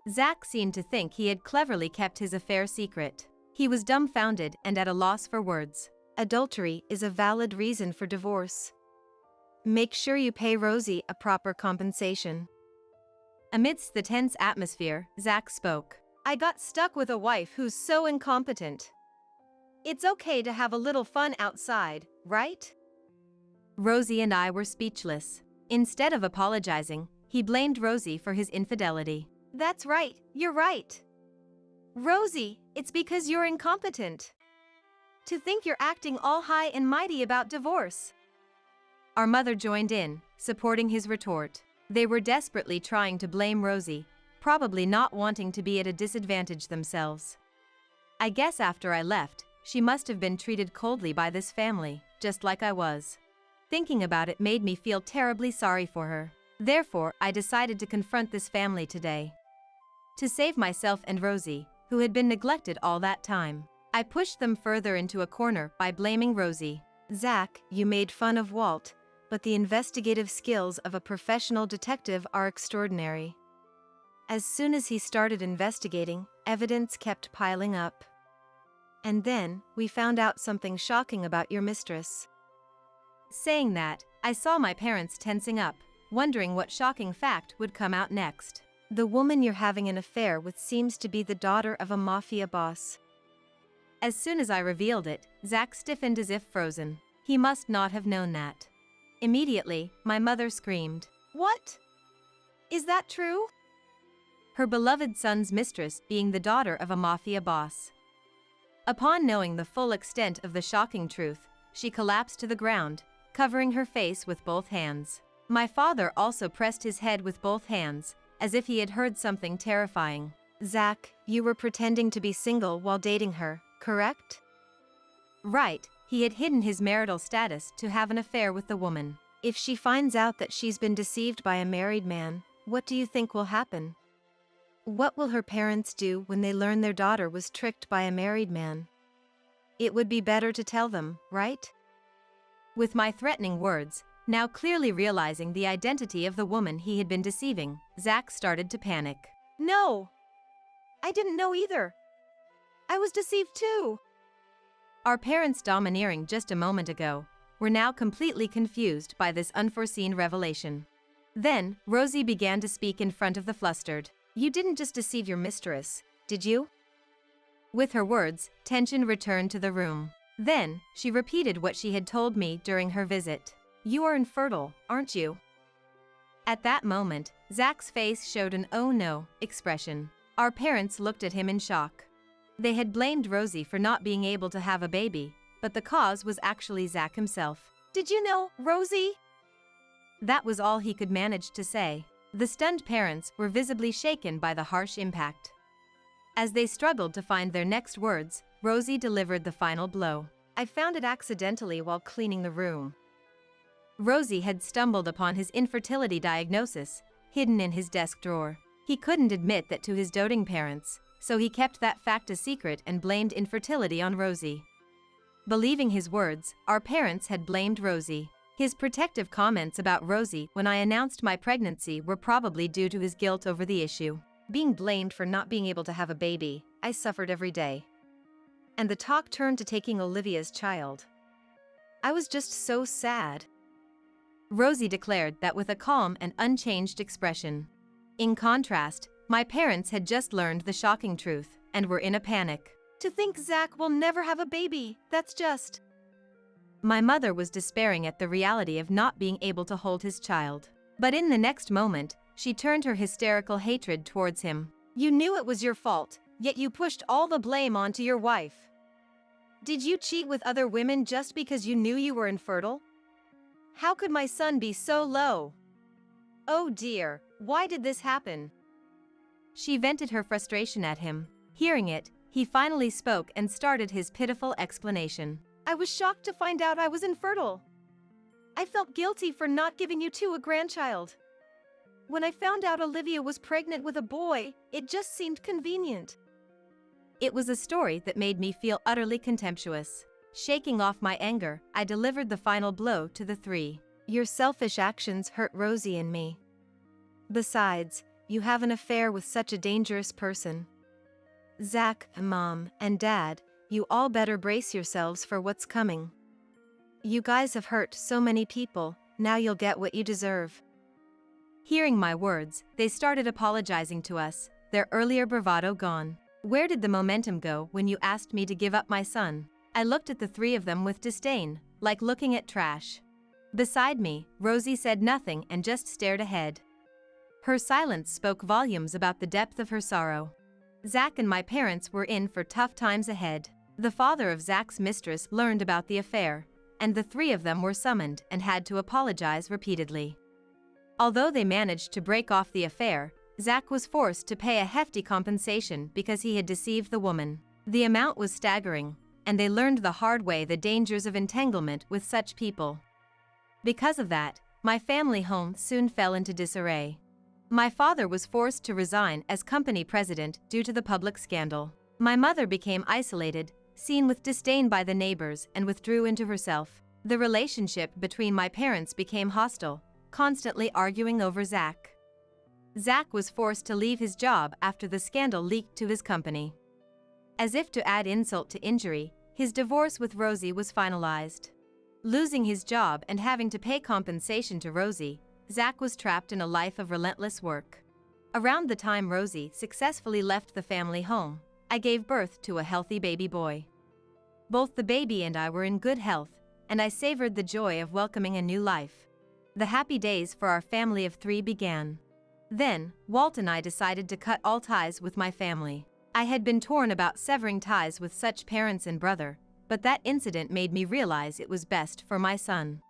Zach seemed to think he had cleverly kept his affair secret. He was dumbfounded and at a loss for words. "Adultery is a valid reason for divorce. Make sure you pay Rosie a proper compensation." Amidst the tense atmosphere, Zach spoke. "I got stuck with a wife who's so incompetent. It's okay to have a little fun outside, right?" Rosie and I were speechless. Instead of apologizing, he blamed Rosie for his infidelity. "That's right, you're right. Rosie, it's because you're incompetent. To think you're acting all high and mighty about divorce." Our mother joined in, supporting his retort. They were desperately trying to blame Rosie, probably not wanting to be at a disadvantage themselves. I guess after I left, she must have been treated coldly by this family, just like I was. Thinking about it made me feel terribly sorry for her. Therefore, I decided to confront this family today. To save myself and Rosie, who had been neglected all that time, I pushed them further into a corner by blaming Rosie. "Zach, you made fun of Walt, but the investigative skills of a professional detective are extraordinary. As soon as he started investigating, evidence kept piling up. And then, we found out something shocking about your mistress." Saying that, I saw my parents tensing up, wondering what shocking fact would come out next. "The woman you're having an affair with seems to be the daughter of a mafia boss." As soon as I revealed it, Zach stiffened as if frozen. He must not have known that. Immediately, my mother screamed. "What? Is that true?" Her beloved son's mistress being the daughter of a mafia boss. Upon knowing the full extent of the shocking truth, she collapsed to the ground, covering her face with both hands. My father also pressed his head with both hands, as if he had heard something terrifying. Zach, you were pretending to be single while dating her, correct? Right, he had hidden his marital status to have an affair with the woman. If she finds out that she's been deceived by a married man, what do you think will happen? What will her parents do when they learn their daughter was tricked by a married man? It would be better to tell them, right? With my threatening words, now clearly realizing the identity of the woman he had been deceiving, Zach started to panic. No! I didn't know either. I was deceived too. Our parents, domineering just a moment ago, were now completely confused by this unforeseen revelation. Then, Rosie began to speak in front of the flustered. You didn't just deceive your mistress, did you? With her words, tension returned to the room. Then, she repeated what she had told me during her visit. You are infertile, aren't you? At that moment, Zach's face showed an "oh no" expression. Our parents looked at him in shock. They had blamed Rosie for not being able to have a baby, but the cause was actually Zach himself. Did you know, Rosie? That was all he could manage to say. The stunned parents were visibly shaken by the harsh impact. As they struggled to find their next words, Rosie delivered the final blow. I found it accidentally while cleaning the room. Rosie had stumbled upon his infertility diagnosis, hidden in his desk drawer. He couldn't admit that to his doting parents, so he kept that fact a secret and blamed infertility on Rosie. Believing his words, our parents had blamed Rosie. His protective comments about Rosie when I announced my pregnancy were probably due to his guilt over the issue. Being blamed for not being able to have a baby, I suffered every day. And the talk turned to taking Olivia's child. I was just so sad. Rosie declared that with a calm and unchanged expression. In contrast, my parents had just learned the shocking truth and were in a panic. To think Zach will never have a baby, that's just... My mother was despairing at the reality of not being able to hold his child. But in the next moment, she turned her hysterical hatred towards him. You knew it was your fault, yet you pushed all the blame onto your wife. Did you cheat with other women just because you knew you were infertile? How could my son be so low? Oh dear, why did this happen? She vented her frustration at him. Hearing it, he finally spoke and started his pitiful explanation. I was shocked to find out I was infertile. I felt guilty for not giving you two a grandchild. When I found out Olivia was pregnant with a boy, it just seemed convenient. It was a story that made me feel utterly contemptuous. Shaking off my anger, I delivered the final blow to the three. Your selfish actions hurt Rosie and me. Besides, you have an affair with such a dangerous person. Zach, Mom, and Dad, you all better brace yourselves for what's coming. You guys have hurt so many people, now you'll get what you deserve. Hearing my words, they started apologizing to us, their earlier bravado gone. Where did the momentum go when you asked me to give up my son? I looked at the three of them with disdain, like looking at trash. Beside me, Rosie said nothing and just stared ahead. Her silence spoke volumes about the depth of her sorrow. Zach and my parents were in for tough times ahead. The father of Zach's mistress learned about the affair, and the three of them were summoned and had to apologize repeatedly. Although they managed to break off the affair, Zach was forced to pay a hefty compensation because he had deceived the woman. The amount was staggering, and they learned the hard way the dangers of entanglement with such people. Because of that, my family home soon fell into disarray. My father was forced to resign as company president due to the public scandal. My mother became isolated, seen with disdain by the neighbors, and withdrew into herself. The relationship between my parents became hostile, constantly arguing over Zach. Zach was forced to leave his job after the scandal leaked to his company. As if to add insult to injury, his divorce with Rosie was finalized. Losing his job and having to pay compensation to Rosie, Zach was trapped in a life of relentless work. Around the time Rosie successfully left the family home, I gave birth to a healthy baby boy. Both the baby and I were in good health, and I savored the joy of welcoming a new life. The happy days for our family of three began. Then, Walt and I decided to cut all ties with my family. I had been torn about severing ties with such parents and brother, but that incident made me realize it was best for my son.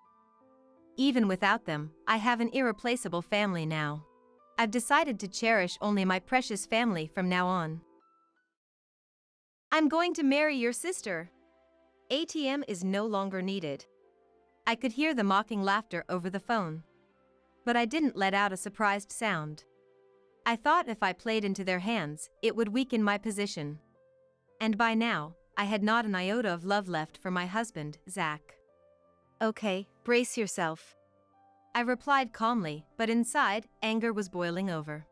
Even without them, I have an irreplaceable family now. I've decided to cherish only my precious family from now on. I'm going to marry your sister. ATM is no longer needed. I could hear the mocking laughter over the phone. But I didn't let out a surprised sound. I thought if I played into their hands, it would weaken my position. And by now, I had not an iota of love left for my husband, Zach. Okay, brace yourself. I replied calmly, but inside, anger was boiling over.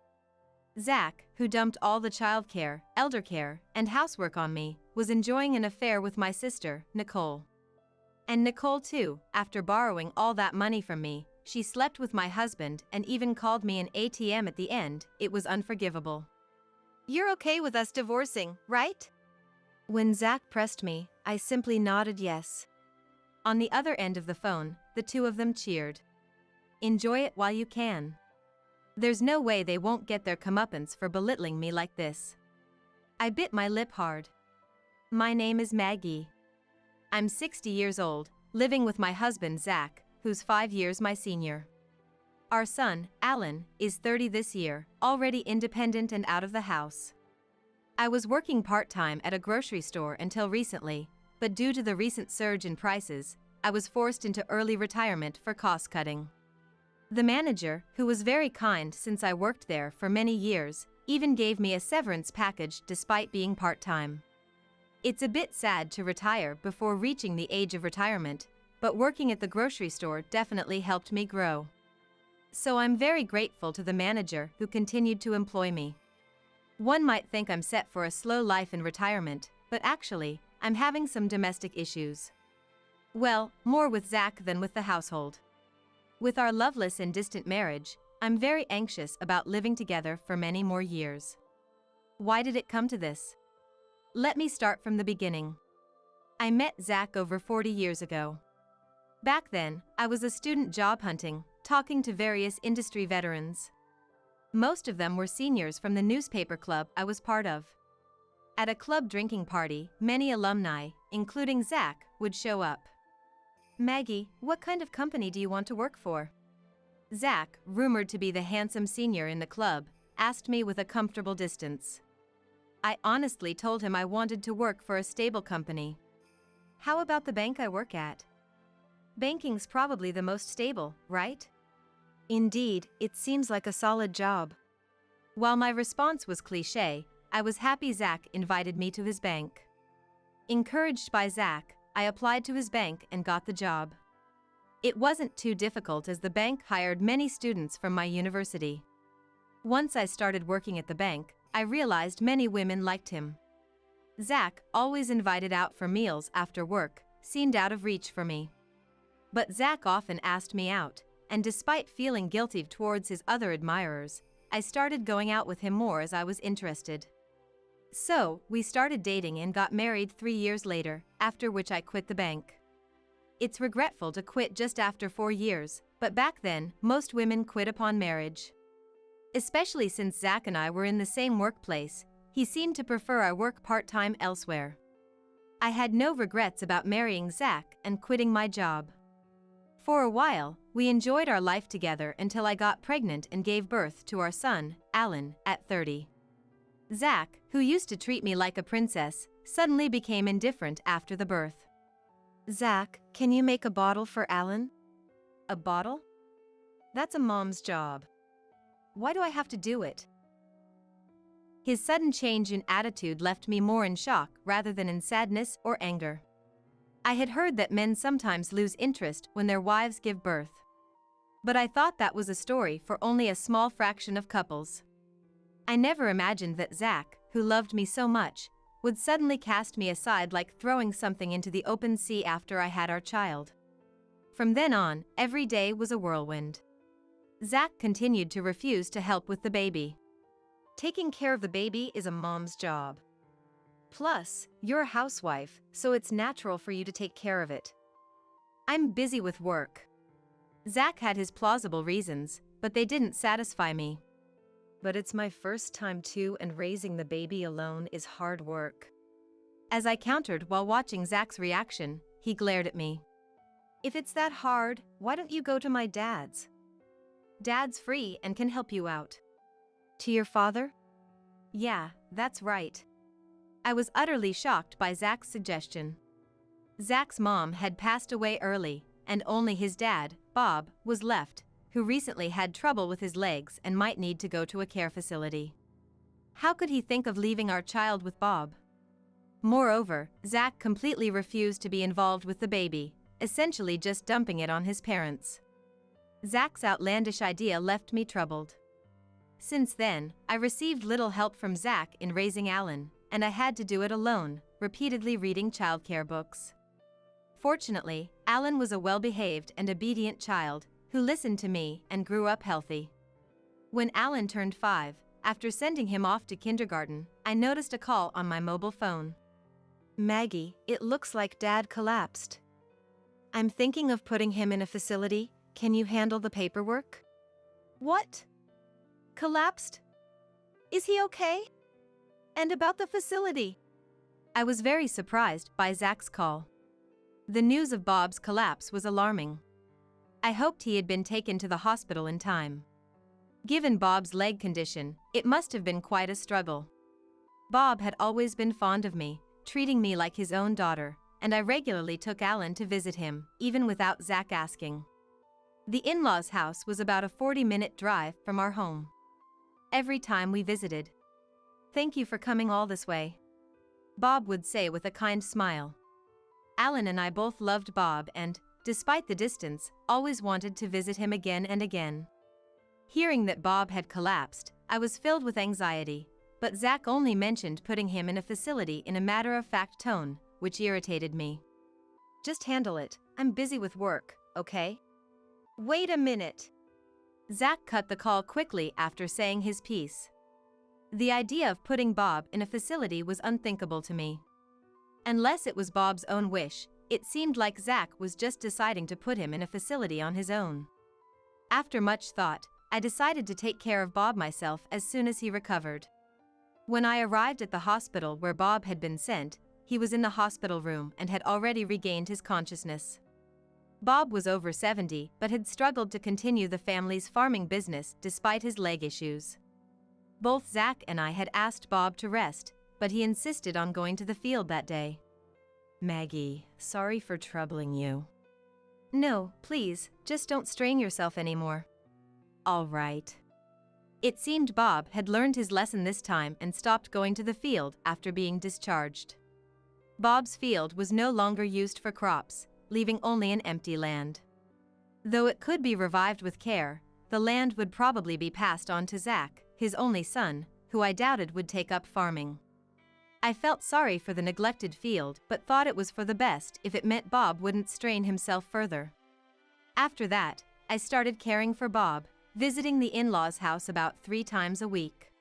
Zach, who dumped all the childcare, elder care, and housework on me, was enjoying an affair with my sister, Nicole. And Nicole too, after borrowing all that money from me, she slept with my husband and even called me an ATM at the end. It was unforgivable. You're okay with us divorcing, right? When Zach pressed me, I simply nodded yes. On the other end of the phone, the two of them cheered. Enjoy it while you can. There's no way they won't get their comeuppance for belittling me like this. I bit my lip hard. My name is Maggie. I'm 60 years old, living with my husband Zach, who's 5 years my senior. Our son, Alan, is 30 this year, already independent and out of the house. I was working part-time at a grocery store until recently, but due to the recent surge in prices, I was forced into early retirement for cost-cutting. The manager, who was very kind since I worked there for many years, even gave me a severance package despite being part-time. It's a bit sad to retire before reaching the age of retirement, but working at the grocery store definitely helped me grow. So I'm very grateful to the manager who continued to employ me. One might think I'm set for a slow life in retirement, but actually, I'm having some domestic issues. Well, more with Zach than with the household. With our loveless and distant marriage, I'm very anxious about living together for many more years. Why did it come to this? Let me start from the beginning. I met Zach over 40 years ago. Back then, I was a student job hunting, talking to various industry veterans. Most of them were seniors from the newspaper club I was part of. At a club drinking party, many alumni, including Zach, would show up. Maggie, what kind of company do you want to work for? Zach, rumored to be the handsome senior in the club, asked me with a comfortable distance. I honestly told him I wanted to work for a stable company. How about the bank I work at? Banking's probably the most stable, right? Indeed, it seems like a solid job. While my response was cliché, I was happy Zach invited me to his bank. Encouraged by Zach, I applied to his bank and got the job. It wasn't too difficult as the bank hired many students from my university. Once I started working at the bank, I realized many women liked him. Zach, always invited out for meals after work, seemed out of reach for me. But Zach often asked me out, and despite feeling guilty towards his other admirers, I started going out with him more as I was interested. So, we started dating and got married 3 years later, after which I quit the bank. It's regretful to quit just after 4 years, but back then, most women quit upon marriage. Especially since Zach and I were in the same workplace, he seemed to prefer I work part-time elsewhere. I had no regrets about marrying Zach and quitting my job. For a while, we enjoyed our life together until I got pregnant and gave birth to our son, Alan, at 30. Zach, who used to treat me like a princess, suddenly became indifferent after the birth. Zach, can you make a bottle for Alan? A bottle? That's a mom's job. Why do I have to do it? His sudden change in attitude left me more in shock rather than in sadness or anger. I had heard that men sometimes lose interest when their wives give birth. But I thought that was a story for only a small fraction of couples. I never imagined that Zach, who loved me so much, would suddenly cast me aside like throwing something into the open sea after I had our child. From then on, every day was a whirlwind. Zach continued to refuse to help with the baby. Taking care of the baby is a mom's job. Plus, you're a housewife, so it's natural for you to take care of it. I'm busy with work. Zach had his plausible reasons, but they didn't satisfy me. But it's my first time too, and raising the baby alone is hard work. As I countered while watching Zach's reaction, he glared at me. If it's that hard, why don't you go to my dad's? Dad's free and can help you out. To your father? Yeah, that's right. I was utterly shocked by Zach's suggestion. Zach's mom had passed away early, and only his dad, Bob, was left, who recently had trouble with his legs and might need to go to a care facility. How could he think of leaving our child with Bob? Moreover, Zach completely refused to be involved with the baby, essentially just dumping it on his parents. Zach's outlandish idea left me troubled. Since then, I received little help from Zach in raising Alan, and I had to do it alone, repeatedly reading childcare books. Fortunately, Alan was a well-behaved and obedient child who listened to me and grew up healthy. When Alan turned 5, after sending him off to kindergarten, I noticed a call on my mobile phone. Maggie, it looks like Dad collapsed. I'm thinking of putting him in a facility. Can you handle the paperwork? What? Collapsed? Is he okay? And about the facility? I was very surprised by Zach's call. The news of Bob's collapse was alarming. I hoped he had been taken to the hospital in time. Given Bob's leg condition, it must have been quite a struggle. Bob had always been fond of me, treating me like his own daughter, and I regularly took Alan to visit him, even without Zach asking. The in-laws' house was about a 40-minute drive from our home. Every time we visited, "Thank you for coming all this way," Bob would say with a kind smile. Alan and I both loved Bob and, despite the distance, always wanted to visit him again and again. Hearing that Bob had collapsed, I was filled with anxiety, but Zach only mentioned putting him in a facility in a matter-of-fact tone, which irritated me. Just handle it. I'm busy with work, okay? Wait a minute. Zach cut the call quickly after saying his piece. The idea of putting Bob in a facility was unthinkable to me. Unless it was Bob's own wish, it seemed like Zach was just deciding to put him in a facility on his own. After much thought, I decided to take care of Bob myself as soon as he recovered. When I arrived at the hospital where Bob had been sent, he was in the hospital room and had already regained his consciousness. Bob was over 70 but had struggled to continue the family's farming business despite his leg issues. Both Zach and I had asked Bob to rest, but he insisted on going to the field that day. Maggie, sorry for troubling you. No, please, just don't strain yourself anymore. All right. It seemed Bob had learned his lesson this time and stopped going to the field after being discharged. Bob's field was no longer used for crops, leaving only an empty land. Though it could be revived with care, the land would probably be passed on to Zach, his only son, who I doubted would take up farming. I felt sorry for the neglected field but thought it was for the best if it meant Bob wouldn't strain himself further. After that, I started caring for Bob, visiting the in-laws' house about 3 times a week.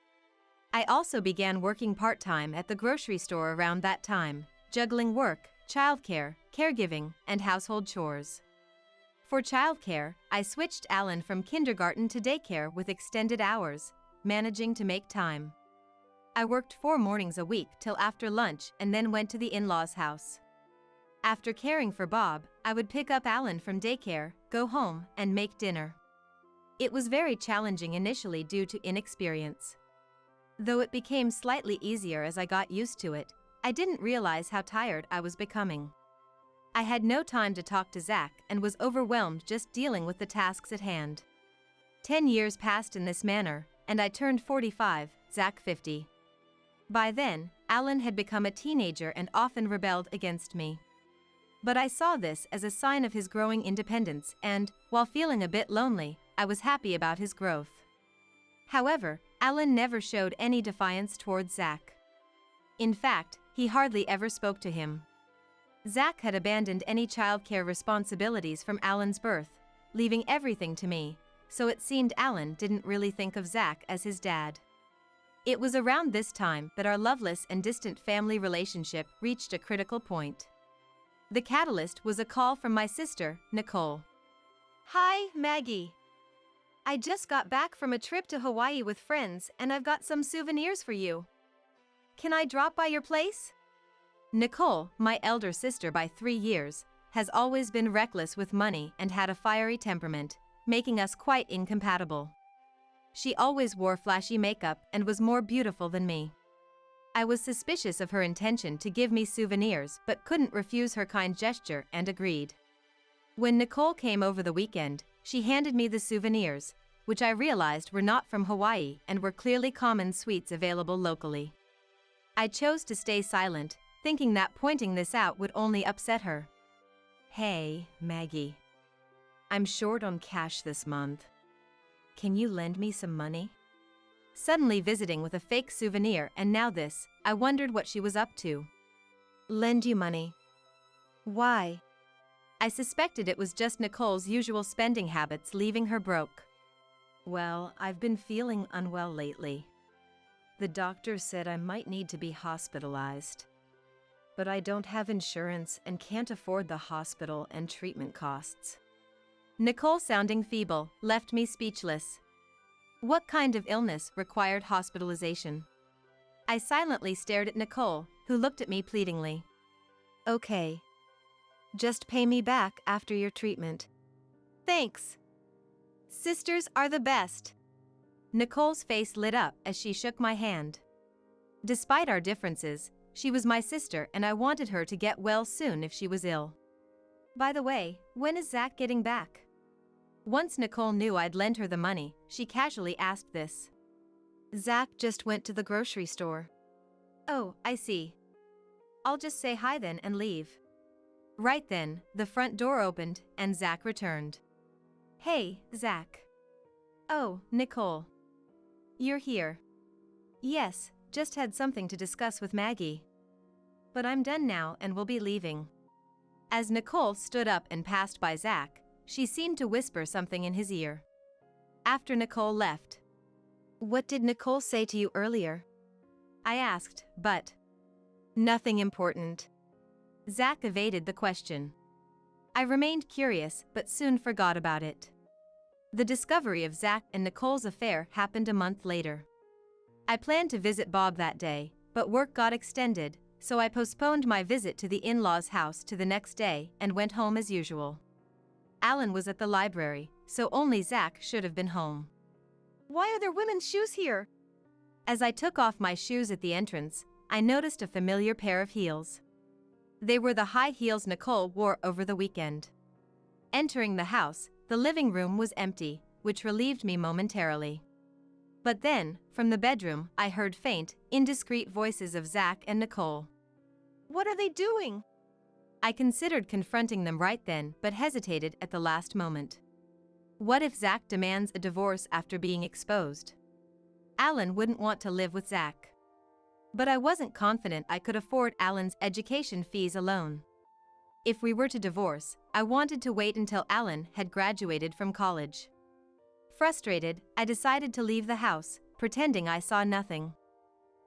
I also began working part-time at the grocery store around that time, juggling work, childcare, caregiving, and household chores. For childcare, I switched Alan from kindergarten to daycare with extended hours, managing to make time. I worked 4 mornings a week till after lunch and then went to the in-laws' house. After caring for Bob, I would pick up Alan from daycare, go home, and make dinner. It was very challenging initially due to inexperience. Though it became slightly easier as I got used to it, I didn't realize how tired I was becoming. I had no time to talk to Zach and was overwhelmed just dealing with the tasks at hand. 10 years passed in this manner, and I turned 45, Zach 50. By then, Alan had become a teenager and often rebelled against me. But I saw this as a sign of his growing independence and, while feeling a bit lonely, I was happy about his growth. However, Alan never showed any defiance towards Zach. In fact, he hardly ever spoke to him. Zach had abandoned any childcare responsibilities from Alan's birth, leaving everything to me, so it seemed Alan didn't really think of Zach as his dad. It was around this time that our loveless and distant family relationship reached a critical point. The catalyst was a call from my sister, Nicole. Hi, Maggie. I just got back from a trip to Hawaii with friends and I've got some souvenirs for you. Can I drop by your place? Nicole, my elder sister by 3 years, has always been reckless with money and had a fiery temperament, making us quite incompatible. She always wore flashy makeup and was more beautiful than me. I was suspicious of her intention to give me souvenirs but couldn't refuse her kind gesture and agreed. When Nicole came over the weekend, she handed me the souvenirs, which I realized were not from Hawaii and were clearly common sweets available locally. I chose to stay silent, thinking that pointing this out would only upset her. "Hey, Maggie. I'm short on cash this month. Can you lend me some money?" Suddenly visiting with a fake souvenir and now this, I wondered what she was up to. Lend you money. Why? I suspected it was just Nicole's usual spending habits leaving her broke. "Well, I've been feeling unwell lately. The doctor said I might need to be hospitalized. But I don't have insurance and can't afford the hospital and treatment costs." Nicole, sounding feeble, left me speechless. What kind of illness required hospitalization? I silently stared at Nicole, who looked at me pleadingly. Okay. Just pay me back after your treatment. Thanks. Sisters are the best. Nicole's face lit up as she shook my hand. Despite our differences, she was my sister and I wanted her to get well soon if she was ill. By the way, when is Zach getting back? Once Nicole knew I'd lend her the money, she casually asked this. Zach just went to the grocery store. Oh, I see. I'll just say hi then and leave. Right then, the front door opened and Zach returned. Hey, Zach. Oh, Nicole. You're here. Yes, just had something to discuss with Maggie. But I'm done now and will be leaving. As Nicole stood up and passed by Zach, she seemed to whisper something in his ear. After Nicole left. What did Nicole say to you earlier? I asked, but nothing important. Zach evaded the question. I remained curious but soon forgot about it. The discovery of Zach and Nicole's affair happened a month later. I planned to visit Bob that day, but work got extended, so I postponed my visit to the in-laws' house to the next day and went home as usual. Alan was at the library, so only Zach should have been home. Why are there women's shoes here? As I took off my shoes at the entrance, I noticed a familiar pair of heels. They were the high heels Nicole wore over the weekend. Entering the house, the living room was empty, which relieved me momentarily. But then, from the bedroom, I heard faint, indiscreet voices of Zach and Nicole. What are they doing? I considered confronting them right then but hesitated at the last moment. What if Zach demands a divorce after being exposed? Alan wouldn't want to live with Zach. But I wasn't confident I could afford Alan's education fees alone. If we were to divorce, I wanted to wait until Alan had graduated from college. Frustrated, I decided to leave the house, pretending I saw nothing.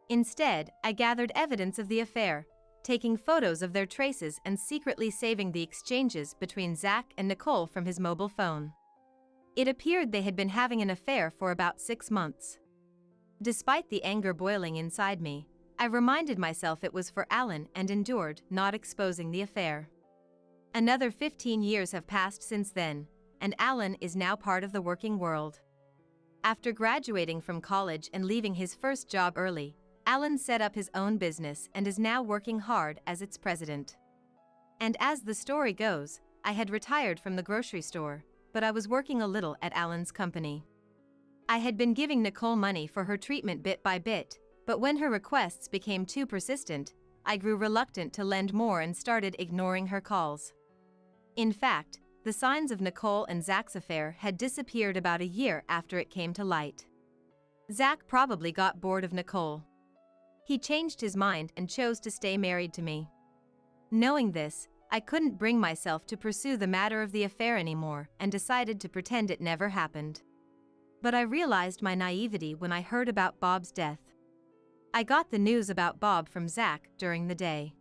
Instead, I gathered evidence of the affair, taking photos of their traces and secretly saving the exchanges between Zach and Nicole from his mobile phone. It appeared they had been having an affair for about 6 months. Despite the anger boiling inside me, I reminded myself it was for Alan and endured, not exposing the affair. Another 15 years have passed since then, and Alan is now part of the working world. After graduating from college and leaving his first job early, Alan set up his own business and is now working hard as its president. And as the story goes, I had retired from the grocery store, but I was working a little at Alan's company. I had been giving Nicole money for her treatment bit by bit, but when her requests became too persistent, I grew reluctant to lend more and started ignoring her calls. In fact, the signs of Nicole and Zach's affair had disappeared about a year after it came to light. Zach probably got bored of Nicole. He changed his mind and chose to stay married to me. Knowing this, I couldn't bring myself to pursue the matter of the affair anymore and decided to pretend it never happened. But I realized my naivety when I heard about Bob's death. I got the news about Bob from Zach during the day.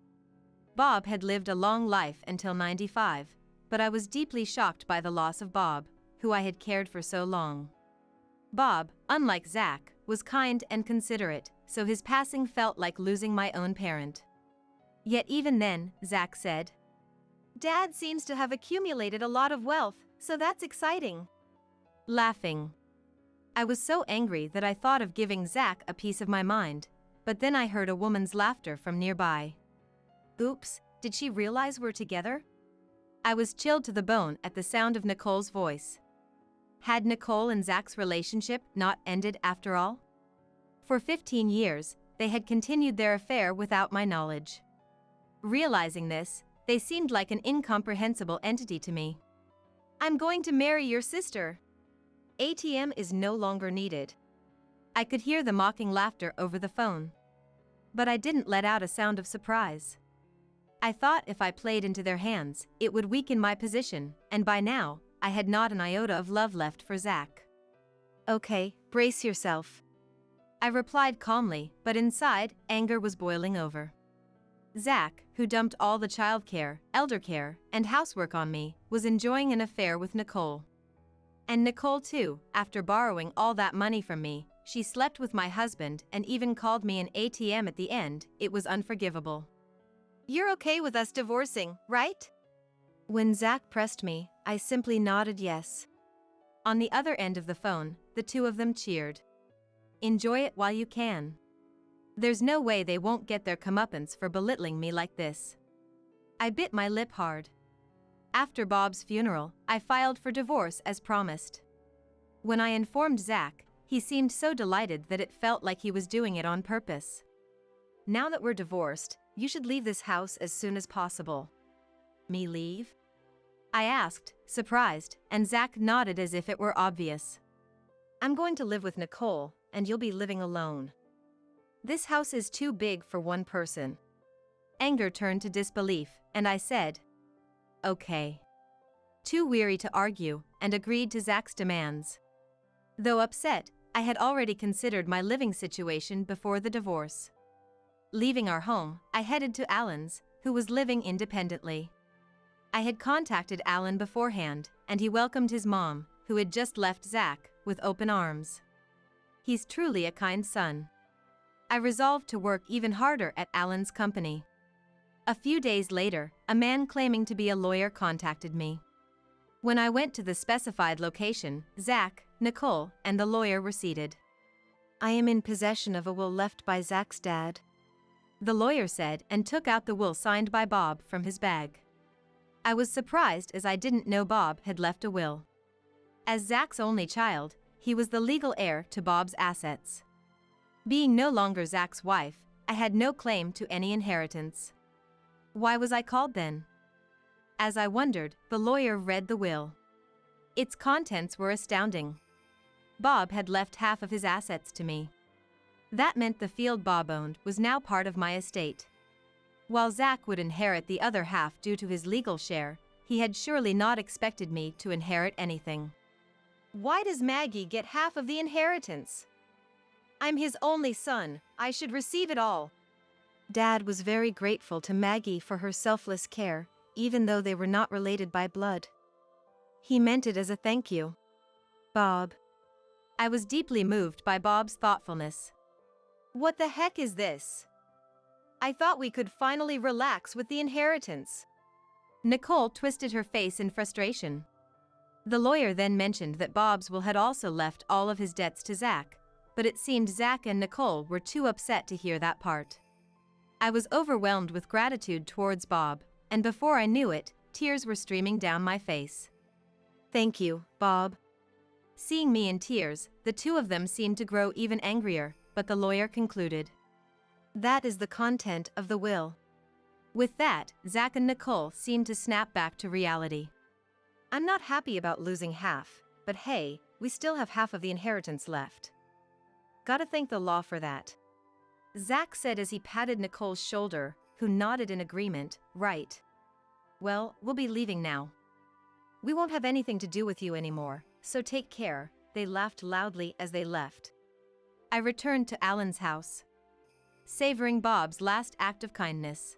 Bob had lived a long life until 95, but I was deeply shocked by the loss of Bob, who I had cared for so long. Bob, unlike Zach, was kind and considerate, so his passing felt like losing my own parent. Yet even then, Zach said, Dad seems to have accumulated a lot of wealth, so that's exciting. Laughing. I was so angry that I thought of giving Zach a piece of my mind, but then I heard a woman's laughter from nearby. Oops, did she realize we're together? I was chilled to the bone at the sound of Nicole's voice. Had Nicole and Zach's relationship not ended after all? For 15 years, they had continued their affair without my knowledge. Realizing this, they seemed like an incomprehensible entity to me. I'm going to marry your sister. ATM is no longer needed. I could hear the mocking laughter over the phone. But I didn't let out a sound of surprise. I thought if I played into their hands, it would weaken my position, and by now, I had not an iota of love left for Zach. Okay, brace yourself. I replied calmly, but inside, anger was boiling over. Zach, who dumped all the childcare, elder care, and housework on me, was enjoying an affair with Nicole. And Nicole too, after borrowing all that money from me, she slept with my husband and even called me an ATM at the end. It was unforgivable. You're okay with us divorcing, right? When Zach pressed me, I simply nodded yes. On the other end of the phone, the two of them cheered. Enjoy it while you can. There's no way they won't get their comeuppance for belittling me like this. I bit my lip hard. After Bob's funeral, I filed for divorce as promised. When I informed Zach, he seemed so delighted that it felt like he was doing it on purpose. Now that we're divorced, you should leave this house as soon as possible. Me leave? I asked, surprised, and Zach nodded as if it were obvious. I'm going to live with Nicole, and you'll be living alone. This house is too big for one person. Anger turned to disbelief, and I said, okay. Too weary to argue, and agreed to Zach's demands. Though upset, I had already considered my living situation before the divorce. Leaving our home, I headed to Alan's, who was living independently. I had contacted Alan beforehand, and he welcomed his mom, who had just left Zach, with open arms. He's truly a kind son. I resolved to work even harder at Alan's company. A few days later, a man claiming to be a lawyer contacted me. When I went to the specified location, Zach, Nicole, and the lawyer were seated. I am in possession of a will left by Zach's dad, the lawyer said, and took out the will signed by Bob from his bag. I was surprised as I didn't know Bob had left a will. As Zach's only child, he was the legal heir to Bob's assets. Being no longer Zach's wife, I had no claim to any inheritance. Why was I called then? As I wondered, the lawyer read the will. Its contents were astounding. Bob had left half of his assets to me. That meant the field Bob owned was now part of my estate. While Zach would inherit the other half due to his legal share, he had surely not expected me to inherit anything. Why does Maggie get half of the inheritance? I'm his only son, I should receive it all. Dad was very grateful to Maggie for her selfless care, even though they were not related by blood. He meant it as a thank you. Bob. I was deeply moved by Bob's thoughtfulness. What the heck is this? I thought we could finally relax with the inheritance. Nicole twisted her face in frustration. The lawyer then mentioned that Bob's will had also left all of his debts to Zach, but it seemed Zach and Nicole were too upset to hear that part. I was overwhelmed with gratitude towards Bob, and before I knew it, tears were streaming down my face. Thank you, Bob. Seeing me in tears, the two of them seemed to grow even angrier, but the lawyer concluded. That is the content of the will. With that, Zach and Nicole seemed to snap back to reality. I'm not happy about losing half, but hey, we still have half of the inheritance left. Gotta thank the law for that. Zach said as he patted Nicole's shoulder, who nodded in agreement, right. Well, we'll be leaving now. We won't have anything to do with you anymore, so take care. They laughed loudly as they left. I returned to Alan's house, savoring Bob's last act of kindness.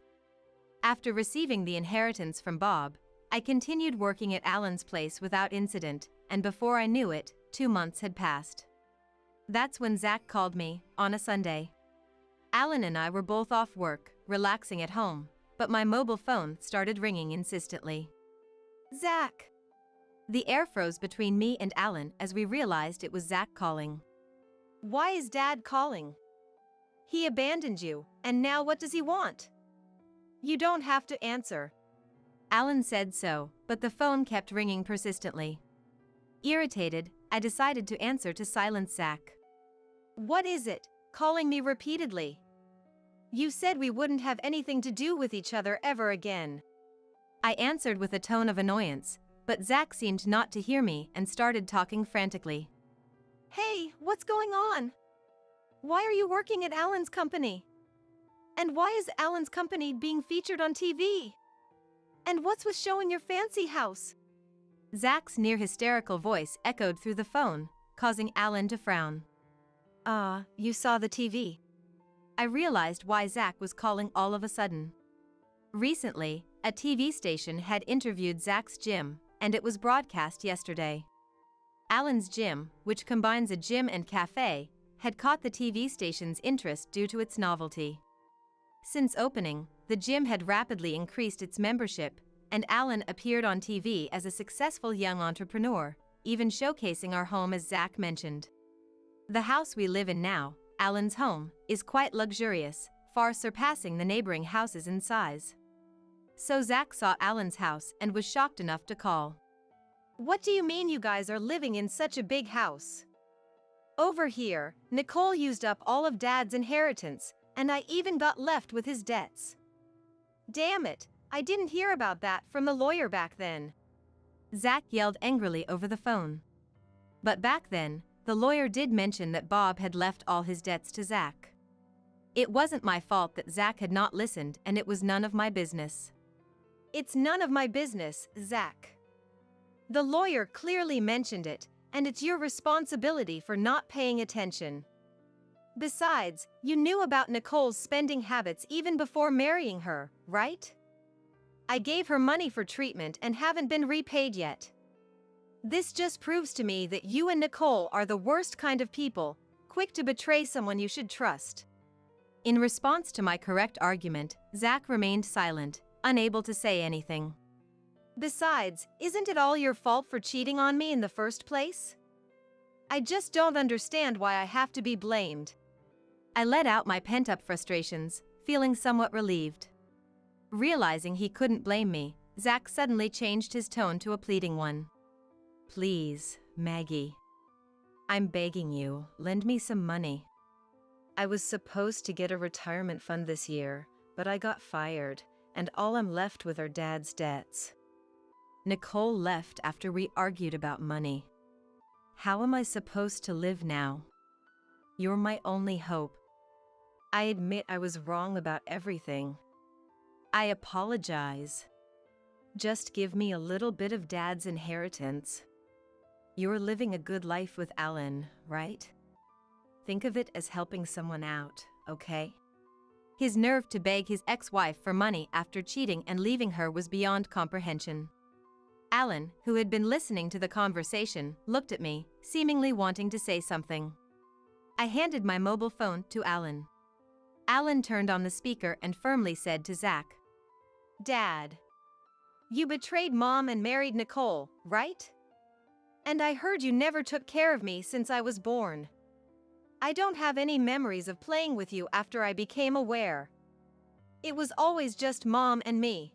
After receiving the inheritance from Bob, I continued working at Alan's place without incident, and before I knew it, 2 months had passed. That's when Zach called me, on a Sunday. Alan and I were both off work, relaxing at home, but my mobile phone started ringing insistently. Zach! The air froze between me and Alan as we realized it was Zach calling. Why is Dad calling? He abandoned you, and now what does he want? You don't have to answer. Alan said so, but the phone kept ringing persistently. Irritated, I decided to answer to silence Zach. What is it, calling me repeatedly? You said we wouldn't have anything to do with each other ever again. I answered with a tone of annoyance, but Zach seemed not to hear me and started talking frantically. Hey, what's going on? Why are you working at Alan's company? And why is Alan's company being featured on TV? And what's with showing your fancy house? Zach's near hysterical voice echoed through the phone, causing Alan to frown. You saw the TV. I realized why Zach was calling all of a sudden. Recently, a TV station had interviewed Zach's gym, and it was broadcast yesterday. Alan's gym, which combines a gym and cafe, had caught the TV station's interest due to its novelty. Since opening, the gym had rapidly increased its membership, and Alan appeared on TV as a successful young entrepreneur, even showcasing our home as Zach mentioned. The house we live in now, Alan's home, is quite luxurious, far surpassing the neighboring houses in size. So Zach saw Alan's house and was shocked enough to call. What do you mean you guys are living in such a big house? Over here, Nicole used up all of Dad's inheritance, and I even got left with his debts. Damn it, I didn't hear about that from the lawyer back then. Zach yelled angrily over the phone. But back then, the lawyer did mention that Bob had left all his debts to Zach. It wasn't my fault that Zach had not listened, and it was none of my business. It's none of my business, Zach. The lawyer clearly mentioned it, and it's your responsibility for not paying attention. Besides, you knew about Nicole's spending habits even before marrying her, right? I gave her money for treatment and haven't been repaid yet. This just proves to me that you and Nicole are the worst kind of people, quick to betray someone you should trust. In response to my correct argument, Zach remained silent, unable to say anything. Besides, isn't it all your fault for cheating on me in the first place? I just don't understand why I have to be blamed. I let out my pent-up frustrations, feeling somewhat relieved. Realizing he couldn't blame me, Zach suddenly changed his tone to a pleading one. Please, Maggie. I'm begging you, lend me some money. I was supposed to get a retirement fund this year, but I got fired, and all I'm left with are Dad's debts. Nicole left after we argued about money. How am I supposed to live now? You're my only hope. I admit I was wrong about everything. I apologize. Just give me a little bit of Dad's inheritance. You're living a good life with Alan, right? Think of it as helping someone out, okay? His nerve to beg his ex-wife for money after cheating and leaving her was beyond comprehension. Alan, who had been listening to the conversation, looked at me, seemingly wanting to say something. I handed my mobile phone to Alan. Alan turned on the speaker and firmly said to Zach, Dad, you betrayed Mom and married Nicole, right? And I heard you never took care of me since I was born. I don't have any memories of playing with you after I became aware. It was always just Mom and me.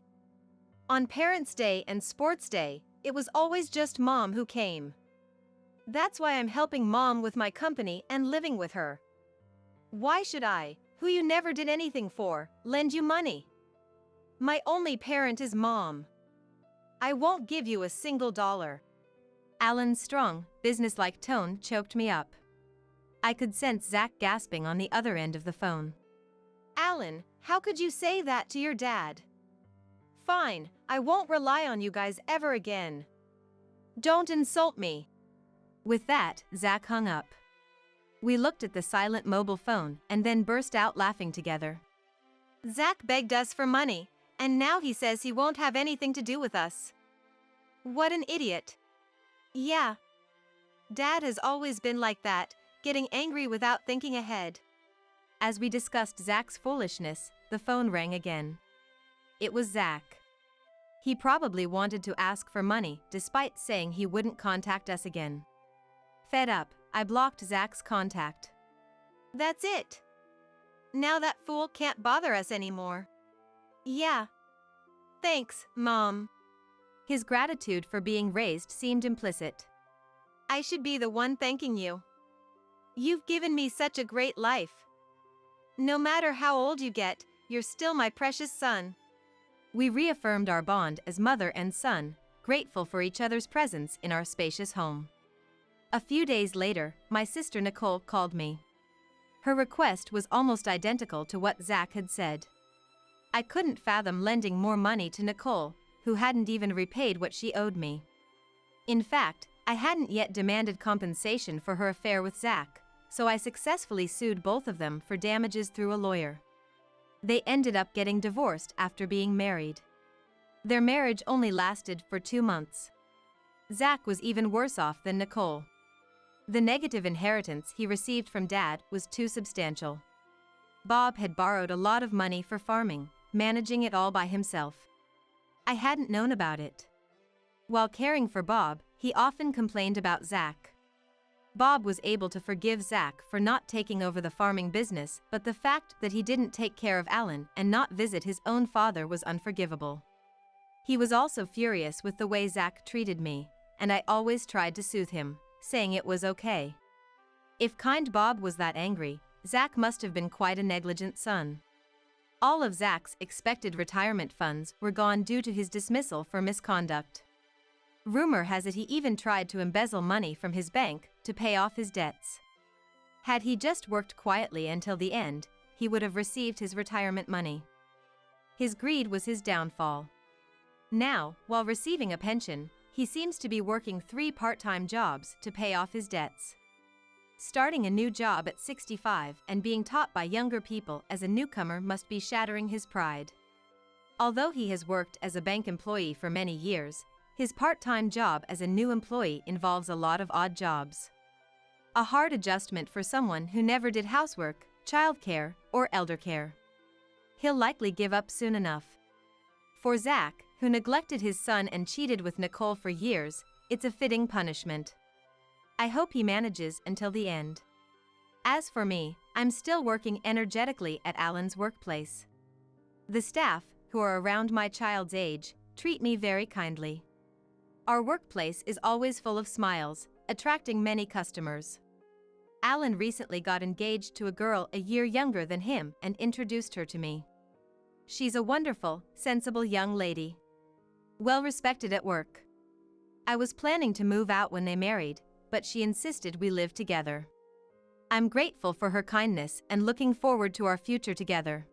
On Parents' Day and Sports Day, it was always just Mom who came. That's why I'm helping Mom with my company and living with her. Why should I, who you never did anything for, lend you money? My only parent is Mom. I won't give you a single dollar. Alan's strong, businesslike tone choked me up. I could sense Zach gasping on the other end of the phone. Alan, how could you say that to your dad? Fine, I won't rely on you guys ever again. Don't insult me. With that, Zach hung up. We looked at the silent mobile phone and then burst out laughing together. Zach begged us for money, and now he says he won't have anything to do with us. What an idiot. Yeah. Dad has always been like that, getting angry without thinking ahead. As we discussed Zach's foolishness, the phone rang again. It was Zach. He probably wanted to ask for money despite saying he wouldn't contact us again. Fed up, I blocked Zach's contact. That's it. Now that fool can't bother us anymore. Yeah. Thanks, Mom. His gratitude for being raised seemed implicit. I should be the one thanking you. You've given me such a great life. No matter how old you get, you're still my precious son. We reaffirmed our bond as mother and son, grateful for each other's presence in our spacious home. A few days later, my sister Nicole called me. Her request was almost identical to what Zach had said. I couldn't fathom lending more money to Nicole, who hadn't even repaid what she owed me. In fact, I hadn't yet demanded compensation for her affair with Zach, so I successfully sued both of them for damages through a lawyer. They ended up getting divorced after being married. Their marriage only lasted for 2 months. Zach was even worse off than Nicole. The negative inheritance he received from Dad was too substantial. Bob had borrowed a lot of money for farming, managing it all by himself. I hadn't known about it. While caring for Bob, he often complained about Zach. Bob was able to forgive Zach for not taking over the farming business, but the fact that he didn't take care of Alan and not visit his own father was unforgivable. He was also furious with the way Zach treated me, and I always tried to soothe him, saying it was okay. If kind Bob was that angry, Zach must have been quite a negligent son. All of Zach's expected retirement funds were gone due to his dismissal for misconduct. Rumor has it he even tried to embezzle money from his bank to pay off his debts. Had he just worked quietly until the end, he would have received his retirement money. His greed was his downfall. Now, while receiving a pension, he seems to be working 3 part-time jobs to pay off his debts. Starting a new job at 65 and being taught by younger people as a newcomer must be shattering his pride. Although he has worked as a bank employee for many years, his part-time job as a new employee involves a lot of odd jobs. A hard adjustment for someone who never did housework, childcare, or elder care. He'll likely give up soon enough. For Zach, who neglected his son and cheated with Nicole for years, it's a fitting punishment. I hope he manages until the end. As for me, I'm still working energetically at Alan's workplace. The staff, who are around my child's age, treat me very kindly. Our workplace is always full of smiles, attracting many customers. Alan recently got engaged to a girl a year younger than him and introduced her to me. She's a wonderful, sensible young lady. Well respected at work. I was planning to move out when they married, but she insisted we live together. I'm grateful for her kindness and looking forward to our future together.